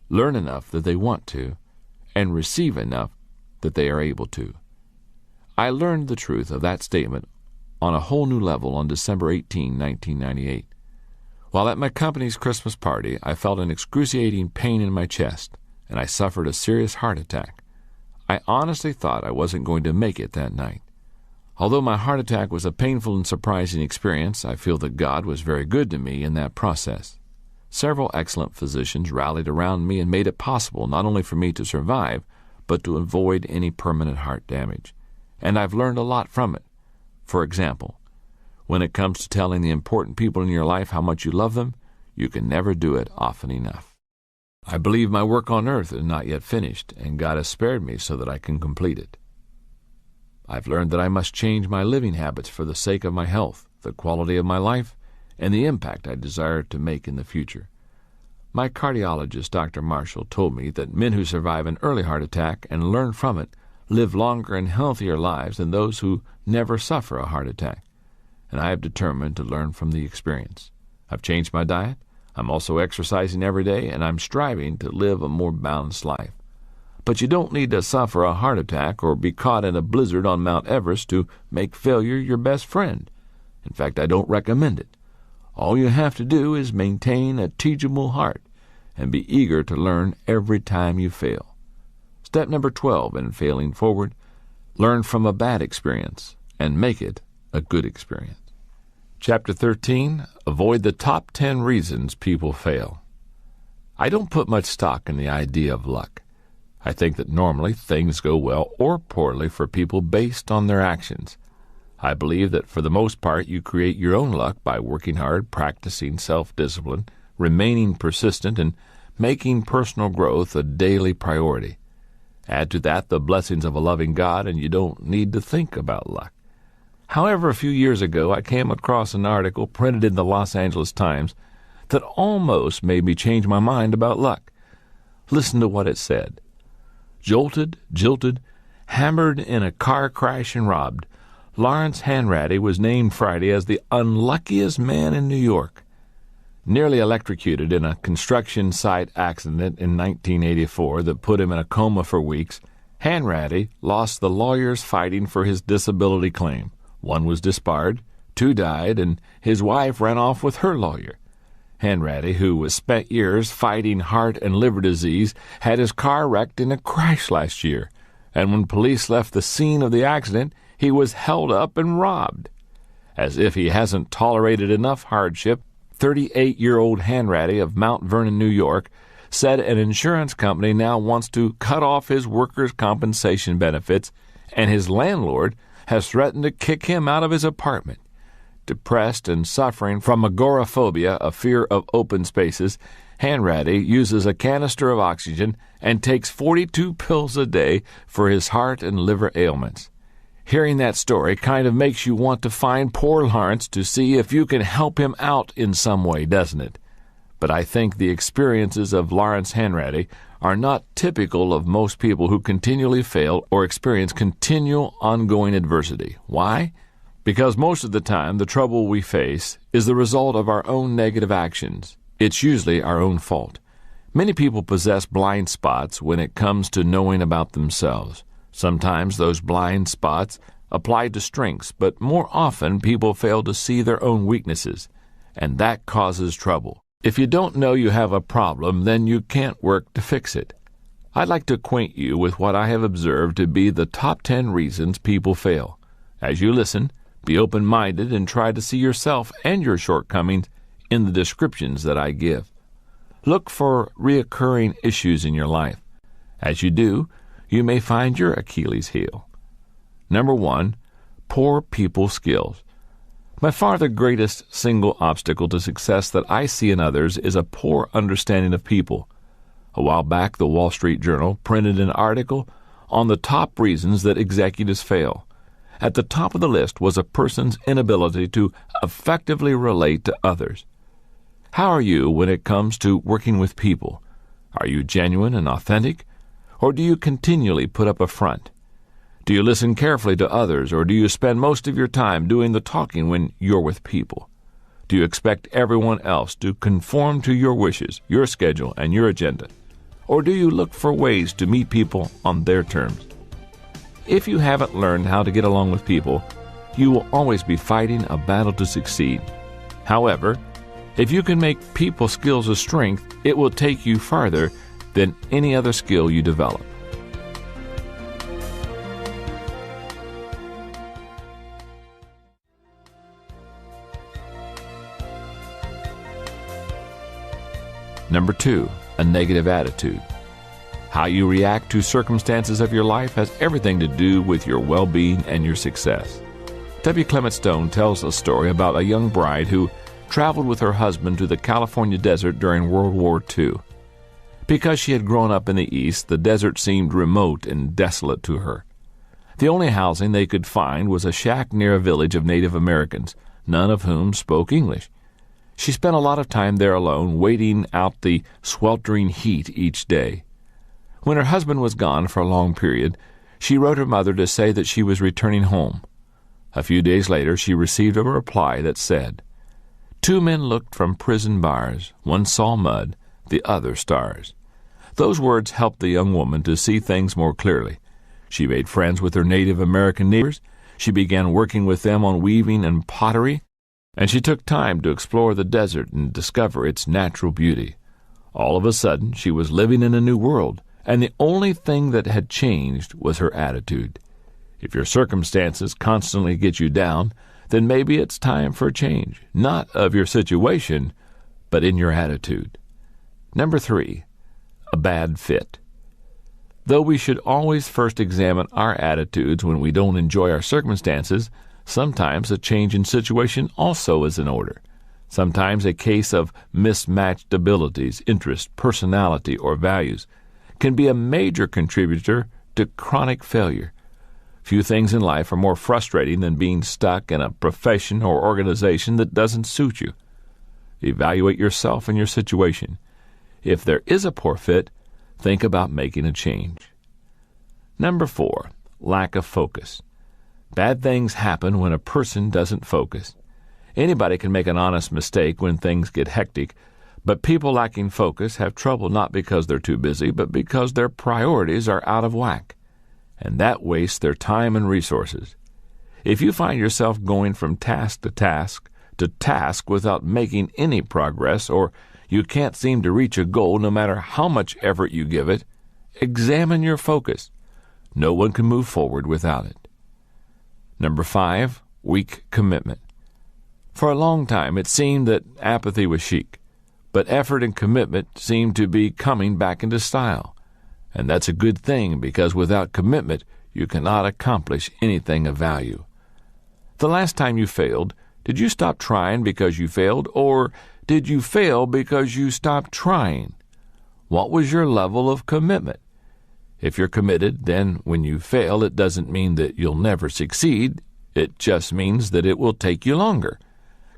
learn enough that they want to, and receive enough that they are able to. I learned the truth of that statement on a whole new level on December 18, 1998. While at my company's Christmas party, I felt an excruciating pain in my chest, and I suffered a serious heart attack. I honestly thought I wasn't going to make it that night. Although my heart attack was a painful and surprising experience, I feel that God was very good to me in that process. Several excellent physicians rallied around me and made it possible not only for me to survive, but to avoid any permanent heart damage. And I've learned a lot from it. For example, when it comes to telling the important people in your life how much you love them, you can never do it often enough. I believe my work on earth is not yet finished, and God has spared me so that I can complete it. I've learned that I must change my living habits for the sake of my health, the quality of my life, and the impact I desire to make in the future. My cardiologist, Dr. Marshall, told me that men who survive an early heart attack and learn from it live longer and healthier lives than those who never suffer a heart attack. And I have determined to learn from the experience. I've changed my diet. I'm also exercising every day, and I'm striving to live a more balanced life. But you don't need to suffer a heart attack or be caught in a blizzard on Mount Everest to make failure your best friend. In fact, I don't recommend it. All you have to do is maintain a teachable heart and be eager to learn every time you fail. Step number 12 in failing forward: learn from a bad experience and make it a good experience. Chapter 13, avoid the top 10 reasons people fail. I don't put much stock in the idea of luck. I think that normally things go well or poorly for people based on their actions. I believe that for the most part you create your own luck by working hard, practicing self-discipline, remaining persistent, and making personal growth a daily priority. Add to that the blessings of a loving God, and you don't need to think about luck. However, a few years ago I came across an article printed in the Los Angeles Times that almost made me change my mind about luck. Listen to what it said. Jolted, jilted, hammered in a car crash and robbed, Lawrence Hanratty was named Friday as the unluckiest man in New York. Nearly electrocuted in a construction site accident in 1984 that put him in a coma for weeks, Hanratty lost the lawyers fighting for his disability claim. One was disbarred, 2 died, and his wife ran off with her lawyer. Hanratty, who was spent years fighting heart and liver disease, had his car wrecked in a crash last year, and when police left the scene of the accident, he was held up and robbed. As if he hasn't tolerated enough hardship, 38-year-old Hanratty of Mount Vernon, New York, said an insurance company now wants to cut off his workers' compensation benefits, and his landlord has threatened to kick him out of his apartment. Depressed and suffering from agoraphobia, a fear of open spaces, Hanratty uses a canister of oxygen and takes 42 pills a day for his heart and liver ailments. Hearing that story kind of makes you want to find poor Lawrence to see if you can help him out in some way, doesn't it? But I think the experiences of Lawrence Hanratty are not typical of most people who continually fail or experience continual ongoing adversity. Why? Because most of the time the trouble we face is the result of our own negative actions. It's usually our own fault. Many people possess blind spots when it comes to knowing about themselves. Sometimes those blind spots apply to strengths, but more often people fail to see their own weaknesses, and that causes trouble. If you don't know you have a problem, then you can't work to fix it. I'd like to acquaint you with what I have observed to be the top 10 reasons people fail. As you listen, be open-minded and try to see yourself and your shortcomings in the descriptions that I give. Look for reoccurring issues in your life. As you do, you may find your Achilles heel. Number 1, poor people skills. By far the greatest single obstacle to success that I see in others is a poor understanding of people. A while back, the Wall Street Journal printed an article on the top reasons that executives fail. At the top of the list was a person's inability to effectively relate to others. How are you when it comes to working with people? Are you genuine and authentic? Or do you continually put up a front? Do you listen carefully to others, or do you spend most of your time doing the talking when you're with people? Do you expect everyone else to conform to your wishes, your schedule, and your agenda? Or do you look for ways to meet people on their terms? If you haven't learned how to get along with people, you will always be fighting a battle to succeed. However, if you can make people skills a strength, it will take you farther than any other skill you develop. Number 2, a negative attitude. How you react to circumstances of your life has everything to do with your well-being and your success. W. Clement Stone tells a story about a young bride who traveled with her husband to the California desert during World War II. Because she had grown up in the East, the desert seemed remote and desolate to her. The only housing they could find was a shack near a village of Native Americans, none of whom spoke English. She spent a lot of time there alone, waiting out the sweltering heat each day. When her husband was gone for a long period, she wrote her mother to say that she was returning home. A few days later, she received a reply that said, "Two men looked from prison bars. One saw mud, the other stars." Those words helped the young woman to see things more clearly. She made friends with her Native American neighbors. She began working with them on weaving and pottery, and she took time to explore the desert and discover its natural beauty. All of a sudden, she was living in a new world, and the only thing that had changed was her attitude. If your circumstances constantly get you down, then maybe it's time for a change, not of your situation, but in your attitude. Number 3, a bad fit. Though we should always first examine our attitudes when we don't enjoy our circumstances, sometimes a change in situation also is in order. Sometimes a case of mismatched abilities, interests, personality, or values can be a major contributor to chronic failure. Few things in life are more frustrating than being stuck in a profession or organization that doesn't suit you. Evaluate yourself and your situation. If there is a poor fit, think about making a change. Number 4, lack of focus. Bad things happen when a person doesn't focus. Anybody can make an honest mistake when things get hectic, but people lacking focus have trouble not because they're too busy, but because their priorities are out of whack, and that wastes their time and resources. If you find yourself going from task to task without making any progress, or you can't seem to reach a goal no matter how much effort you give it, examine your focus. No one can move forward without it. Number 5, weak commitment. For a long time, it seemed that apathy was chic, but effort and commitment seemed to be coming back into style. And that's a good thing, because without commitment, you cannot accomplish anything of value. The last time you failed, did you stop trying because you failed, or did you fail because you stopped trying? What was your level of commitment? If you're committed, then when you fail, it doesn't mean that you'll never succeed. It just means that it will take you longer.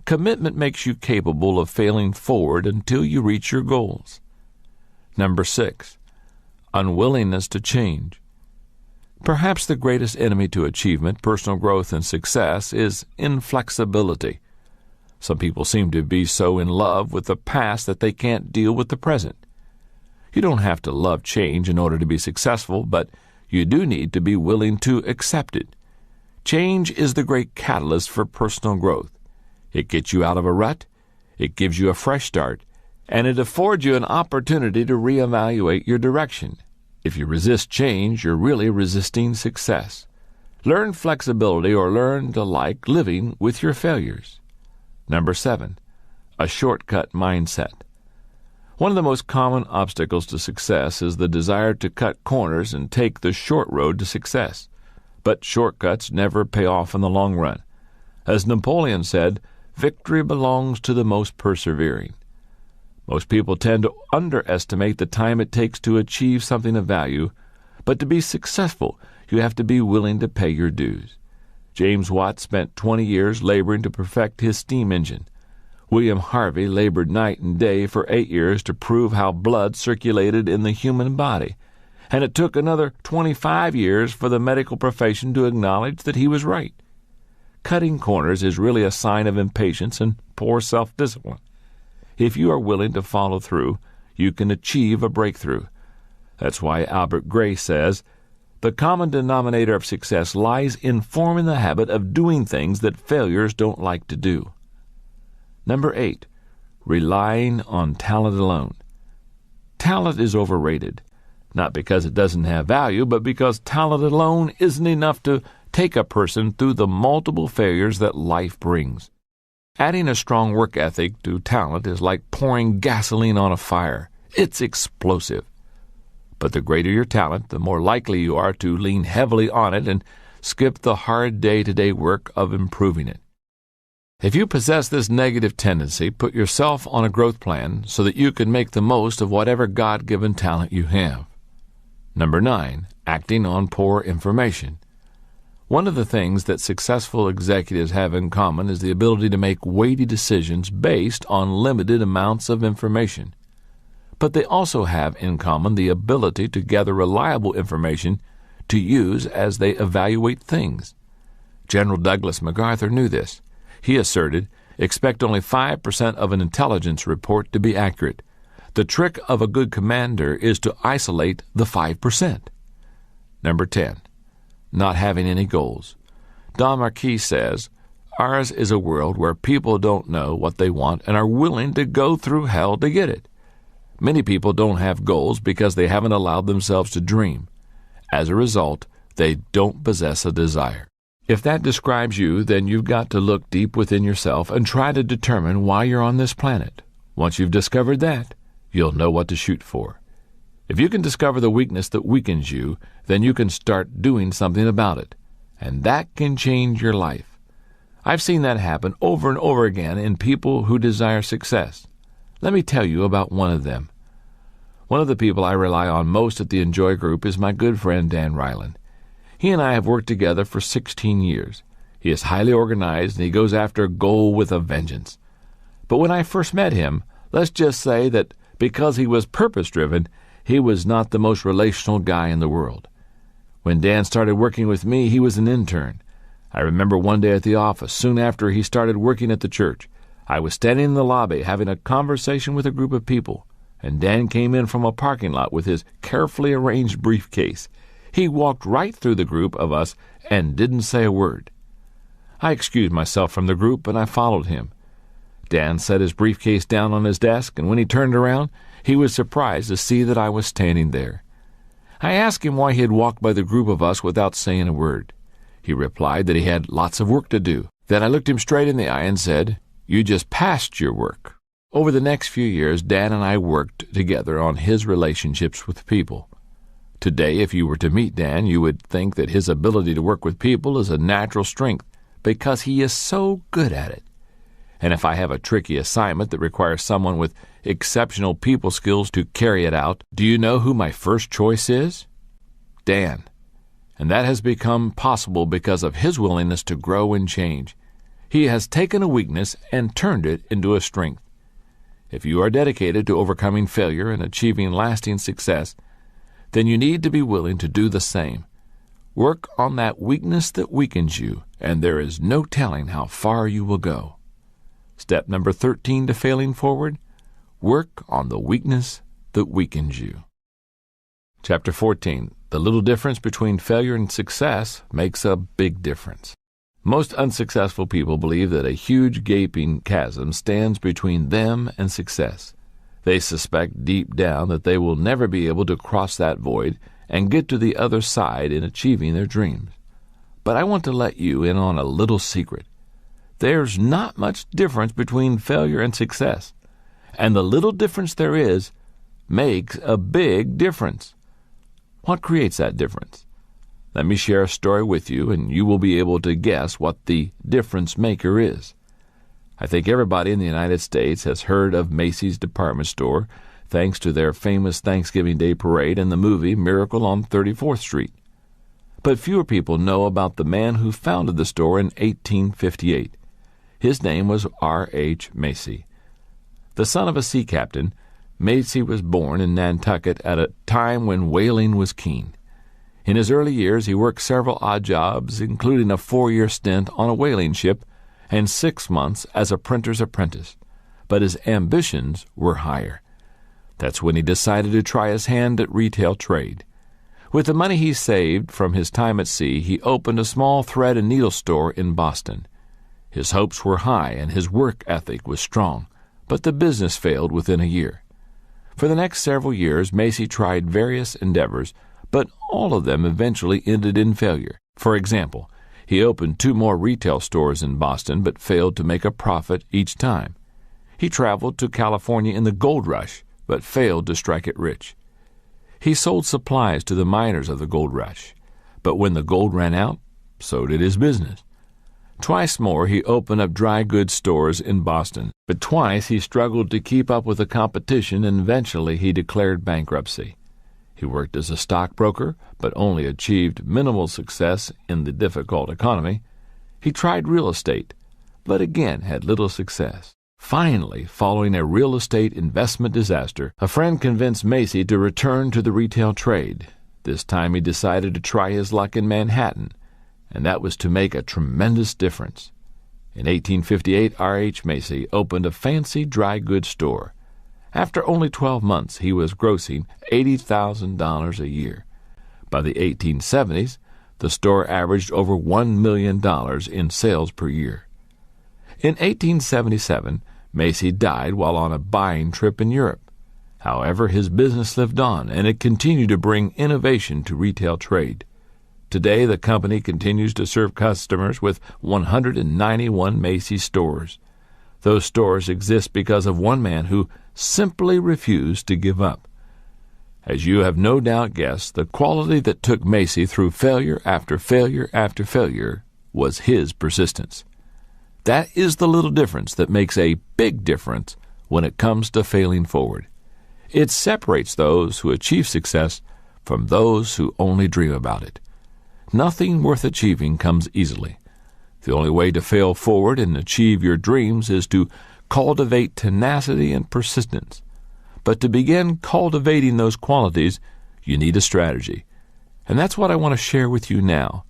Commitment makes you capable of failing forward until you reach your goals. Number 6, unwillingness to change. Perhaps the greatest enemy to achievement, personal growth, and success is inflexibility. Some people seem to be so in love with the past that they can't deal with the present. You don't have to love change in order to be successful, but you do need to be willing to accept it. Change is the great catalyst for personal growth. It gets you out of a rut, it gives you a fresh start, and it affords you an opportunity to reevaluate your direction. If you resist change, you're really resisting success. Learn flexibility, or learn to like living with your failures. Number 7, a shortcut mindset. One of the most common obstacles to success is the desire to cut corners and take the short road to success. But shortcuts never pay off in the long run. As Napoleon said, victory belongs to the most persevering. Most people tend to underestimate the time it takes to achieve something of value, but to be successful, you have to be willing to pay your dues. James Watt spent 20 years laboring to perfect his steam engine. William Harvey labored night and day for 8 years to prove how blood circulated in the human body, and it took another 25 years for the medical profession to acknowledge that he was right. Cutting corners is really a sign of impatience and poor self-discipline. If you are willing to follow through, you can achieve a breakthrough. That's why Albert Gray says, "The common denominator of success lies in forming the habit of doing things that failures don't like to do." Number 8, relying on talent alone. Talent is overrated, not because it doesn't have value, but because talent alone isn't enough to take a person through the multiple failures that life brings. Adding a strong work ethic to talent is like pouring gasoline on a fire. It's explosive. But the greater your talent, the more likely you are to lean heavily on it and skip the hard day-to-day work of improving it. If you possess this negative tendency, put yourself on a growth plan so that you can make the most of whatever God-given talent you have. Number 9, acting on poor information. One of the things that successful executives have in common is the ability to make weighty decisions based on limited amounts of information. But they also have in common the ability to gather reliable information to use as they evaluate things. General Douglas MacArthur knew this. He asserted, "Expect only 5% of an intelligence report to be accurate. The trick of a good commander is to isolate the 5%. Number 10. Not having any goals. Don Marquis says, "Ours is a world where people don't know what they want and are willing to go through hell to get it." Many people don't have goals because they haven't allowed themselves to dream. As a result, they don't possess a desire. If that describes you, then you've got to look deep within yourself and try to determine why you're on this planet. Once you've discovered that, you'll know what to shoot for. If you can discover the weakness that weakens you, then you can start doing something about it, and that can change your life. I've seen that happen over and over again in people who desire success. Let me tell you about one of them. One of the people I rely on most at the Enjoy Group is my good friend Dan Ryland. He and I have worked together for 16 years. He is highly organized and he goes after a goal with a vengeance. But when I first met him, let's just say that because he was purpose-driven, he was not the most relational guy in the world. When Dan started working with me, he was an intern. I remember one day at the office, soon after he started working at the church, I was standing in the lobby having a conversation with a group of people, and Dan came in from a parking lot with his carefully arranged briefcase. He walked right through the group of us and didn't say a word. I excused myself from the group, and I followed him. Dan set his briefcase down on his desk, and when he turned around, he was surprised to see that I was standing there. I asked him why he had walked by the group of us without saying a word. He replied that he had lots of work to do. Then I looked him straight in the eye and said, "You just passed your work." Over the next few years, Dan and I worked together on his relationships with people. Today, if you were to meet Dan, you would think that his ability to work with people is a natural strength because he is so good at it. And if I have a tricky assignment that requires someone with exceptional people skills to carry it out, do you know who my first choice is? Dan. And that has become possible because of his willingness to grow and change. He has taken a weakness and turned it into a strength. If you are dedicated to overcoming failure and achieving lasting success, then you need to be willing to do the same. Work on that weakness that weakens you, and there is no telling how far you will go. Step number 13 to failing forward, work on the weakness that weakens you. Chapter 14. The little difference between failure and success makes a big difference. Most unsuccessful people believe that a huge gaping chasm stands between them and success. They suspect deep down that they will never be able to cross that void and get to the other side in achieving their dreams. But I want to let you in on a little secret. There's not much difference between failure and success, and the little difference there is makes a big difference. What creates that difference? Let me share a story with you, and you will be able to guess what the difference maker is. I think everybody in the United States has heard of Macy's department store, thanks to their famous Thanksgiving Day parade and the movie Miracle on 34th Street. But fewer people know about the man who founded the store in 1858. His name was R.H. Macy. The son of a sea captain, Macy was born in Nantucket at a time when whaling was keen. In his early years, he worked several odd jobs, including a 4-year stint on a whaling ship and 6 months as a printer's apprentice. But his ambitions were higher. That's when he decided to try his hand at retail trade. With the money he saved from his time at sea, he opened a small thread and needle store in Boston. His hopes were high and his work ethic was strong, but the business failed within a year. For the next several years, Macy tried various endeavors, but all of them eventually ended in failure. For example, he opened 2 more retail stores in Boston, but failed to make a profit each time. He traveled to California in the gold rush, but failed to strike it rich. He sold supplies to the miners of the gold rush, but when the gold ran out, so did his business. Twice more he opened up dry goods stores in Boston, but twice he struggled to keep up with the competition, and eventually he declared bankruptcy. He worked as a stockbroker, but only achieved minimal success in the difficult economy. He tried real estate, but again had little success. Finally, following a real estate investment disaster, a friend convinced Macy to return to the retail trade. This time he decided to try his luck in Manhattan, and that was to make a tremendous difference. In 1858, R.H. Macy opened a fancy dry goods store. After only 12 months, he was grossing $80,000 a year. By the 1870s, the store averaged over $1 million in sales per year. In 1877, Macy died while on a buying trip in Europe. However, his business lived on, and it continued to bring innovation to retail trade. Today, the company continues to serve customers with 191 Macy's stores. Those stores exist because of one man who simply refused to give up. As you have no doubt guessed, the quality that took Macy through failure after failure after failure was his persistence. That is the little difference that makes a big difference when it comes to failing forward. It separates those who achieve success from those who only dream about it. Nothing worth achieving comes easily. The only way to fail forward and achieve your dreams is to cultivate tenacity and persistence. But to begin cultivating those qualities, you need a strategy. And that's what I want to share with you now,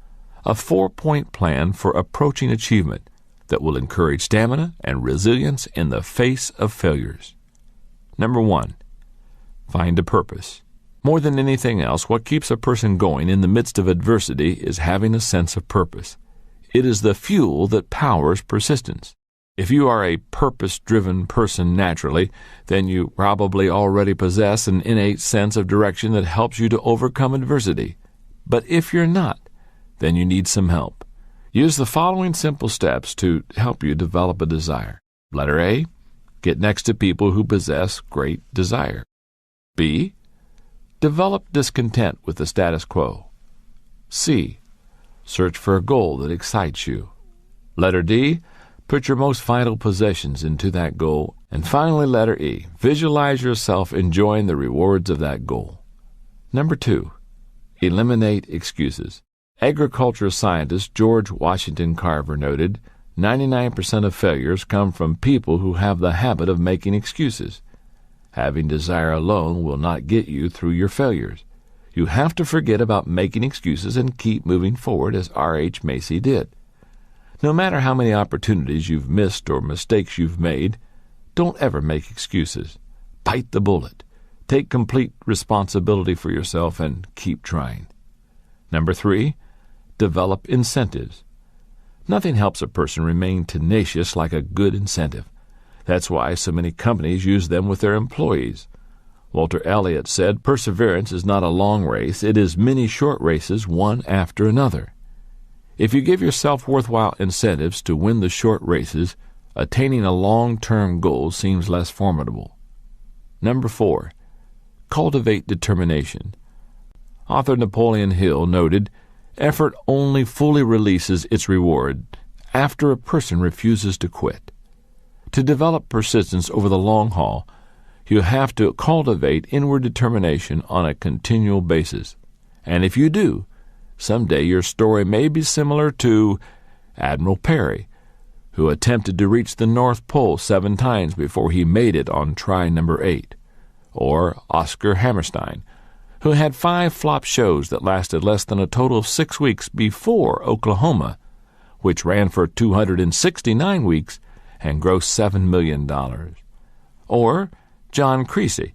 a 4-point plan for approaching achievement that will encourage stamina and resilience in the face of failures. Number 1, find a purpose. More than anything else, what keeps a person going in the midst of adversity is having a sense of purpose. It is the fuel that powers persistence. If you are a purpose-driven person naturally, then you probably already possess an innate sense of direction that helps you to overcome adversity. But if you're not, then you need some help. Use the following simple steps to help you develop a desire. Letter A, get next to people who possess great desire. B, develop discontent with the status quo. C, search for a goal that excites you. Letter D, put your most vital possessions into that goal. And finally, letter E, visualize yourself enjoying the rewards of that goal. Number 2, eliminate excuses. Agriculture scientist George Washington Carver noted, 99% of failures come from people who have the habit of making excuses. Having desire alone will not get you through your failures. You have to forget about making excuses and keep moving forward as R.H. Macy did. No matter how many opportunities you've missed or mistakes you've made, don't ever make excuses. Bite the bullet. Take complete responsibility for yourself and keep trying. Number 3, develop incentives. Nothing helps a person remain tenacious like a good incentive. That's why so many companies use them with their employees. Walter Elliott said, perseverance is not a long race, it is many short races, one after another. If you give yourself worthwhile incentives to win the short races, attaining a long-term goal seems less formidable. Number 4, cultivate determination. Author Napoleon Hill noted, effort only fully releases its reward after a person refuses to quit. To develop persistence over the long haul, you have to cultivate inward determination on a continual basis. And if you do, someday your story may be similar to Admiral Peary, who attempted to reach the North Pole 7 times before he made it on try number 8, or Oscar Hammerstein, who had 5 flop shows that lasted less than a total of 6 weeks before Oklahoma, which ran for 269 weeks and grossed $7 million. Or John Creasy,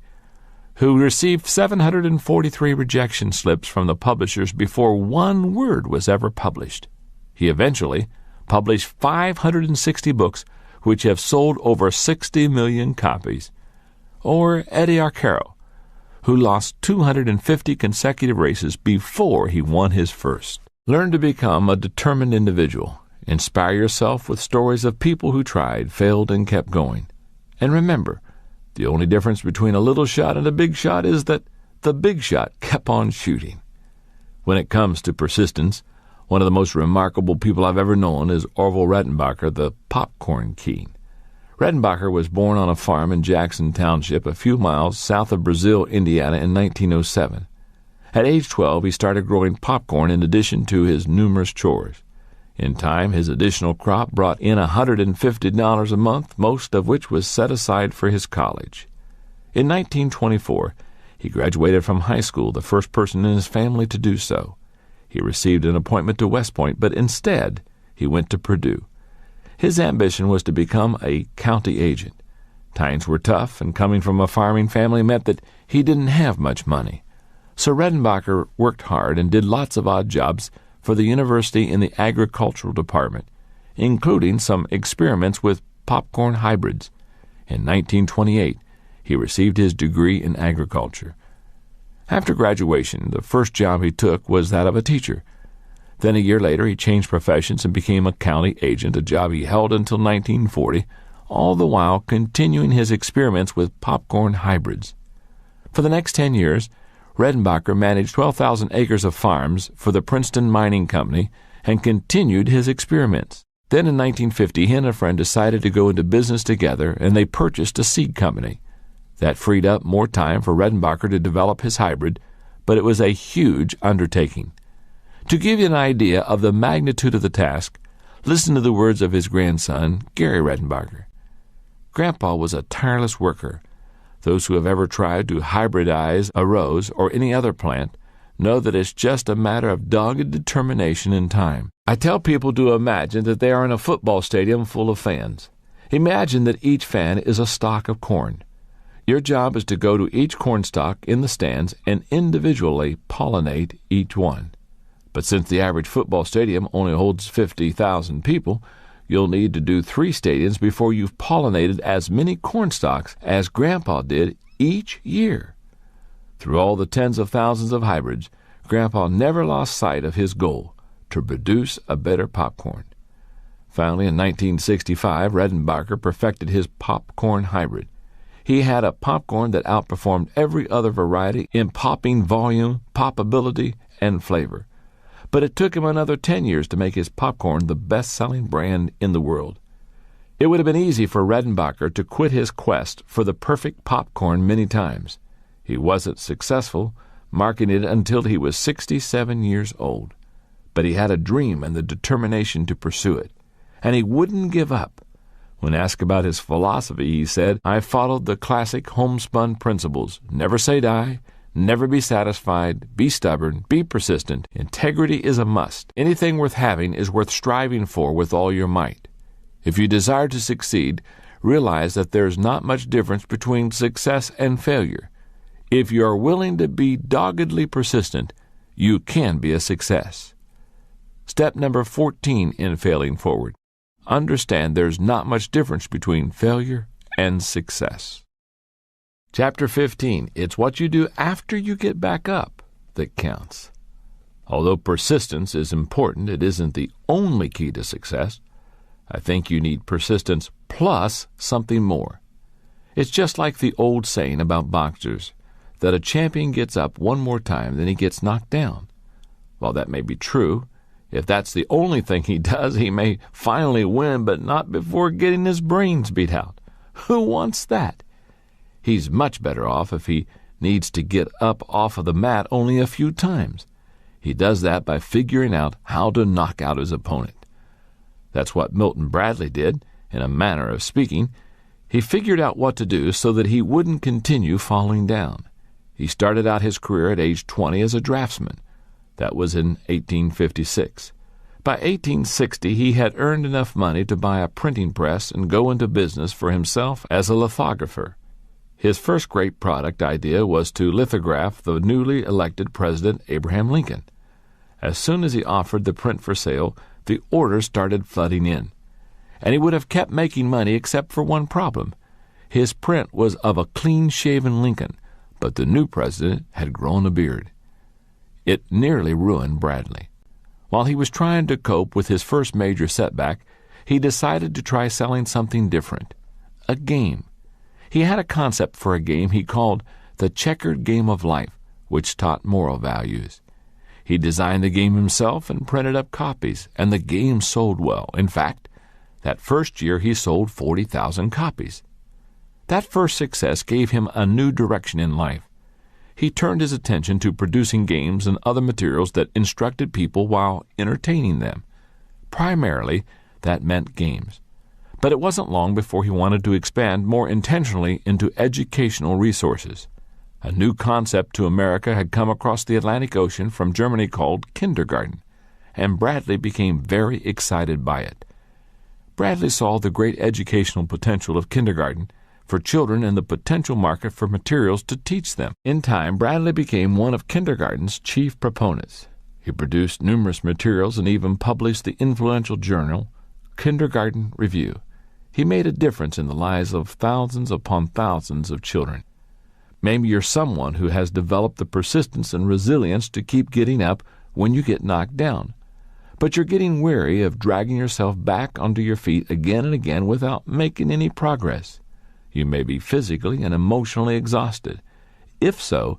who received 743 rejection slips from the publishers before one word was ever published. He eventually published 560 books, which have sold over 60 million copies. Or Eddie Arcaro, who lost 250 consecutive races before he won his first. Learn to become a determined individual. Inspire yourself with stories of people who tried, failed, and kept going. And remember, the only difference between a little shot and a big shot is that the big shot kept on shooting. When it comes to persistence, one of the most remarkable people I've ever known is Orville Redenbacher, the popcorn king. Redenbacher was born on a farm in Jackson Township, a few miles south of Brazil, Indiana, in 1907. At age 12, he started growing popcorn in addition to his numerous chores. In time, his additional crop brought in $150 a month, most of which was set aside for his college. In 1924, he graduated from high school, the first person in his family to do so. He received an appointment to West Point, but instead, he went to Purdue. His ambition was to become a county agent. Times were tough, and coming from a farming family meant that he didn't have much money. So Redenbacher worked hard and did lots of odd jobs for the university in the agricultural department, including some experiments with popcorn hybrids. In 1928, he received his degree in agriculture. After graduation, the first job he took was that of a teacher. Then a year later, he changed professions and became a county agent, a job he held until 1940, all the while continuing his experiments with popcorn hybrids. For the next 10 years, Redenbacher managed 12,000 acres of farms for the Princeton Mining Company and continued his experiments. Then in 1950, he and a friend decided to go into business together, and they purchased a seed company. That freed up more time for Redenbacher to develop his hybrid, but it was a huge undertaking. To give you an idea of the magnitude of the task, listen to the words of his grandson, Gary Redenbacher. Grandpa was a tireless worker. Those who have ever tried to hybridize a rose or any other plant know that it's just a matter of dogged determination and time. I tell people to imagine that they are in a football stadium full of fans. Imagine that each fan is a stalk of corn. Your job is to go to each corn stalk in the stands and individually pollinate each one. But since the average football stadium only holds 50,000 people, you'll need to do 3 stadiums before you've pollinated as many corn stalks as Grandpa did each year. Through all the tens of thousands of hybrids, Grandpa never lost sight of his goal, to produce a better popcorn. Finally, in 1965, Redenbacher perfected his popcorn hybrid. He had a popcorn that outperformed every other variety in popping volume, poppability, and flavor. But it took him another 10 years to make his popcorn the best-selling brand in the world. It would have been easy for Redenbacher to quit his quest for the perfect popcorn many times. He wasn't successful, marketing it until he was 67 years old. But he had a dream and the determination to pursue it, and he wouldn't give up. When asked about his philosophy, he said, "I followed the classic homespun principles. Never say die. Never be satisfied, be stubborn, be persistent. Integrity is a must. Anything worth having is worth striving for with all your might. If you desire to succeed, realize that there is not much difference between success and failure. If you are willing to be doggedly persistent, you can be a success." Step number 14 in failing forward. Understand there's not much difference between failure and success. Chapter 15. It's what you do after you get back up that counts. Although persistence is important, it isn't the only key to success. I think you need persistence plus something more. It's just like the old saying about boxers, that a champion gets up one more time than he gets knocked down. While that may be true, if that's the only thing he does, he may finally win, but not before getting his brains beat out. Who wants that? He's much better off if he needs to get up off of the mat only a few times. He does that by figuring out how to knock out his opponent. That's what Milton Bradley did, in a manner of speaking. He figured out what to do so that he wouldn't continue falling down. He started out his career at age 20 as a draftsman. That was in 1856. By 1860, he had earned enough money to buy a printing press and go into business for himself as a lithographer. His first great product idea was to lithograph the newly elected President Abraham Lincoln. As soon as he offered the print for sale, the orders started flooding in. And he would have kept making money except for one problem. His print was of a clean-shaven Lincoln, but the new president had grown a beard. It nearly ruined Bradley. While he was trying to cope with his first major setback, he decided to try selling something different, a game. He had a concept for a game he called the checkered game of life, which taught moral values. He designed the game himself and printed up copies, and the game sold well. In fact, that first year he sold 40,000 copies. That first success gave him a new direction in life. he turned his attention to producing games and other materials that instructed people while entertaining them. Primarily, that meant games. But it wasn't long before he wanted to expand more intentionally into educational resources. A new concept to America had come across the Atlantic Ocean from Germany called kindergarten, and Bradley became very excited by it. Bradley saw the great educational potential of kindergarten for children and the potential market for materials to teach them. In time, Bradley became one of kindergarten's chief proponents. He produced numerous materials and even published the influential journal Kindergarten Review. He made a difference in the lives of thousands upon thousands of children. Maybe you're someone who has developed the persistence and resilience to keep getting up when you get knocked down. But you're getting weary of dragging yourself back onto your feet again and again without making any progress. You may be physically and emotionally exhausted. If so,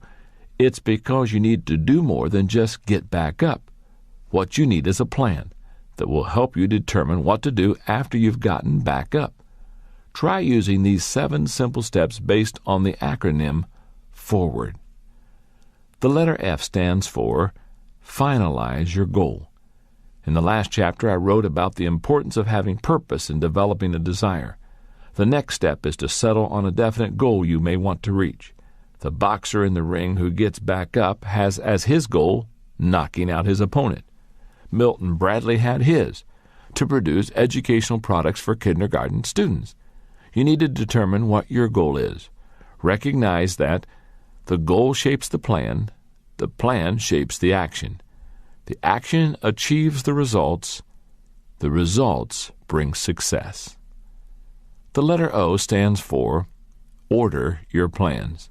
it's because you need to do more than just get back up. What you need is a plan that will help you determine what to do after you've gotten back up. Try using these 7 simple steps based on the acronym FORWARD. The letter F stands for Finalize Your Goal. In the last chapter, I wrote about the importance of having purpose in developing a desire. The next step is to settle on a definite goal you may want to reach. The boxer in the ring who gets back up has as his goal knocking out his opponent. Milton Bradley had his, to produce educational products for kindergarten students. You need to determine what your goal is. Recognize that the goal shapes the plan shapes the action achieves the results bring success. The letter O stands for Order Your Plans.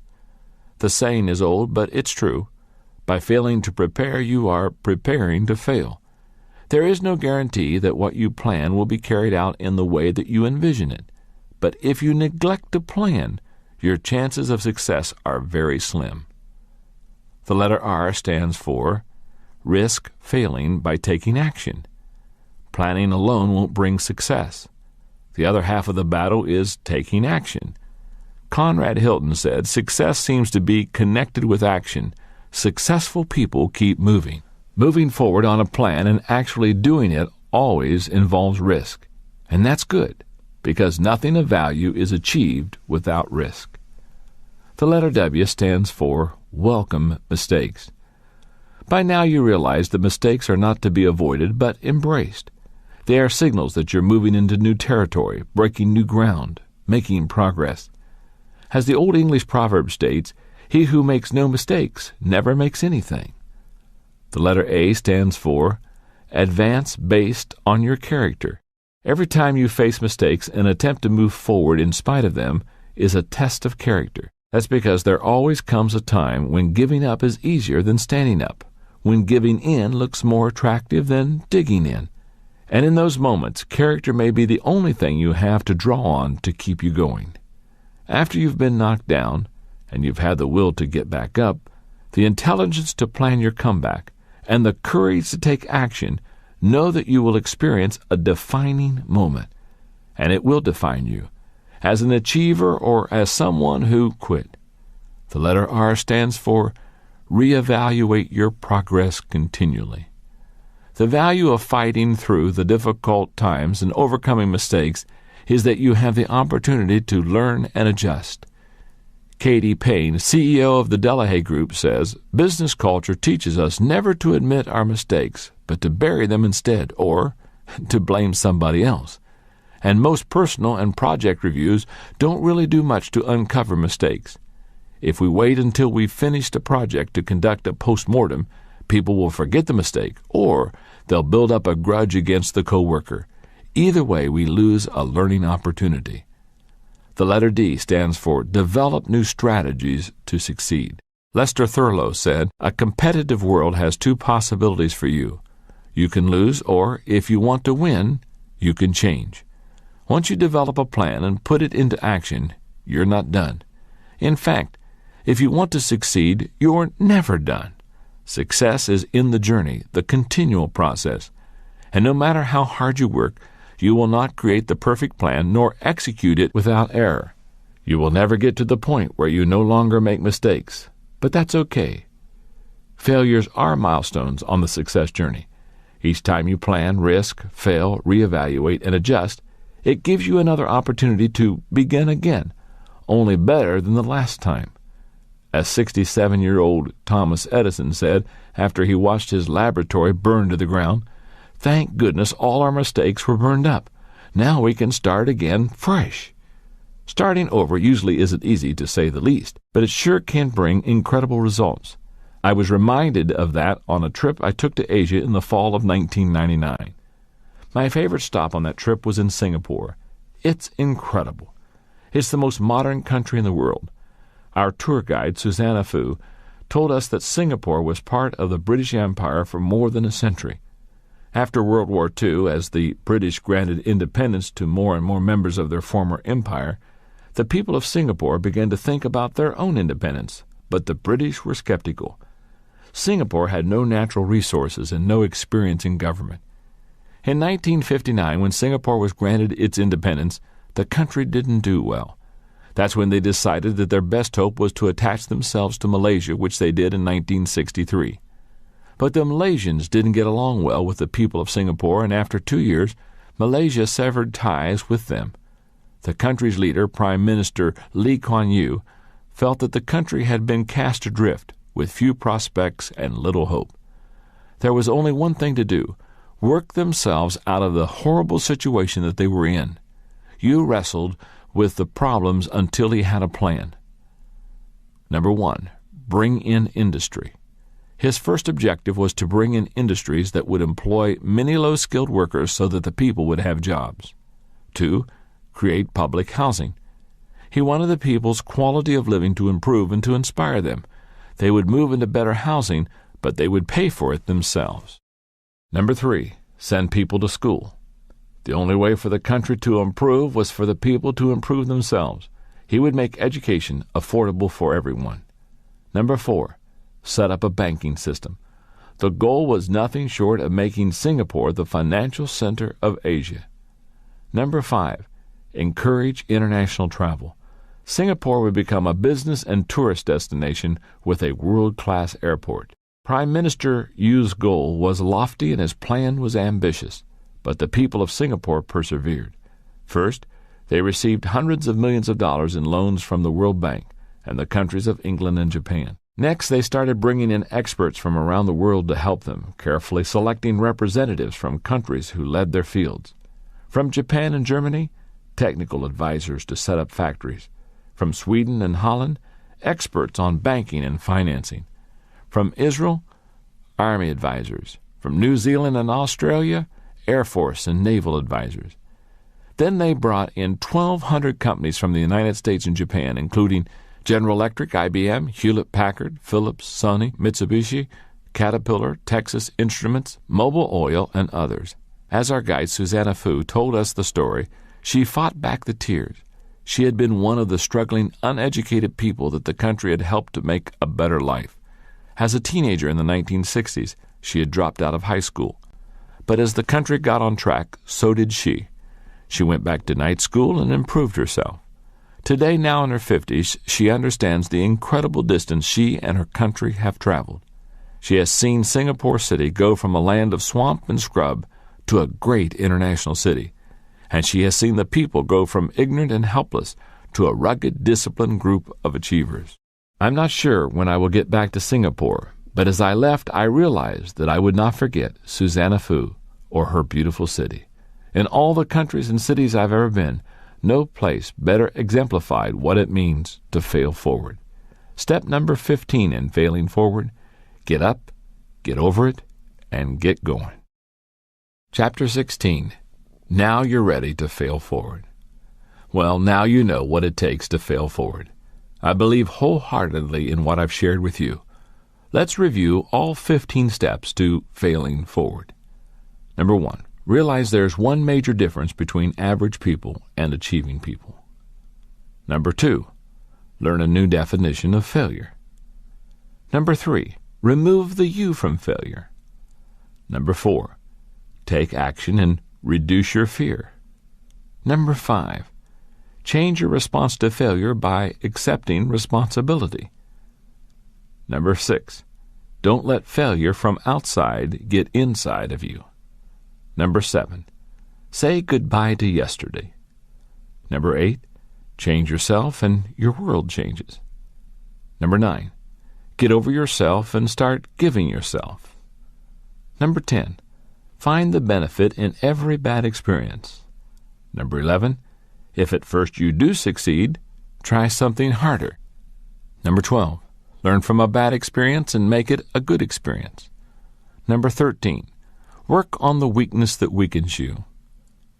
The saying is old, but it's true. By failing to prepare, you are preparing to fail. There is no guarantee that what you plan will be carried out in the way that you envision it. But if you neglect to plan, your chances of success are very slim. The letter R stands for Risk Failing by Taking Action. Planning alone won't bring success. The other half of the battle is taking action. Conrad Hilton said, "Success seems to be connected with action. Successful people keep moving." Moving forward on a plan and actually doing it always involves risk. And that's good, because nothing of value is achieved without risk. The letter W stands for Welcome Mistakes. By now you realize that mistakes are not to be avoided but embraced. They are signals that you're moving into new territory, breaking new ground, making progress. As the old English proverb states, he who makes no mistakes never makes anything. The letter A stands for Advance Based on Your Character. Every time you face mistakes, an attempt to move forward in spite of them is a test of character. That's because there always comes a time when giving up is easier than standing up, when giving in looks more attractive than digging in. And in those moments, character may be the only thing you have to draw on to keep you going. After you've been knocked down, and you've had the will to get back up, the intelligence to plan your comeback, and the courage to take action, know that you will experience a defining moment, and it will define you, as an achiever or as someone who quit. The letter R stands for Reevaluate Your Progress Continually. The value of fighting through the difficult times and overcoming mistakes is that you have the opportunity to learn and adjust. Katie Payne, CEO of the Delahaye Group, says, "Business culture teaches us never to admit our mistakes, but to bury them instead, or to blame somebody else. And most personal and project reviews don't really do much to uncover mistakes. If we wait until we've finished a project to conduct a post-mortem, people will forget the mistake, or they'll build up a grudge against the coworker. Either way, we lose a learning opportunity." The letter D stands for Develop New Strategies to Succeed. Lester Thurlow said, "A competitive world has 2 possibilities for you. You can lose, or if you want to win, you can change. Once you develop a plan and put it into action, you're not done. In fact, if you want to succeed, you're never done. Success is in the journey, the continual process. And no matter how hard you work, you will not create the perfect plan nor execute it without error. You will never get to the point where you no longer make mistakes, But that's okay. Failures are milestones on the success journey. Each time you plan, risk, fail, reevaluate, and adjust, it gives you another opportunity to begin again, only better than the last time. As 67-year-old Thomas Edison said after he watched his laboratory burn to the ground, "Thank goodness all our mistakes were burned up. Now we can start again fresh." Starting over usually isn't easy, to say the least, but it sure can bring incredible results. I was reminded of that on a trip I took to Asia in the fall of 1999. My favorite stop on that trip was in Singapore. It's incredible. It's the most modern country in the world. Our tour guide, Susanna Fu, told us that Singapore was part of the British Empire for more than a century. After World War II, as the British granted independence to more and more members of their former empire, the people of Singapore began to think about their own independence, but the British were skeptical. Singapore had no natural resources and no experience in government. In 1959, when Singapore was granted its independence, the country didn't do well. That's when they decided that their best hope was to attach themselves to Malaysia, which they did in 1963. But the Malaysians didn't get along well with the people of Singapore, and after 2 years, Malaysia severed ties with them. The country's leader, Prime Minister Lee Kuan Yew, felt that the country had been cast adrift, with few prospects and little hope. There was only one thing to do: work themselves out of the horrible situation that they were in. Yew wrestled with the problems until he had a plan. Number 1, bring in industry. His first objective was to bring in industries that would employ many low-skilled workers so that the people would have jobs. 2, create public housing. He wanted the people's quality of living to improve and to inspire them. They would move into better housing, but they would pay for it themselves. Number 3, send people to school. The only way for the country to improve was for the people to improve themselves. He would make education affordable for everyone. Number 4, set up a banking system. The goal was nothing short of making Singapore the financial center of Asia. Number 5, encourage international travel. Singapore would become a business and tourist destination with a world-class airport. Prime Minister Yew's goal was lofty and his plan was ambitious, but the people of Singapore persevered. First, they received hundreds of millions of dollars in loans from the World Bank and the countries of England and Japan. Next, they started bringing in experts from around the world to help them, carefully selecting representatives from countries who led their fields. From Japan and Germany, technical advisors to set up factories. From Sweden and Holland, experts on banking and financing. From Israel, Army advisors. From New Zealand and Australia, Air Force and naval advisors. Then they brought in 1,200 companies from the United States and Japan, including General Electric, IBM, Hewlett-Packard, Philips, Sony, Mitsubishi, Caterpillar, Texas Instruments, Mobil Oil, and others. As our guide Susanna Fu told us the story, she fought back the tears. She had been one of the struggling, uneducated people that the country had helped to make a better life. As a teenager in the 1960s, she had dropped out of high school. But as the country got on track, so did she. She went back to night school and improved herself. Today, now in her 50s, she understands the incredible distance she and her country have traveled. She has seen Singapore City go from a land of swamp and scrub to a great international city. And she has seen the people go from ignorant and helpless to a rugged, disciplined group of achievers. I'm not sure when I will get back to Singapore, but as I left, I realized that I would not forget Susanna Fu or her beautiful city. In all the countries and cities I've ever been, no place better exemplified what it means to fail forward. Step number 15 in failing forward: get up, get over it, and get going. Chapter 16. Now you're ready to fail forward. Well, now you know what it takes to fail forward. I believe wholeheartedly in what I've shared with you. Let's review all 15 steps to failing forward. Number 1, realize there's one major difference between average people and achieving people. Number 2, learn a new definition of failure. Number 3, remove the you from failure. Number 4, take action and reduce your fear. Number 5, change your response to failure by accepting responsibility. Number 6, don't let failure from outside get inside of you. Number 7, say goodbye to yesterday. Number 8, change yourself and your world changes. Number 9, get over yourself and start giving yourself. Number 10, find the benefit in every bad experience. Number 11, if at first you do succeed, try something harder. Number 12, learn from a bad experience and make it a good experience. Number 13, work on the weakness that weakens you.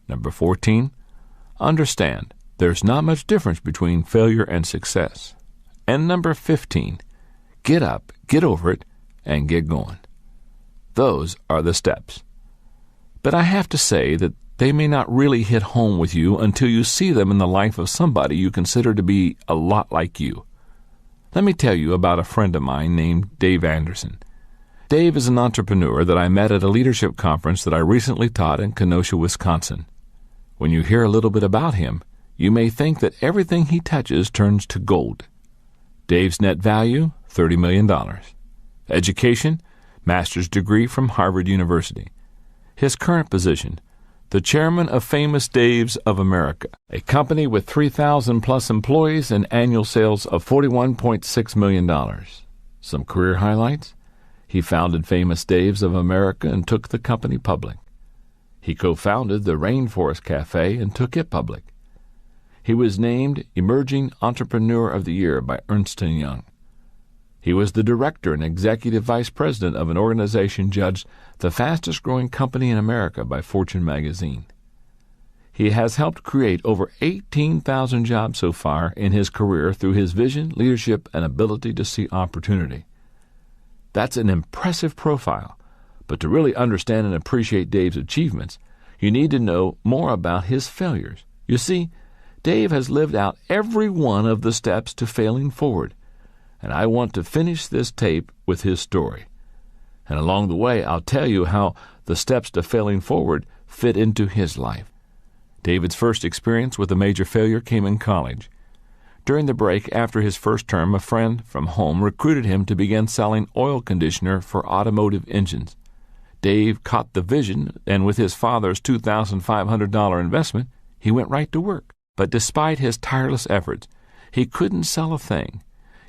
Number 14, understand there's not much difference between failure and success. And number 15, get up, get over it, and get going. Those are the steps. But I have to say that they may not really hit home with you until you see them in the life of somebody you consider to be a lot like you. Let me tell you about a friend of mine named Dave Anderson. Dave is an entrepreneur that I met at a leadership conference that I recently taught in Kenosha, Wisconsin. When you hear a little bit about him, you may think that everything he touches turns to gold. Dave's net value, $30 million. Education, master's degree from Harvard University. His current position, the chairman of Famous Daves of America, a company with 3,000-plus employees and annual sales of $41.6 million. Some career highlights? He founded Famous Daves of America and took the company public. He co-founded the Rainforest Cafe and took it public. He was named Emerging Entrepreneur of the Year by Ernst & Young. He was the director and executive vice president of an organization judged the fastest-growing company in America by Fortune magazine. He has helped create over 18,000 jobs so far in his career through his vision, leadership, and ability to see opportunity. That's an impressive profile, but to really understand and appreciate Dave's achievements, you need to know more about his failures. You see, Dave has lived out every one of the steps to failing forward, and I want to finish this tape with his story. And along the way, I'll tell you how the steps to failing forward fit into his life. David's first experience with a major failure came in college. During the break after his first term, a friend from home recruited him to begin selling oil conditioner for automotive engines. Dave caught the vision, and with his father's $2,500 investment, he went right to work. But despite his tireless efforts, he couldn't sell a thing.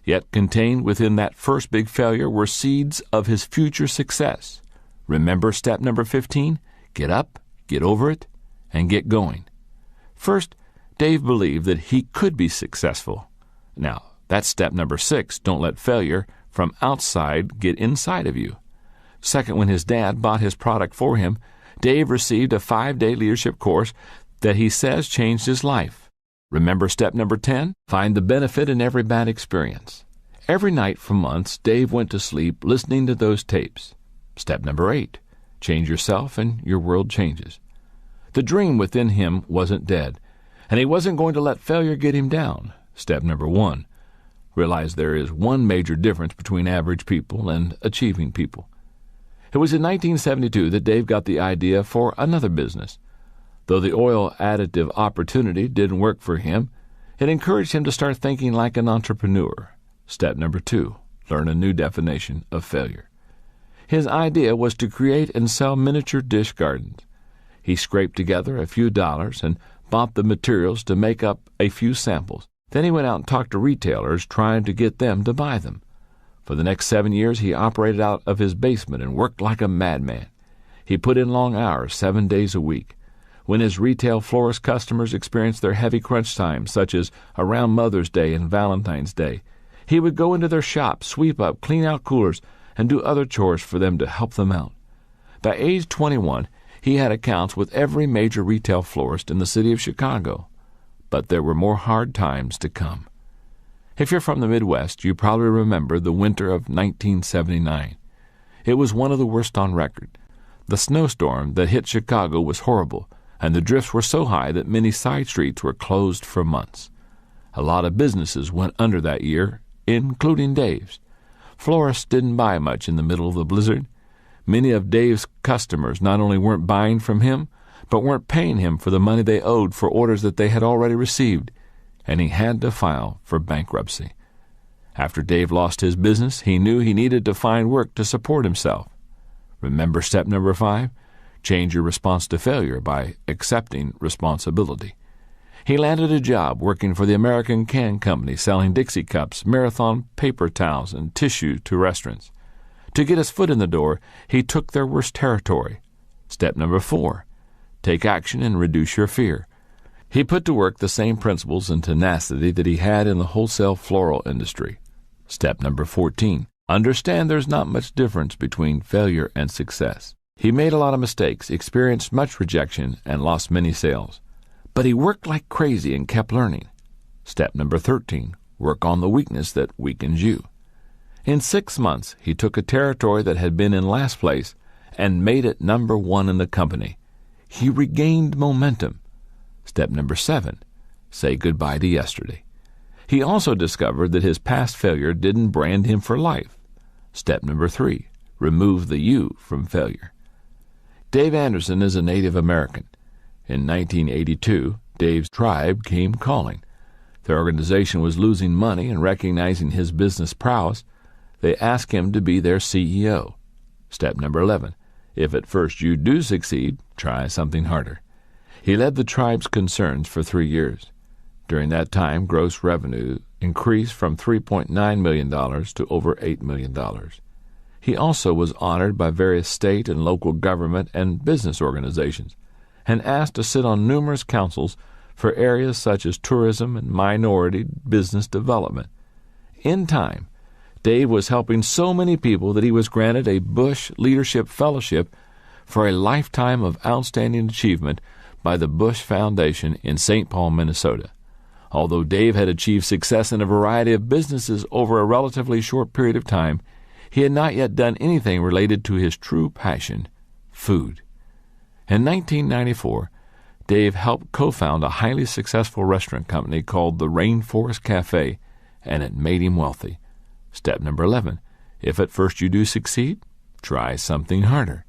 Yet contained within that first big failure were seeds of his future success. Remember step number 15? Get up, get over it, and get going. First, Dave believed that he could be successful. Now, that's step number 6, don't let failure from outside get inside of you. Second, when his dad bought his product for him, Dave received a 5-day leadership course that he says changed his life. Remember step number 10? Find the benefit in every bad experience. Every night for months, Dave went to sleep listening to those tapes. Step number 8. Change yourself and your world changes. The dream within him wasn't dead, and he wasn't going to let failure get him down. Step number 1. Realize there is one major difference between average people and achieving people. It was in 1972 that Dave got the idea for another business. Though the oil additive opportunity didn't work for him, it encouraged him to start thinking like an entrepreneur. Step number 2, learn a new definition of failure. His idea was to create and sell miniature dish gardens. He scraped together a few dollars and bought the materials to make up a few samples. Then he went out and talked to retailers, trying to get them to buy them. For the next 7 years, he operated out of his basement and worked like a madman. He put in long hours, 7 days a week. When his retail florist customers experienced their heavy crunch times, such as around Mother's Day and Valentine's Day, he would go into their shop, sweep up, clean out coolers, and do other chores for them to help them out. By age 21, he had accounts with every major retail florist in the city of Chicago. But there were more hard times to come. If you're from the Midwest, you probably remember the winter of 1979. It was one of the worst on record. The snowstorm that hit Chicago was horrible, and the drifts were so high that many side streets were closed for months. A lot of businesses went under that year, including Dave's. Florists didn't buy much in the middle of the blizzard. Many of Dave's customers not only weren't buying from him, but weren't paying him for the money they owed for orders that they had already received, and he had to file for bankruptcy. After Dave lost his business, he knew he needed to find work to support himself. Remember step number 5? Change your response to failure by accepting responsibility. He landed a job working for the American Can Company, selling Dixie cups, Marathon paper towels, and tissue to restaurants. To get his foot in the door, he took their worst territory. Step number 4, take action and reduce your fear. He put to work the same principles and tenacity that he had in the wholesale floral industry. Step number 14, understand there's not much difference between failure and success. He made a lot of mistakes, experienced much rejection, and lost many sales. But he worked like crazy and kept learning. Step number 13, work on the weakness that weakens you. In 6 months, he took a territory that had been in last place and made it number 1 in the company. He regained momentum. Step number 7, say goodbye to yesterday. He also discovered that his past failure didn't brand him for life. Step number 3, remove the you from failure. Dave Anderson is a Native American. In 1982, Dave's tribe came calling. Their organization was losing money, and recognizing his business prowess, they asked him to be their CEO. Step number 11, if at first you do succeed, try something harder. He led the tribe's concerns for 3 years. During that time, gross revenue increased from $3.9 million to over $8 million. He also was honored by various state and local government and business organizations, and asked to sit on numerous councils for areas such as tourism and minority business development. In time, Dave was helping so many people that he was granted a Bush Leadership Fellowship for a lifetime of outstanding achievement by the Bush Foundation in St. Paul, Minnesota. Although Dave had achieved success in a variety of businesses over a relatively short period of time, he had not yet done anything related to his true passion, food. In 1994, Dave helped co-found a highly successful restaurant company called the Rainforest Cafe, and it made him wealthy. Step number 11, if at first you do succeed, try something harder.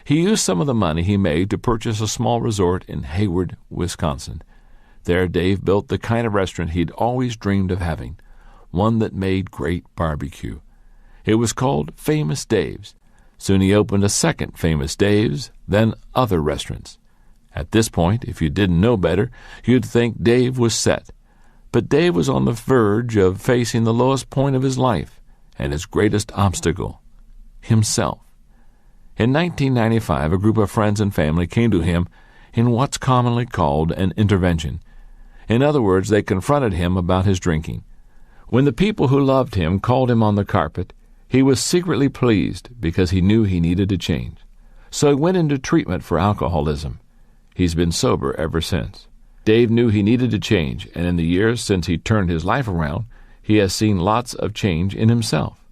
He used some of the money he made to purchase a small resort in Hayward, Wisconsin. There, Dave built the kind of restaurant he'd always dreamed of having, one that made great barbecue. It was called Famous Dave's. Soon he opened a second Famous Dave's, then other restaurants. At this point, if you didn't know better, you'd think Dave was set. But Dave was on the verge of facing the lowest point of his life and his greatest obstacle, himself. In 1995, a group of friends and family came to him in what's commonly called an intervention. In other words, they confronted him about his drinking. When the people who loved him called him on the carpet, he was secretly pleased because he knew he needed to change. So he went into treatment for alcoholism. He's been sober ever since. Dave knew he needed to change, and in the years since he turned his life around, he has seen lots of change in himself.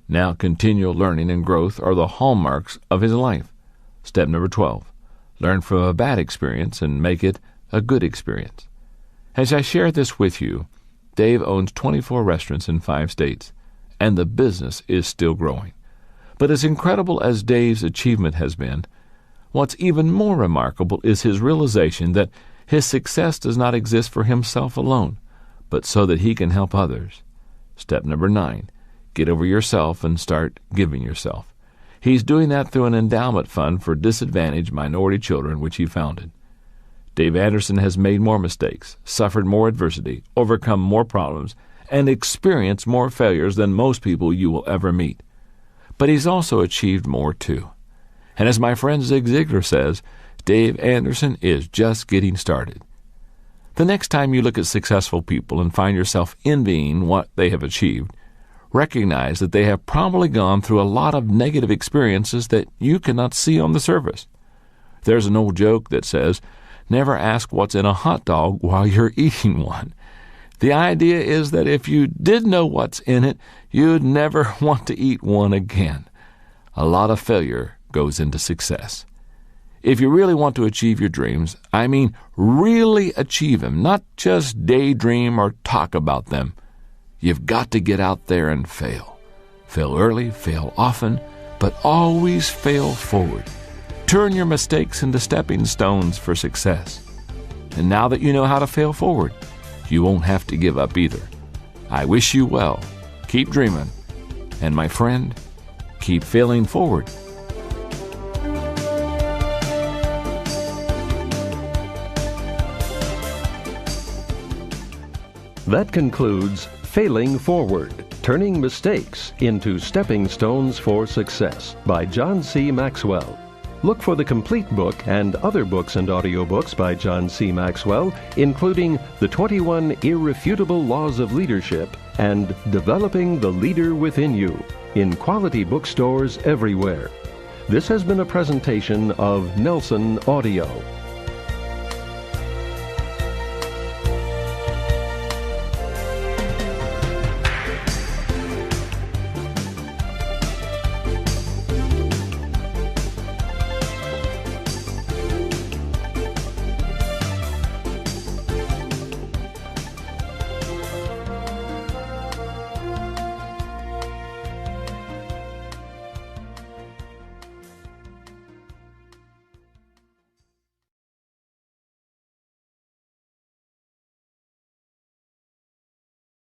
Now continual learning and growth are the hallmarks of his life. Step number 12, learn from a bad experience and make it a good experience. As I share this with you, Dave owns 24 restaurants in 5 states, and the business is still growing. But as incredible as Dave's achievement has been, what's even more remarkable is his realization that his success does not exist for himself alone, but so that he can help others. Step number 9, get over yourself and start giving yourself. He's doing that through an endowment fund for disadvantaged minority children, which he founded. Dave Anderson has made more mistakes, suffered more adversity, overcome more problems, and experienced more failures than most people you will ever meet. But he's also achieved more too. And as my friend Zig Ziglar says, Dave Anderson is just getting started. The next time you look at successful people and find yourself envying what they have achieved, recognize that they have probably gone through a lot of negative experiences that you cannot see on the surface. There's an old joke that says, never ask what's in a hot dog while you're eating one. The idea is that if you did know what's in it, you'd never want to eat one again. A lot of failure goes into success. If you really want to achieve your dreams, I mean really achieve them, not just daydream or talk about them, you've got to get out there and fail. Fail early, fail often, but always fail forward. Turn your mistakes into stepping stones for success. And now that you know how to fail forward, you won't have to give up either. I wish you well. keep dreaming. And my friend, keep failing forward. That concludes Failing Forward, Turning Mistakes into Stepping Stones for Success by John C. Maxwell. Look for the complete book and other books and audiobooks by John C. Maxwell, including The 21 Irrefutable Laws of Leadership and Developing the Leader Within You, in quality bookstores everywhere. This has been a presentation of Nelson Audio.